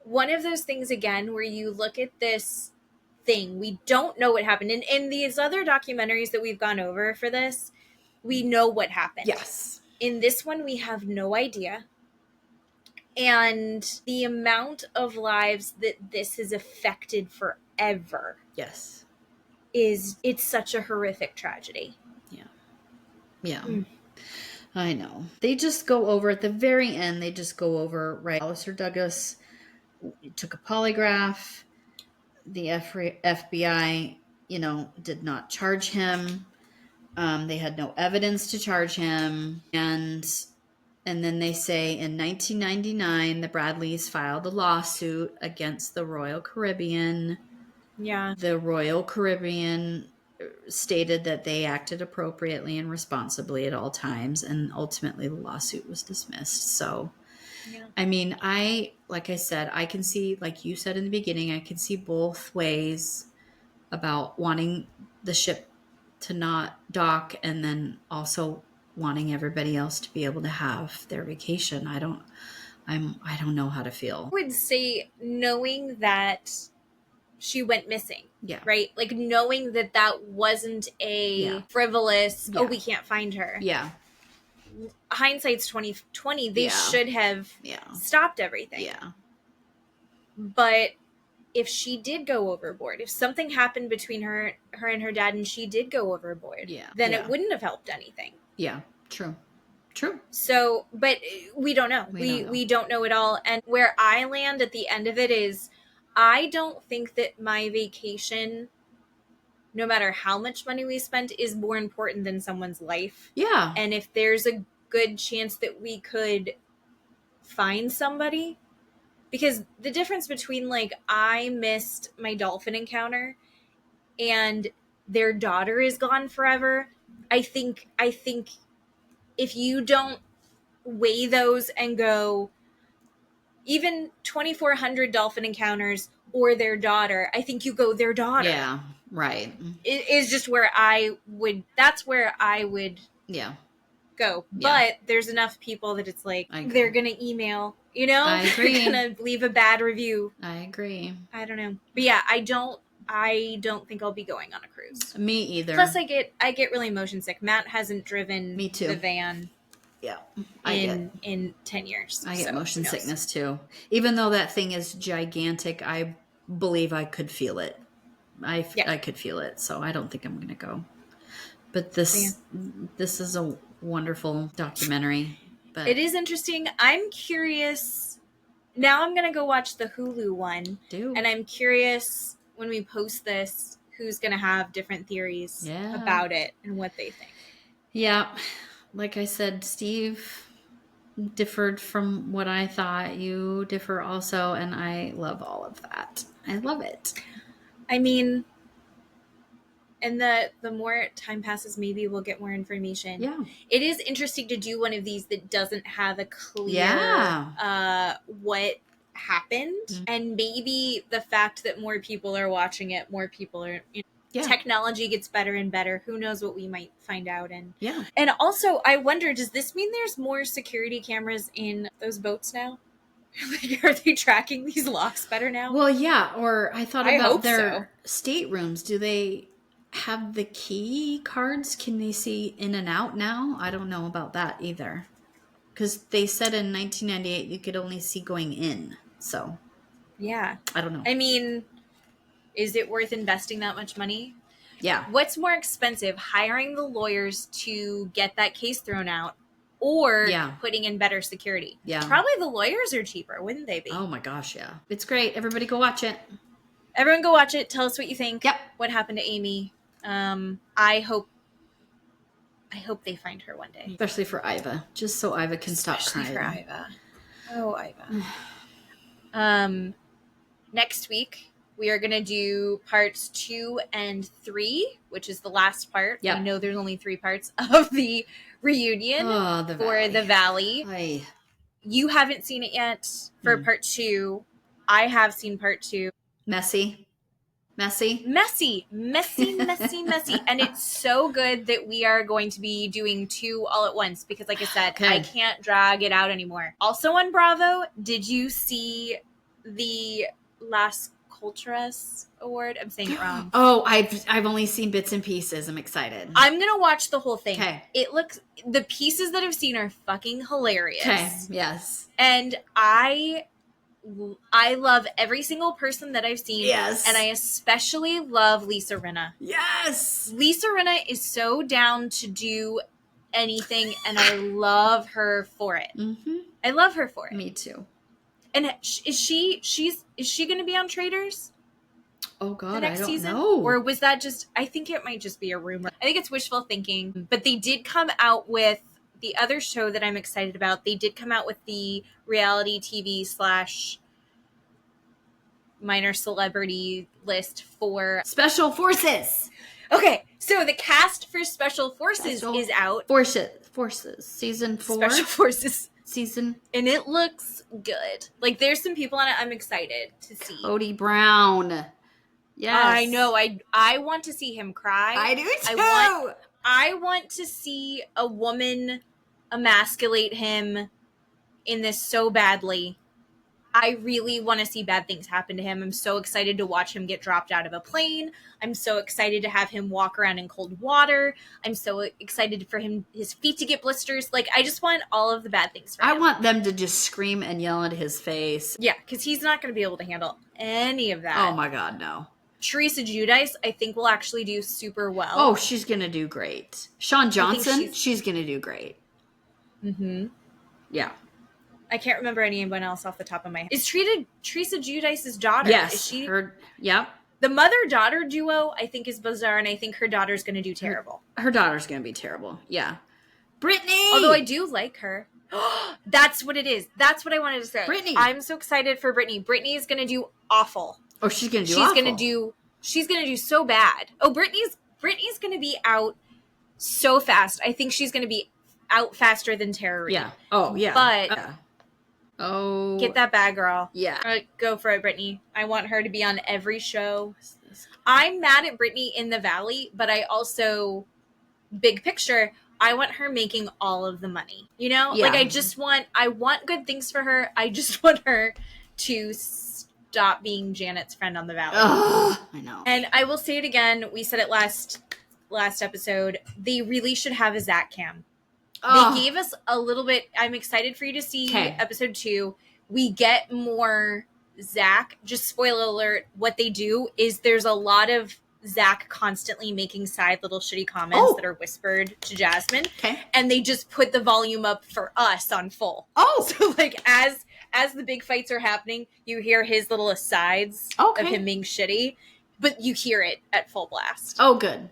one of those things, again, where you look at this thing, we don't know what happened. And in these other documentaries that we've gone over for this, we know what happened. Yes. In this one, we have no idea. And the amount of lives that this has affected forever. Yes. It's such a horrific tragedy. Yeah. Yeah. I know. They just go over, at the very end, right, Alistair Douglas took a polygraph. The FBI, did not charge him. They had no evidence to charge him. And then they say in 1999, the Bradleys filed a lawsuit against the Royal Caribbean. Yeah. The Royal Caribbean stated that they acted appropriately and responsibly at all times, and ultimately the lawsuit was dismissed. So, I mean, like I said, I can see, like you said in the beginning, I can see both ways about wanting the ship to not dock, and then also wanting everybody else to be able to have their vacation. I don't know how to feel. I would say, knowing that she went missing. Yeah. Right? Like, knowing that wasn't a frivolous, we can't find her. Yeah. Hindsight's 2020. They should have stopped everything. Yeah. But if she did go overboard, if something happened between her and her dad and she did go overboard, then it wouldn't have helped anything. Yeah. True. So, but we don't know. We don't know at all. And where I land at the end of it is, I don't think that my vacation, no matter how much money we spent, is more important than someone's life. Yeah. And if there's a good chance that we could find somebody, because the difference between, like, I missed my dolphin encounter and their daughter is gone forever, I think if you don't weigh those and go, even 2,400 dolphin encounters or their daughter, I think you go their daughter. Yeah, right. It is just where that's where I would go. But there's enough people that it's like, they're going to email, I agree. They're going to leave a bad review. I agree. I don't know. But yeah, I don't think I'll be going on a cruise. Me either. Plus I get really motion sick. Matt hasn't driven Me too. the van Yeah. in 10 years. I get motion sickness too. Even though that thing is gigantic, I believe I could feel it. I could feel it, so I don't think I'm going to go. But this is a wonderful documentary. But it is interesting. I'm curious. Now I'm going to go watch the Hulu one. And I'm curious when we post this, who's going to have different theories about it and what they think. Yeah. Like I said, Steve differed from what I thought. You differ also, and I love all of that. I love it. I mean, and the more time passes, maybe we'll get more information. Yeah. It is interesting to do one of these that doesn't have a clear what happened. Mm-hmm. And maybe the fact that more people are watching it, more people are... Technology gets better and better. Who knows what we might find out. And also, I wonder, does this mean there's more security cameras in those boats now? Like, are they tracking these locks better now? Well, yeah. Or I thought about their staterooms. Do they have the key cards? Can they see in and out now? I don't know about that either. Because they said in 1998 you could only see going in. So, yeah. I don't know. I mean... Is it worth investing that much money? Yeah. What's more expensive, hiring the lawyers to get that case thrown out or putting in better security? Yeah. Probably the lawyers are cheaper, wouldn't they be? Oh my gosh, yeah. It's great. Everybody go watch it. Everyone go watch it. Tell us what you think. Yep. What happened to Amy. I hope they find her one day. Especially for Iva. Just so Iva can stop crying. Especially for Iva. Oh, Iva. Next week, we are going to do parts 2 and 3, which is the last part. Yep. I know there's only 3 parts of the reunion the Valley. Aye. You haven't seen it yet for part 2. I have seen part 2. Messy. And it's so good that we are going to be doing 2 all at once because, like I said, I can't drag it out anymore. Also on Bravo, did you see the last Culturas Award? I'm saying it wrong. Oh, I've only seen bits and pieces. I'm excited. I'm gonna watch the whole thing. Okay. The pieces that I've seen are fucking hilarious. Okay. Yes. And I love every single person that I've seen. Yes. And I especially love Lisa Rinna. Yes. Lisa Rinna is so down to do anything, and I love her for it. Mm-hmm. I love her for it. Me too. And is she going to be on Traders? Oh God, the next I don't season? know. Or was that just? I think it might just be a rumor. I think it's wishful thinking. But they did come out with the other show that I'm excited about. They did come out with the reality TV / minor celebrity list for Special Forces. Okay, so the cast for Special Forces is out. Forces season 4. Special Forces. Season, and it looks good. Like, there's some people on it I'm excited to see. Cody Brown. Yes. I know. I want to see him cry. I do too. I want to see a woman emasculate him in this so badly. I really want to see bad things happen to him. I'm so excited to watch him get dropped out of a plane. I'm so excited to have him walk around in cold water. I'm so excited for his feet to get blisters. Like, I just want all of the bad things for him. I want them to just scream and yell at his face. Yeah, because he's not going to be able to handle any of that. Oh my God, no. Teresa Giudice, I think, will actually do super well. Oh, she's going to do great. Sean Johnson, she's going to do great. Mm-hmm. Yeah. I can't remember anyone else off the top of my head. Is Teresa Giudice's daughter? Yes. Is she? Yep. The mother-daughter duo, I think, is bizarre, and I think her daughter's going to do terrible. Her daughter's going to be terrible. Yeah. Brittany! Although I do like her. That's what it is. That's what I wanted to say. Brittany. I'm so excited for Brittany. Brittany is going to do awful. Oh, she's going to do awful. She's going to do so bad. Oh, Brittany's going to be out so fast. I think she's going to be out faster than Tara Reid. Yeah. Oh, yeah. But... Oh. Get that bag, girl. Yeah. Go for it, Brittany. I want her to be on every show. I'm mad at Brittany in the Valley, but I also, big picture, I want her making all of the money. You know? Yeah. Like, I want good things for her. I just want her to stop being Janet's friend on the Valley. Ugh, I know. And I will say it again. We said it last episode. They really should have a Zach cam. They gave us a little bit. I'm excited for you to see episode 2. We get more Zach. Just spoiler alert, what they do is there's a lot of Zach constantly making side little shitty comments that are whispered to Jasmine. And they just put the volume up for us on full. So like as the big fights are happening, you hear his little asides of him being shitty, but you hear it at full blast. Oh, good.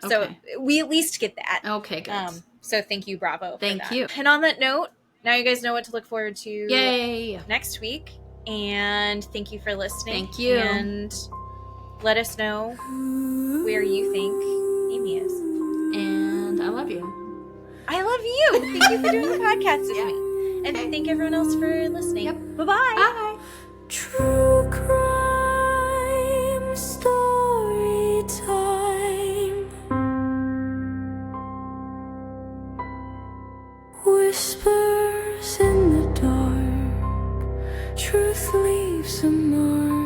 So we at least get that. Okay, good. So thank you, Bravo. Thank you. And on that note, now you guys know what to look forward to Yay. Next week. And thank you for listening. Thank you. And let us know where you think Amy is. And I love you. I love you. Thank you for doing the podcast with me. And thank everyone else for listening. Yep. Bye-bye. Bye. True crime story time. Whispers in the dark. Truth leaves a mark.